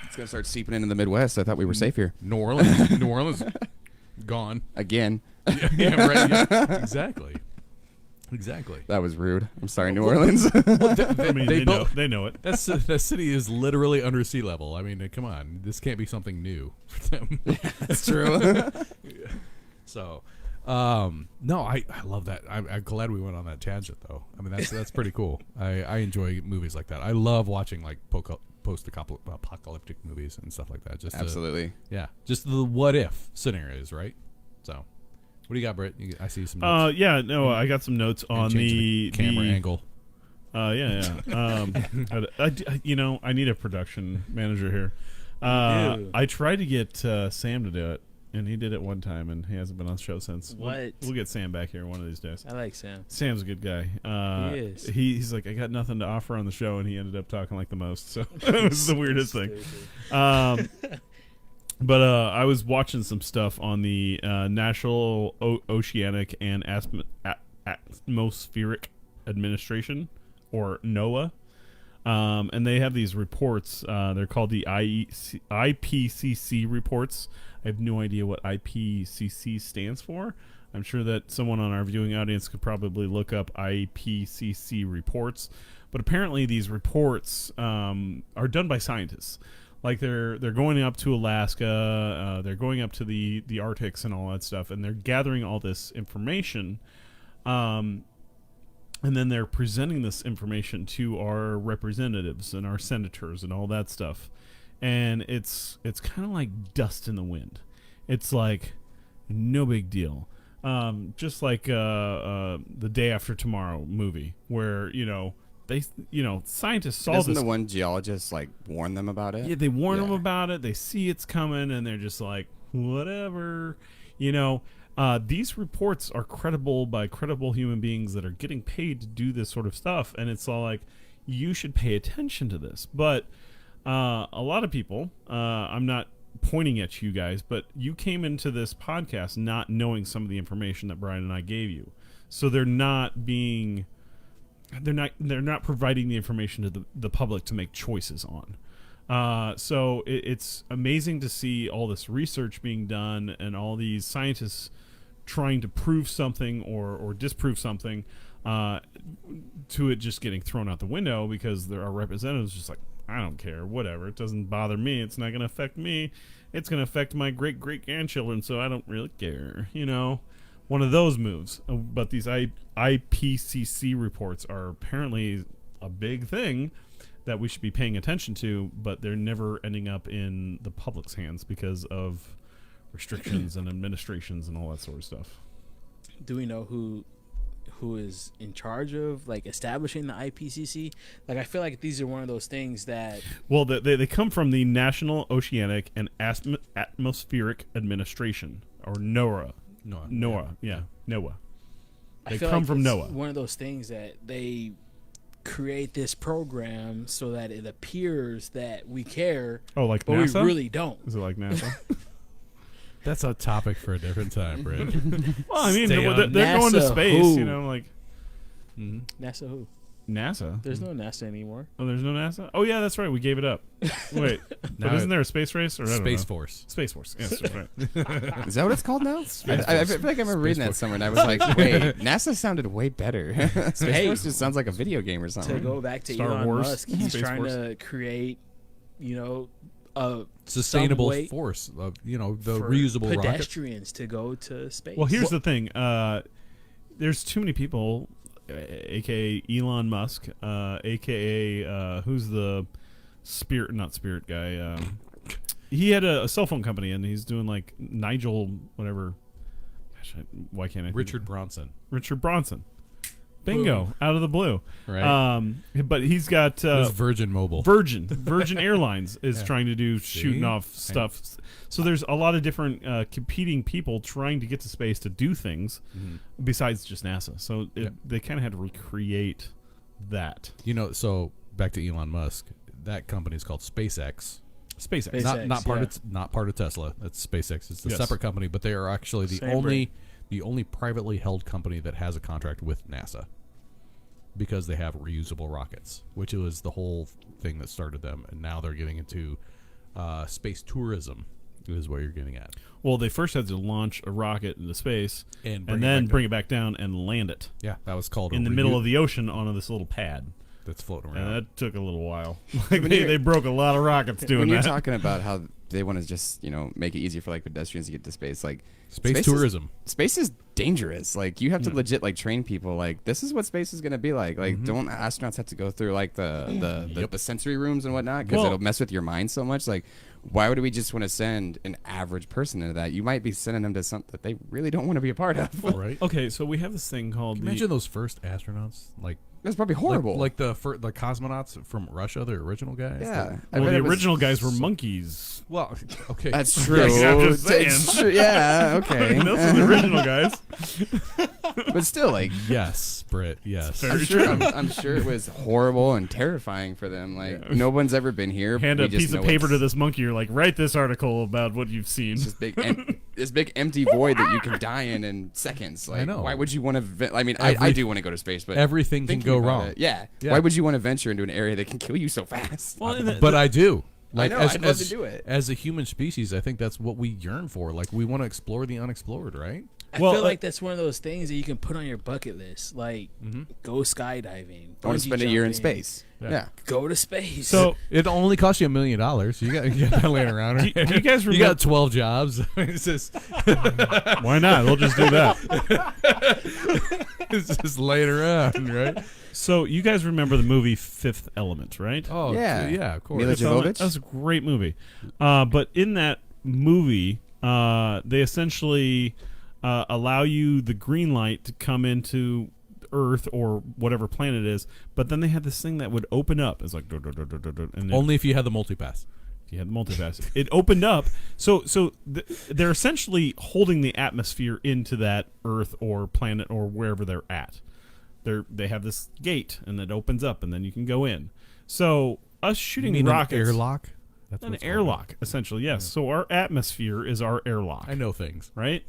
[SPEAKER 3] It's gonna start seeping into the Midwest. I thought we were safe here
[SPEAKER 1] New Orleans. New Orleans, gone.
[SPEAKER 3] again.
[SPEAKER 1] Yeah, right. Yeah. Exactly.
[SPEAKER 3] That was rude. I'm sorry, New Orleans.
[SPEAKER 2] I mean,
[SPEAKER 1] They both-
[SPEAKER 2] they know it.
[SPEAKER 1] That city is literally under sea level. I mean, come on, this can't be something new for them.
[SPEAKER 3] That's true.
[SPEAKER 1] So, no, I love that. I'm glad we went on that tangent, though. I mean, that's pretty cool. I enjoy movies like that. I love watching like post-apocalyptic movies and stuff like that. Just
[SPEAKER 3] Absolutely.
[SPEAKER 1] yeah, just the what if scenarios, right? So, What do you got, Britt? I see some notes.
[SPEAKER 2] I got some notes on
[SPEAKER 1] the camera angle.
[SPEAKER 2] Yeah. I need a production manager here. I tried to get Sam to do it, and he did it one time, and he hasn't been on the show since.
[SPEAKER 4] What?
[SPEAKER 2] We'll get Sam back here one of these days.
[SPEAKER 4] I like Sam.
[SPEAKER 2] Sam's a good guy.
[SPEAKER 4] He is.
[SPEAKER 2] He's like, I got nothing to offer on the show, and he ended up talking like the most. So it was the weirdest thing. But I was watching some stuff on the National Oceanic and Atmospheric Administration, or NOAA. And they have these reports. They're called the IPCC reports. I have no idea what IPCC stands for. I'm sure that someone on our viewing audience could probably look up IPCC reports. But apparently these reports are done by scientists. Like they're going up to Alaska, they're going up to the Arctics and all that stuff, and they're gathering all this information. And then they're presenting this information to our representatives and our senators and all that stuff. And it's kind of like dust in the wind. It's like no big deal. Just like the Day After Tomorrow movie, where scientists saw
[SPEAKER 3] Doesn't
[SPEAKER 2] this.
[SPEAKER 3] the one geologist like warn them about it?
[SPEAKER 2] Yeah, they warn them about it. They see it's coming, and they're just like, whatever. These reports are credible by credible human beings that are getting paid to do this sort of stuff, and it's all like, you should pay attention to this. But a lot of people, I'm not pointing at you guys, but you came into this podcast not knowing some of the information that Brian and I gave you, so they're not providing the information to the public to make choices on. So it's amazing to see all this research being done and all these scientists trying to prove something or disprove something, to it just getting thrown out the window because there are representatives just like, I don't care, whatever. It doesn't bother me. It's not going to affect me. It's going to affect my great-great-grandchildren, so I don't really care, One of those moves. But these IPCC reports are apparently a big thing that we should be paying attention to, but they're never ending up in the public's hands because of restrictions and administrations and all that sort of stuff.
[SPEAKER 4] Do we know who is in charge of like establishing the IPCC? Like, I feel like these are one of those things that...
[SPEAKER 2] Well, they come from the National Oceanic and Atmospheric Administration, or NOAA. NOAA. They come from NOAA.
[SPEAKER 4] One of those things that they create this program so that it appears that we care.
[SPEAKER 2] Oh, like
[SPEAKER 4] but
[SPEAKER 2] NASA?
[SPEAKER 4] we really don't.
[SPEAKER 2] Is it like NASA?
[SPEAKER 1] That's a topic for a different time, Britt.
[SPEAKER 2] Well, I mean,
[SPEAKER 1] Stay
[SPEAKER 2] they're
[SPEAKER 1] on.
[SPEAKER 2] going to
[SPEAKER 4] NASA
[SPEAKER 2] space,
[SPEAKER 4] who? NASA who?
[SPEAKER 2] NASA?
[SPEAKER 4] There's no NASA anymore.
[SPEAKER 2] Oh, there's no NASA? Oh, yeah, that's right. We gave it up. Wait, but isn't there a space race? Or I don't
[SPEAKER 1] Space
[SPEAKER 2] know.
[SPEAKER 1] Force.
[SPEAKER 2] Space Force. Yes, that's right.
[SPEAKER 3] Is that what it's called now? I feel like I remember reading that somewhere, and I was like, wait, NASA sounded way better. Space Force just sounds like a video game or something.
[SPEAKER 4] To go back to
[SPEAKER 2] Star
[SPEAKER 4] Elon
[SPEAKER 2] Wars,
[SPEAKER 4] Musk, he's
[SPEAKER 2] Space
[SPEAKER 4] trying
[SPEAKER 2] Force.
[SPEAKER 4] to create, a
[SPEAKER 1] Sustainable
[SPEAKER 4] some way
[SPEAKER 1] force of, the
[SPEAKER 4] for
[SPEAKER 1] reusable rocket.
[SPEAKER 4] pedestrians to go to space.
[SPEAKER 2] Well, here's the thing. There's too many people, a.k.a. Elon Musk, a.k.a. Who's the not Spirit guy. He had a cell phone company, and he's doing like Nigel, whatever. Gosh, why can't I?
[SPEAKER 1] Richard Bronson.
[SPEAKER 2] Richard Bronson. Bingo, out of the blue.
[SPEAKER 1] Right.
[SPEAKER 2] But he's got
[SPEAKER 1] It was Virgin Mobile.
[SPEAKER 2] Virgin Airlines is
[SPEAKER 1] Yeah.
[SPEAKER 2] trying to do shooting off stuff. So there's a lot of different competing people trying to get to space to do things besides just NASA. So they kind of had to recreate that.
[SPEAKER 1] So back to Elon Musk. That company is called SpaceX.
[SPEAKER 2] SpaceX.
[SPEAKER 1] Not part of Tesla. That's SpaceX. It's a
[SPEAKER 2] Yes.
[SPEAKER 1] separate company, but they are actually the only privately held company that has a contract with NASA, because they have reusable rockets, which was the whole thing that started them, and now they're getting into space tourism, is what you're getting at.
[SPEAKER 2] Well, they first had to launch a rocket into space
[SPEAKER 1] And
[SPEAKER 2] then bring it back down and land it
[SPEAKER 1] Yeah, that was called
[SPEAKER 2] in the middle of the ocean on this little pad.
[SPEAKER 1] that's floating
[SPEAKER 2] And
[SPEAKER 1] around.
[SPEAKER 2] that took a little while. Like they broke a lot of rockets doing
[SPEAKER 3] when you're
[SPEAKER 2] that.
[SPEAKER 3] talking about how they want to just make it easier for like pedestrians to get to space, like
[SPEAKER 1] Space tourism.
[SPEAKER 3] Space is dangerous. Like you have to legit like train people. Like this is what space is gonna be like. Like don't astronauts have to go through like the sensory rooms and whatnot because it'll mess with your mind so much. Like why would we just want to send an average person into that? You might be sending them to something that they really don't want to be a part of.
[SPEAKER 1] Right.
[SPEAKER 2] Okay, so we have this thing called
[SPEAKER 1] Imagine those first astronauts, like
[SPEAKER 3] That's probably horrible.
[SPEAKER 1] like the cosmonauts from Russia, the original guys.
[SPEAKER 3] yeah.
[SPEAKER 2] Well, the original guys were monkeys.
[SPEAKER 1] Well, okay.
[SPEAKER 3] That's true.
[SPEAKER 2] Yeah, I'm just saying.
[SPEAKER 3] It's true. Yeah. Okay.
[SPEAKER 2] Those are the original guys.
[SPEAKER 3] But still, like
[SPEAKER 1] Yes, Britt. Yes.
[SPEAKER 2] Fair.
[SPEAKER 3] I'm sure it was horrible and terrifying for them. Like no one's ever been here.
[SPEAKER 2] Hand
[SPEAKER 3] We
[SPEAKER 2] a
[SPEAKER 3] just
[SPEAKER 2] piece of
[SPEAKER 3] know
[SPEAKER 2] paper
[SPEAKER 3] it's
[SPEAKER 2] to this monkey. You're like, write this article about what you've seen.
[SPEAKER 3] This big empty void that you can die in seconds. Like,
[SPEAKER 1] know.
[SPEAKER 3] why would you want to? I mean, I do want to go to space, but
[SPEAKER 1] Everything can
[SPEAKER 3] thinking
[SPEAKER 1] go
[SPEAKER 3] about
[SPEAKER 1] wrong.
[SPEAKER 3] it, yeah.
[SPEAKER 1] Yeah.
[SPEAKER 3] Why would you want to venture into an area that can kill you so fast?
[SPEAKER 1] But I do. Like,
[SPEAKER 3] I know, I'd love to do it.
[SPEAKER 1] As a human species, I think that's what we yearn for. Like, we want to explore the unexplored, right?
[SPEAKER 4] I
[SPEAKER 2] Well,
[SPEAKER 4] feel like that's one of those things that you can put on your bucket list. Like, go skydiving.
[SPEAKER 3] I want to spend a year in space. Yeah.
[SPEAKER 4] Go to space.
[SPEAKER 2] So
[SPEAKER 1] It only costs you $1 million. You got that laying around. Right?
[SPEAKER 2] do you guys
[SPEAKER 1] You
[SPEAKER 2] remember?
[SPEAKER 1] got 12 jobs. It's just,
[SPEAKER 2] Why not? We'll just do that.
[SPEAKER 1] it's just laying around, right?
[SPEAKER 2] So you guys remember the movie Fifth Element, right?
[SPEAKER 1] Oh,
[SPEAKER 3] Yeah.
[SPEAKER 1] yeah, of course.
[SPEAKER 3] Mila
[SPEAKER 2] Fifth Element?
[SPEAKER 3] Jovovich?
[SPEAKER 2] That was a great movie. But in that movie, they essentially allow you the green light to come into Earth or whatever planet it is, but then they had this thing that would open up. It's like, and
[SPEAKER 1] Only if you had the multipass.
[SPEAKER 2] you had the multipass. It opened up. So they're essentially holding the atmosphere into that Earth or planet or wherever they're at. They have this gate, and it opens up, and then you can go in. So us shooting
[SPEAKER 1] You mean
[SPEAKER 2] rockets,
[SPEAKER 1] an airlock? That's
[SPEAKER 2] an
[SPEAKER 1] what it's called.
[SPEAKER 2] airlock, essentially, yes. So our atmosphere is our airlock,
[SPEAKER 1] I know things.
[SPEAKER 2] right?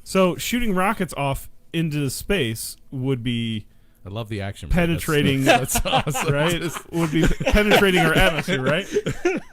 [SPEAKER 2] So shooting rockets off into space would be
[SPEAKER 1] I love the action.
[SPEAKER 2] penetrating,
[SPEAKER 1] That's awesome.
[SPEAKER 2] right? Would be penetrating our atmosphere, right?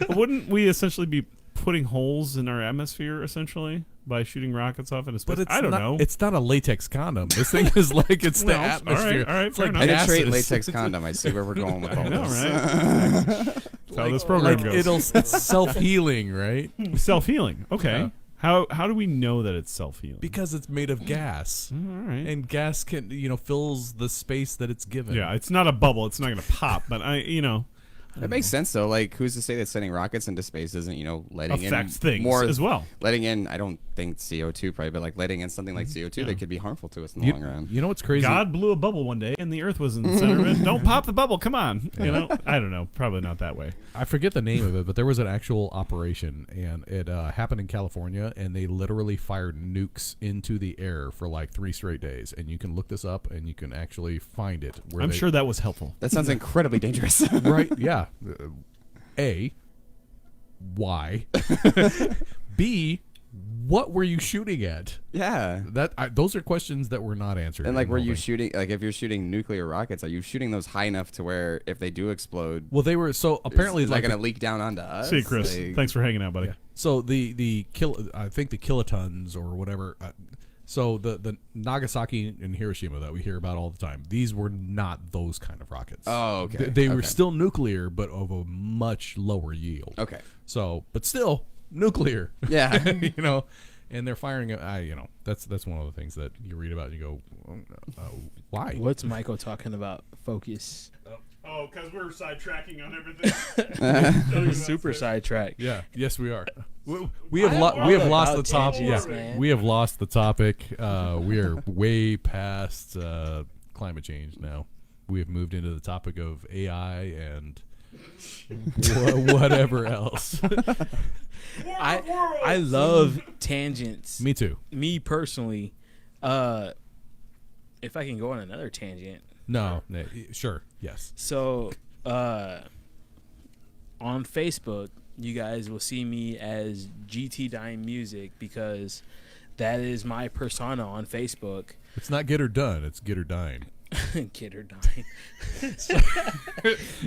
[SPEAKER 2] Wouldn't we essentially be putting holes in our atmosphere essentially by shooting rockets off into space?
[SPEAKER 1] But it's
[SPEAKER 2] I don't
[SPEAKER 1] not,
[SPEAKER 2] know.
[SPEAKER 1] It's not a latex condom. This thing is like it's the
[SPEAKER 2] Well,
[SPEAKER 1] atmosphere.
[SPEAKER 2] all right,
[SPEAKER 1] It's
[SPEAKER 2] fair
[SPEAKER 1] like
[SPEAKER 2] enough.
[SPEAKER 3] Penetrate
[SPEAKER 1] gases.
[SPEAKER 3] latex condom. I see where we're going with all
[SPEAKER 2] I know,
[SPEAKER 3] this.
[SPEAKER 2] right? That's how this program
[SPEAKER 1] Like
[SPEAKER 2] goes.
[SPEAKER 1] it's self-healing, right?
[SPEAKER 2] Self-healing. Okay.
[SPEAKER 1] Yeah.
[SPEAKER 2] How do we know that it's self-healing?
[SPEAKER 1] Because it's made of gas,
[SPEAKER 2] All right.
[SPEAKER 1] and gas can fills the space that it's given.
[SPEAKER 2] Yeah, it's not a bubble. It's not going to pop. But
[SPEAKER 3] That makes sense though. Like, who's to say that sending rockets into space isn't, letting
[SPEAKER 2] affects
[SPEAKER 3] in
[SPEAKER 2] things
[SPEAKER 3] more
[SPEAKER 2] as well.
[SPEAKER 3] Letting in, I don't think CO2 probably, but like letting in something like CO2 that could be harmful to us in the long run.
[SPEAKER 1] You know what's crazy?
[SPEAKER 2] God blew a bubble one day, and the Earth was in the center of it. Don't pop the bubble. Come on. I don't know. Probably not that way.
[SPEAKER 1] I forget the name of it, but there was an actual operation, and it happened in California, and they literally fired nukes into the air for like 3 straight days. And you can look this up, and you can actually find it.
[SPEAKER 2] I'm sure that was helpful.
[SPEAKER 3] That sounds incredibly dangerous.
[SPEAKER 1] Right? Yeah. A. Why? B. What were you shooting at?
[SPEAKER 3] Yeah.
[SPEAKER 1] Those are questions that were not answered.
[SPEAKER 3] And like,
[SPEAKER 1] in
[SPEAKER 3] were
[SPEAKER 1] the
[SPEAKER 3] you
[SPEAKER 1] whole thing.
[SPEAKER 3] shooting, like if you're shooting nuclear rockets, are you shooting those high enough to where if they do explode,
[SPEAKER 1] Well, they were so apparently
[SPEAKER 3] is
[SPEAKER 1] like
[SPEAKER 3] going to leak down onto us?
[SPEAKER 2] See, Chris.
[SPEAKER 3] Like,
[SPEAKER 2] Thanks for hanging out, buddy.
[SPEAKER 1] Yeah. So I think the kilotons or whatever. So the Nagasaki and Hiroshima that we hear about all the time, these were not those kind of rockets.
[SPEAKER 3] Oh, okay.
[SPEAKER 1] They were
[SPEAKER 3] Okay.
[SPEAKER 1] still nuclear, but of a much lower yield.
[SPEAKER 3] Okay.
[SPEAKER 1] So, but still nuclear.
[SPEAKER 3] Yeah.
[SPEAKER 1] And they're firing. That's one of the things that you read about and you go, why?
[SPEAKER 4] What's Michael talking about? Focus.
[SPEAKER 2] Oh, because we're sidetracking on everything.
[SPEAKER 4] Super sidetracked.
[SPEAKER 1] Yeah. Yes, we are. We have
[SPEAKER 4] I'm
[SPEAKER 1] we have
[SPEAKER 4] all
[SPEAKER 1] lost
[SPEAKER 4] about
[SPEAKER 1] the top.
[SPEAKER 4] tangents,
[SPEAKER 1] Yeah,
[SPEAKER 4] man.
[SPEAKER 1] we have lost the topic. We are way past climate change now. We have moved into the topic of AI and whatever else.
[SPEAKER 4] I love tangents.
[SPEAKER 1] Me too.
[SPEAKER 4] Me personally, if I can go on another tangent.
[SPEAKER 1] No, sure, yes.
[SPEAKER 4] So, on Facebook, you guys will see me as GT Dine Music because that is my persona on Facebook.
[SPEAKER 1] It's not get her done. It's get her dying.
[SPEAKER 4] Get her dine.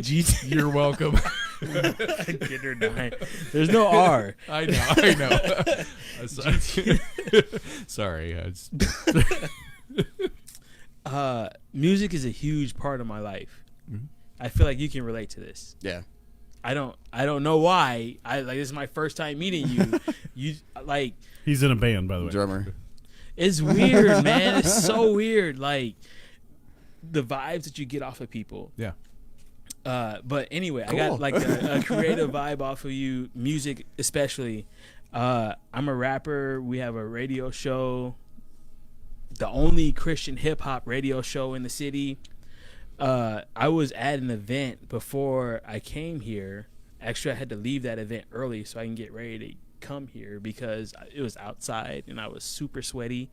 [SPEAKER 4] GT.
[SPEAKER 1] You're welcome.
[SPEAKER 4] Get her dine. There's no R.
[SPEAKER 1] I know. Sorry.
[SPEAKER 4] Music is a huge part of my life. I feel like you can relate to this.
[SPEAKER 3] Yeah.
[SPEAKER 4] I don't know why. This is my first time meeting you. You like
[SPEAKER 2] He's in a band, by the way.
[SPEAKER 3] Drummer.
[SPEAKER 4] it's weird, man. It's so weird. Like the vibes that you get off of people.
[SPEAKER 1] Yeah.
[SPEAKER 4] But anyway,
[SPEAKER 3] Cool.
[SPEAKER 4] I got like a creative vibe off of you, music especially. I'm a rapper. We have a radio show, the only Christian hip hop radio show in the city. I was at an event before I came here. Actually, I had to leave that event early so I can get ready to come here because it was outside and I was super sweaty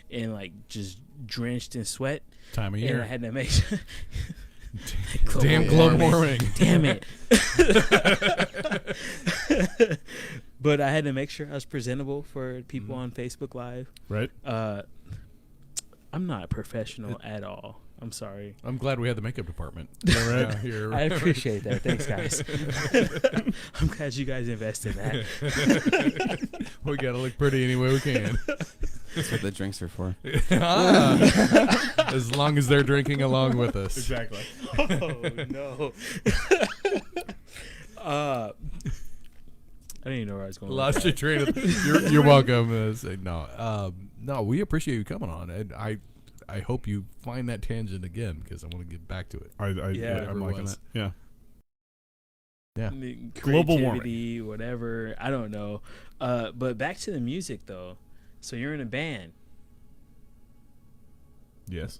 [SPEAKER 4] and like just drenched in sweat.
[SPEAKER 1] Time of
[SPEAKER 4] And
[SPEAKER 1] year.
[SPEAKER 4] I had to make sure.
[SPEAKER 1] Damn global warming.
[SPEAKER 4] Damn it. But I had to make sure I was presentable for people on Facebook Live.
[SPEAKER 2] Right?
[SPEAKER 4] I'm not professional at all. I'm sorry.
[SPEAKER 1] I'm glad we had the makeup department.
[SPEAKER 2] right.
[SPEAKER 1] Here.
[SPEAKER 4] I appreciate that. Thanks, guys. I'm glad you guys invest in that.
[SPEAKER 1] We gotta look pretty any way we can.
[SPEAKER 3] That's what the drinks are for.
[SPEAKER 1] As long as they're drinking along with us.
[SPEAKER 2] Exactly.
[SPEAKER 4] Oh, no. I didn't even know where I was going.
[SPEAKER 1] Lost your train of you're welcome. No, we appreciate you coming on, and I hope you find that tangent again because I want to get back to it.
[SPEAKER 4] Yeah,
[SPEAKER 2] I'm liking
[SPEAKER 1] was.
[SPEAKER 2] it. Yeah.
[SPEAKER 1] Yeah.
[SPEAKER 2] Global
[SPEAKER 4] Creativity, whatever. I don't know. But back to the music, though. So you're in a band.
[SPEAKER 2] Yes.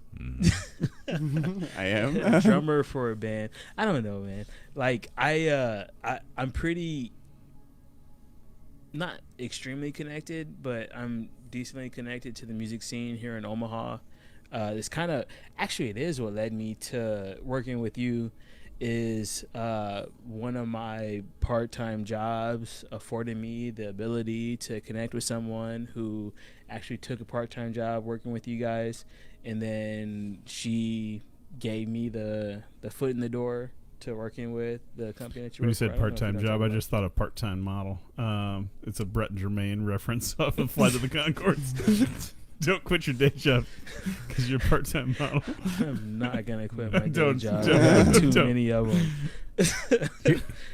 [SPEAKER 3] I am.
[SPEAKER 4] A drummer for a band. I don't know, man. Like I'm pretty not extremely connected, but I'm decently connected to the music scene here in Omaha. This kind of actually it is what led me to working with you. Is one of my part-time jobs afforded me the ability to connect with someone who actually took a part-time job working with you guys, and then she gave me the foot in the door to working with the company that you
[SPEAKER 2] When you
[SPEAKER 4] work for.
[SPEAKER 2] said
[SPEAKER 4] I don't know if
[SPEAKER 2] part-time
[SPEAKER 4] you know
[SPEAKER 2] job,
[SPEAKER 4] what
[SPEAKER 2] I
[SPEAKER 4] I'm
[SPEAKER 2] just thought of part-time model. It's a Brett Germain reference off of Flight of the Conchords. Don't quit your day job because you're a part-time model.
[SPEAKER 4] I'm not gonna quit my day
[SPEAKER 2] Don't-
[SPEAKER 4] job.
[SPEAKER 2] don't-
[SPEAKER 4] I have too
[SPEAKER 2] don't.
[SPEAKER 4] many of them.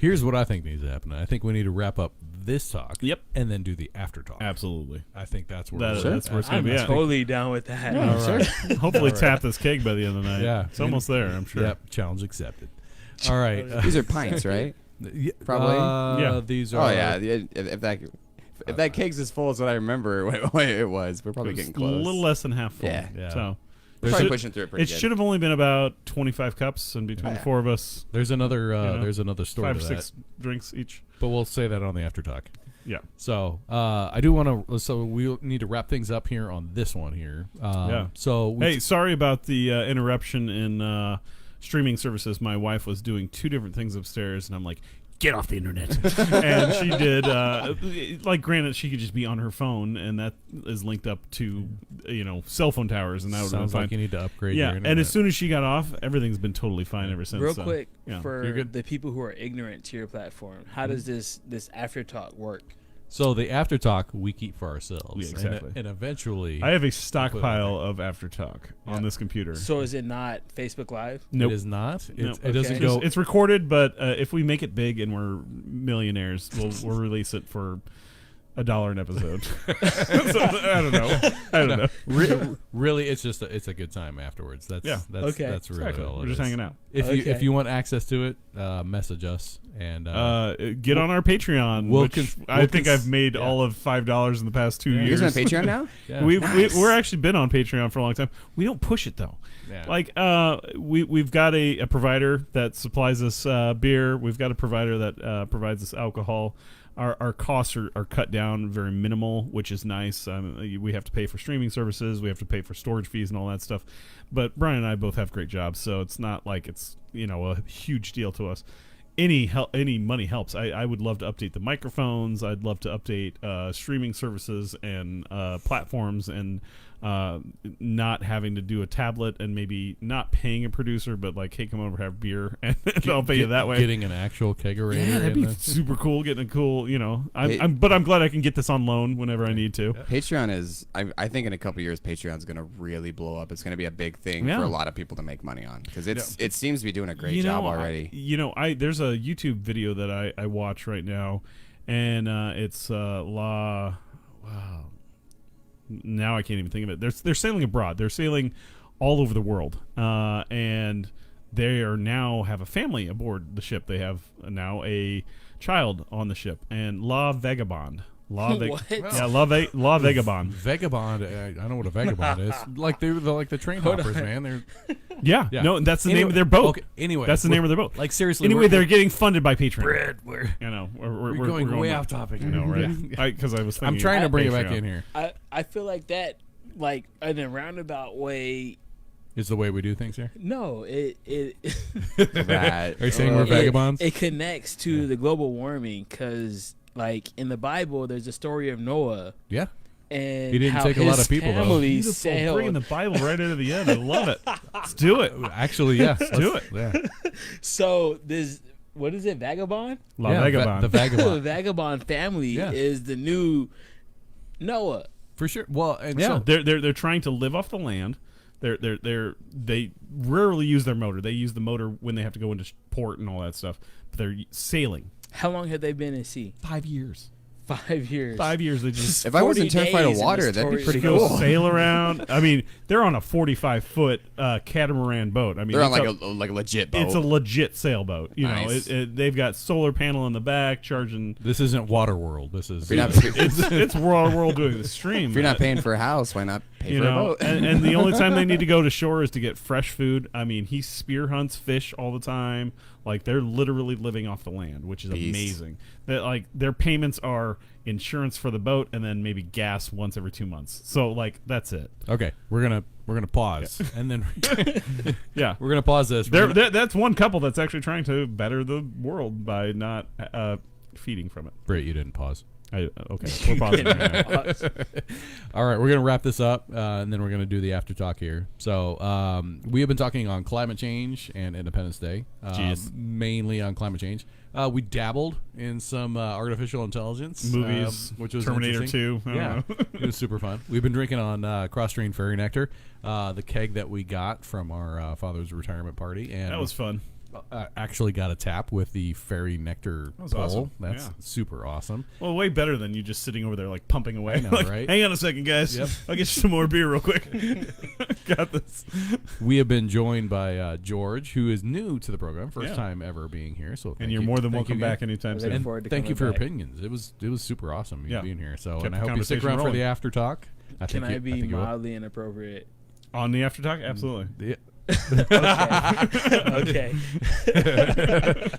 [SPEAKER 1] Here's what I think needs to happen. I think we need to wrap up this talk.
[SPEAKER 2] Yep.
[SPEAKER 1] And then do the after talk.
[SPEAKER 2] Absolutely.
[SPEAKER 1] I think that's where
[SPEAKER 2] That-
[SPEAKER 1] we're
[SPEAKER 2] that's
[SPEAKER 1] at.
[SPEAKER 2] where it's gonna
[SPEAKER 4] I'm
[SPEAKER 2] be at.
[SPEAKER 4] totally down with that.
[SPEAKER 1] All right.
[SPEAKER 2] Hopefully
[SPEAKER 1] All right.
[SPEAKER 2] tap this keg by the end of the night.
[SPEAKER 1] Yeah.
[SPEAKER 2] It's almost there, I'm sure.
[SPEAKER 1] Yep. Challenge accepted. All right.
[SPEAKER 3] These are pints, right? Probably.
[SPEAKER 1] Yeah.
[SPEAKER 2] Yeah.
[SPEAKER 1] These are.
[SPEAKER 3] Oh yeah. If that keg's as full as what I remember it was, we're probably getting
[SPEAKER 2] A
[SPEAKER 3] close.
[SPEAKER 2] little less than half full.
[SPEAKER 3] Yeah.
[SPEAKER 1] Yeah.
[SPEAKER 2] So
[SPEAKER 3] We're
[SPEAKER 2] it
[SPEAKER 3] probably
[SPEAKER 2] should-
[SPEAKER 3] pushing through it pretty
[SPEAKER 2] it
[SPEAKER 3] good.
[SPEAKER 2] should have only been about 25 cups, and between the
[SPEAKER 3] Yeah.
[SPEAKER 2] four of us,
[SPEAKER 1] There's another.
[SPEAKER 2] know,
[SPEAKER 1] There's another story
[SPEAKER 2] 5 or
[SPEAKER 1] to
[SPEAKER 2] 6
[SPEAKER 1] that,
[SPEAKER 2] drinks each.
[SPEAKER 1] but we'll say that on the after talk.
[SPEAKER 2] Yeah.
[SPEAKER 1] So I do want to. So we need to wrap things up here on this one here.
[SPEAKER 2] Yeah.
[SPEAKER 1] So we
[SPEAKER 2] Hey, sorry about the interruption in streaming services. My wife was doing 2 different things upstairs, and I'm like, get off the internet. And she did. Like, granted, she could just be on her phone, and that is linked up to, cell phone towers, and that would have been
[SPEAKER 1] sounds
[SPEAKER 2] fine.
[SPEAKER 1] like you need to upgrade.
[SPEAKER 2] Yeah,
[SPEAKER 1] your
[SPEAKER 2] and
[SPEAKER 1] internet.
[SPEAKER 2] as soon as she got off, everything's been totally fine ever since.
[SPEAKER 4] Real
[SPEAKER 2] so,
[SPEAKER 4] quick,
[SPEAKER 2] yeah.
[SPEAKER 4] for
[SPEAKER 1] You're good.
[SPEAKER 4] the people who are ignorant to your platform, how does this after talk work?
[SPEAKER 1] So the after talk we keep for ourselves.
[SPEAKER 2] Yeah, exactly.
[SPEAKER 1] And eventually,
[SPEAKER 2] I have a stockpile of after talk
[SPEAKER 1] Yeah.
[SPEAKER 2] on this computer.
[SPEAKER 4] So is it not Facebook Live?
[SPEAKER 2] Nope.
[SPEAKER 1] it is not.
[SPEAKER 2] Nope.
[SPEAKER 1] It doesn't
[SPEAKER 4] Okay.
[SPEAKER 1] go.
[SPEAKER 2] It's recorded, but if we make it big and we're millionaires, we'll release it for $1 an episode. So, I don't know.
[SPEAKER 1] Really, it's just it's a good time afterwards. That's
[SPEAKER 2] Yeah.
[SPEAKER 1] That's,
[SPEAKER 4] Okay.
[SPEAKER 1] That's really
[SPEAKER 2] Exactly.
[SPEAKER 1] all
[SPEAKER 2] We're
[SPEAKER 1] it
[SPEAKER 2] just
[SPEAKER 1] is.
[SPEAKER 2] hanging out.
[SPEAKER 1] If you want access to it, message us and
[SPEAKER 2] Get on our Patreon,
[SPEAKER 1] we'll
[SPEAKER 2] which
[SPEAKER 1] cons-
[SPEAKER 2] I
[SPEAKER 1] we'll
[SPEAKER 2] think
[SPEAKER 1] cons-
[SPEAKER 2] I've made
[SPEAKER 1] yeah.
[SPEAKER 2] all of $5 in the past 2
[SPEAKER 1] Yeah.
[SPEAKER 3] You
[SPEAKER 2] years.
[SPEAKER 3] guys on Patreon now?
[SPEAKER 1] yeah.
[SPEAKER 2] We're actually been on Patreon for a long time. We don't push it though.
[SPEAKER 1] Yeah.
[SPEAKER 2] Like we've got a provider that supplies us beer. We've got a provider that provides us alcohol. Our costs are cut down very minimal, which is nice. We have to pay for streaming services. We have to pay for storage fees and all that stuff. But Brian and I both have great jobs, so it's not like it's a huge deal to us. Any money helps. I would love to update the microphones. I'd love to update streaming services and platforms and not having to do a tablet and maybe not paying a producer, but like, hey, come over, have beer, and I'll pay you that way.
[SPEAKER 1] Getting an actual kegerator.
[SPEAKER 2] Yeah, that'd be super cool. Getting a cool, but I'm glad I can get this on loan whenever I need to.
[SPEAKER 1] Yeah.
[SPEAKER 3] Patreon is, I think in a couple years, Patreon's going to really blow up. It's going to be a big thing for a lot of people to make money on because it seems to be doing a great job already.
[SPEAKER 2] There's a YouTube video that I watch right now, and it's wow. Now I can't even think of it. They're sailing abroad. They're sailing all over the world, and they are now have a family aboard the ship. They have now a child on the ship, and La Vagabond.
[SPEAKER 4] What?
[SPEAKER 2] Yeah, La Vagabond.
[SPEAKER 1] Vagabond. I know what a vagabond is. Like they're like the train hoppers, man. They're
[SPEAKER 2] Yeah, no, that's the name of their boat.
[SPEAKER 1] Okay, anyway,
[SPEAKER 2] that's the name of their boat.
[SPEAKER 1] Like seriously.
[SPEAKER 2] Anyway, they're getting funded by Patreon.
[SPEAKER 1] Brett,
[SPEAKER 2] we're
[SPEAKER 1] going way off topic.
[SPEAKER 2] I know, right? Because I was thinking.
[SPEAKER 1] I'm trying to bring it back in here.
[SPEAKER 4] I feel like that, like in a roundabout way.
[SPEAKER 1] Is the way we do things here?
[SPEAKER 4] No, it
[SPEAKER 3] That,
[SPEAKER 1] Are you saying we're vagabonds?
[SPEAKER 4] It connects to the global warming because, like in the Bible, there's a story of Noah.
[SPEAKER 1] Yeah.
[SPEAKER 4] And
[SPEAKER 1] he didn't
[SPEAKER 4] how
[SPEAKER 1] take a lot
[SPEAKER 4] his
[SPEAKER 1] of people, though.
[SPEAKER 4] family
[SPEAKER 2] Beautiful.
[SPEAKER 4] sailed.
[SPEAKER 2] Bringing the Bible right into the end. I love it. Let's do it.
[SPEAKER 1] Actually, yeah. Let's
[SPEAKER 2] do it.
[SPEAKER 1] Yeah.
[SPEAKER 4] So this, what is it, Vagabond?
[SPEAKER 2] La Vagabond.
[SPEAKER 1] The
[SPEAKER 4] The
[SPEAKER 1] vagabond.
[SPEAKER 4] Vagabond family
[SPEAKER 1] Yeah.
[SPEAKER 4] is the new Noah.
[SPEAKER 1] For sure. Well, and
[SPEAKER 2] Yeah,
[SPEAKER 1] so
[SPEAKER 2] they're trying to live off the land. They rarely use their motor. They use the motor when they have to go into port and all that stuff. But they're sailing.
[SPEAKER 4] How long have they been at sea?
[SPEAKER 1] 5 years.
[SPEAKER 4] 5 years.
[SPEAKER 2] 5 years. They just
[SPEAKER 3] if I wasn't
[SPEAKER 4] 40
[SPEAKER 3] terrified of
[SPEAKER 4] days in
[SPEAKER 3] water,
[SPEAKER 4] the
[SPEAKER 3] that'd be
[SPEAKER 4] story.
[SPEAKER 3] pretty
[SPEAKER 2] go
[SPEAKER 3] cool.
[SPEAKER 2] sail around. I mean, they're on a 45-foot catamaran boat. I mean,
[SPEAKER 3] They're on
[SPEAKER 2] it's
[SPEAKER 3] like a legit boat.
[SPEAKER 2] It's a legit sailboat. You
[SPEAKER 3] Nice.
[SPEAKER 2] know, they've got solar panel in the back charging.
[SPEAKER 1] This isn't Waterworld. This is.
[SPEAKER 3] If you're not,
[SPEAKER 2] It's World doing the stream.
[SPEAKER 3] if you're not paying for a house, why not pay
[SPEAKER 2] You
[SPEAKER 3] for a
[SPEAKER 2] know,
[SPEAKER 3] boat?
[SPEAKER 2] and the only time they need to go to shore is to get fresh food. I mean, he spear hunts fish all the time. Like, they're literally living off the land, which is
[SPEAKER 3] Beast.
[SPEAKER 2] amazing. That, like, their payments are insurance for the boat and then maybe gas once every 2 months. So, like, that's it.
[SPEAKER 1] Okay, we're gonna pause, and then
[SPEAKER 2] Yeah.
[SPEAKER 1] we're gonna pause this.
[SPEAKER 2] That's one couple that's actually trying to better the world by not feeding from it.
[SPEAKER 1] Britt, you didn't pause.
[SPEAKER 2] Okay, we're pausing right now.
[SPEAKER 1] All right, we're going to wrap this up, and then we're going to do the after talk here. So we have been talking on climate change and Independence Day, mainly on climate change. We dabbled in some artificial intelligence
[SPEAKER 2] Movies,
[SPEAKER 1] which was
[SPEAKER 2] Terminator
[SPEAKER 1] interesting.
[SPEAKER 2] 2. I don't
[SPEAKER 1] Yeah,
[SPEAKER 2] know.
[SPEAKER 1] it was super fun. We've been drinking on Kros Strain Fairy Nectar, the keg that we got from our father's retirement party, and
[SPEAKER 2] That was fun.
[SPEAKER 1] actually got a tap with the Fairy Nectar
[SPEAKER 2] was
[SPEAKER 1] pull.
[SPEAKER 2] awesome.
[SPEAKER 1] That's
[SPEAKER 2] Yeah.
[SPEAKER 1] super awesome.
[SPEAKER 2] Well, way better than you just sitting over there, like, pumping away.
[SPEAKER 1] I know,
[SPEAKER 2] Like,
[SPEAKER 1] right?
[SPEAKER 2] hang on a second, guys.
[SPEAKER 1] Yep.
[SPEAKER 2] I'll get you some more beer real quick. Got this.
[SPEAKER 1] We have been joined by George, who is new to the program, first
[SPEAKER 2] Yeah.
[SPEAKER 1] time ever being here. So
[SPEAKER 2] And
[SPEAKER 1] thank
[SPEAKER 2] you're
[SPEAKER 1] you.
[SPEAKER 2] more than
[SPEAKER 1] Thank
[SPEAKER 2] welcome
[SPEAKER 1] you,
[SPEAKER 2] back
[SPEAKER 1] guys.
[SPEAKER 2] anytime
[SPEAKER 4] I'm
[SPEAKER 2] soon.
[SPEAKER 4] looking
[SPEAKER 1] And
[SPEAKER 4] forward to
[SPEAKER 1] thank you
[SPEAKER 4] coming
[SPEAKER 1] for your
[SPEAKER 4] back.
[SPEAKER 1] opinions. It was super awesome
[SPEAKER 2] Yeah.
[SPEAKER 1] being here. So
[SPEAKER 2] Kept
[SPEAKER 1] and I
[SPEAKER 2] the
[SPEAKER 1] hope you stick
[SPEAKER 2] conversation
[SPEAKER 1] around for
[SPEAKER 2] rolling.
[SPEAKER 1] the after talk.
[SPEAKER 4] Can I be
[SPEAKER 1] think you will.
[SPEAKER 4] mildly inappropriate?
[SPEAKER 2] On the after talk? Absolutely.
[SPEAKER 1] Yeah.
[SPEAKER 4] Okay.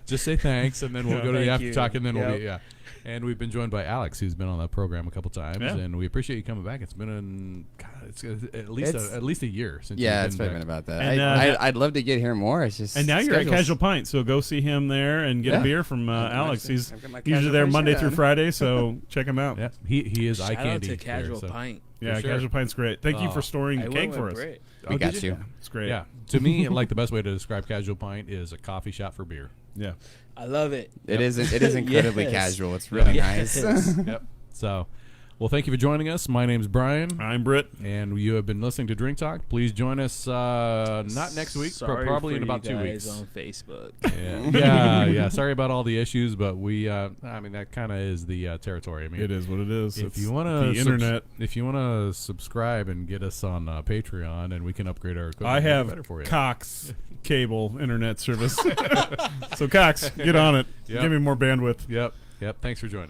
[SPEAKER 1] Just say thanks, and then we'll
[SPEAKER 2] Yeah.
[SPEAKER 1] go to the
[SPEAKER 4] Thank
[SPEAKER 1] after
[SPEAKER 4] you.
[SPEAKER 1] talk, and then we'll
[SPEAKER 4] Yep.
[SPEAKER 1] be And we've been joined by Alex, who's been on the program a couple times,
[SPEAKER 2] Yeah.
[SPEAKER 1] and we appreciate you coming back. It's been it's at least a year since.
[SPEAKER 3] Yeah,
[SPEAKER 1] you've
[SPEAKER 3] it's
[SPEAKER 1] been
[SPEAKER 3] been
[SPEAKER 1] back.
[SPEAKER 3] about that.
[SPEAKER 2] And,
[SPEAKER 3] I'd love to get here more. It's just
[SPEAKER 2] And now you're at
[SPEAKER 3] schedules.
[SPEAKER 2] Casual Pint, so go see him there and get a
[SPEAKER 3] Yeah.
[SPEAKER 2] beer from Alex. He's
[SPEAKER 3] I've got my
[SPEAKER 2] usually
[SPEAKER 3] Casual
[SPEAKER 2] there
[SPEAKER 3] Pint
[SPEAKER 2] Monday
[SPEAKER 3] shirt
[SPEAKER 2] through
[SPEAKER 3] on.
[SPEAKER 2] Friday, so check him out.
[SPEAKER 1] Yeah, he is eye
[SPEAKER 4] Shout out
[SPEAKER 1] candy.
[SPEAKER 4] to Casual
[SPEAKER 1] there, so.
[SPEAKER 4] Pint.
[SPEAKER 2] Yeah,
[SPEAKER 1] For sure.
[SPEAKER 2] Casual Pint's great. Thank you for storing
[SPEAKER 4] I
[SPEAKER 2] the
[SPEAKER 4] went
[SPEAKER 2] keg
[SPEAKER 4] with
[SPEAKER 2] for us.
[SPEAKER 4] Britt.
[SPEAKER 3] We
[SPEAKER 1] Oh,
[SPEAKER 3] got
[SPEAKER 1] did
[SPEAKER 3] you.
[SPEAKER 2] It's great.
[SPEAKER 1] Yeah, to me, like the best way to describe Casual Pint is a coffee shop for beer.
[SPEAKER 2] Yeah.
[SPEAKER 4] I love it.
[SPEAKER 3] It is incredibly
[SPEAKER 4] Yes.
[SPEAKER 3] casual. It's really
[SPEAKER 4] Yes.
[SPEAKER 3] nice.
[SPEAKER 1] Yep. So, well, thank you for joining us. My name's Brian,
[SPEAKER 2] I'm Britt.
[SPEAKER 1] and you have been listening to Drink Talk. Please join us not next week, but
[SPEAKER 4] Sorry
[SPEAKER 1] probably
[SPEAKER 4] for
[SPEAKER 1] in about
[SPEAKER 4] you
[SPEAKER 1] 2
[SPEAKER 4] guys
[SPEAKER 1] weeks.
[SPEAKER 4] on Facebook.
[SPEAKER 1] Yeah. Sorry about all the issues, but we, I mean, that kind of is the territory. I mean,
[SPEAKER 2] It is what it is.
[SPEAKER 1] If
[SPEAKER 2] It's
[SPEAKER 1] you want to
[SPEAKER 2] the internet.
[SPEAKER 1] if you want to subscribe and get us on Patreon, and we can upgrade our equipment,
[SPEAKER 2] I
[SPEAKER 1] make it
[SPEAKER 2] have
[SPEAKER 1] better for you.
[SPEAKER 2] Cox cable internet service. So Cox, get on it.
[SPEAKER 1] Yep.
[SPEAKER 2] Give me more bandwidth.
[SPEAKER 1] Yep. Thanks for joining.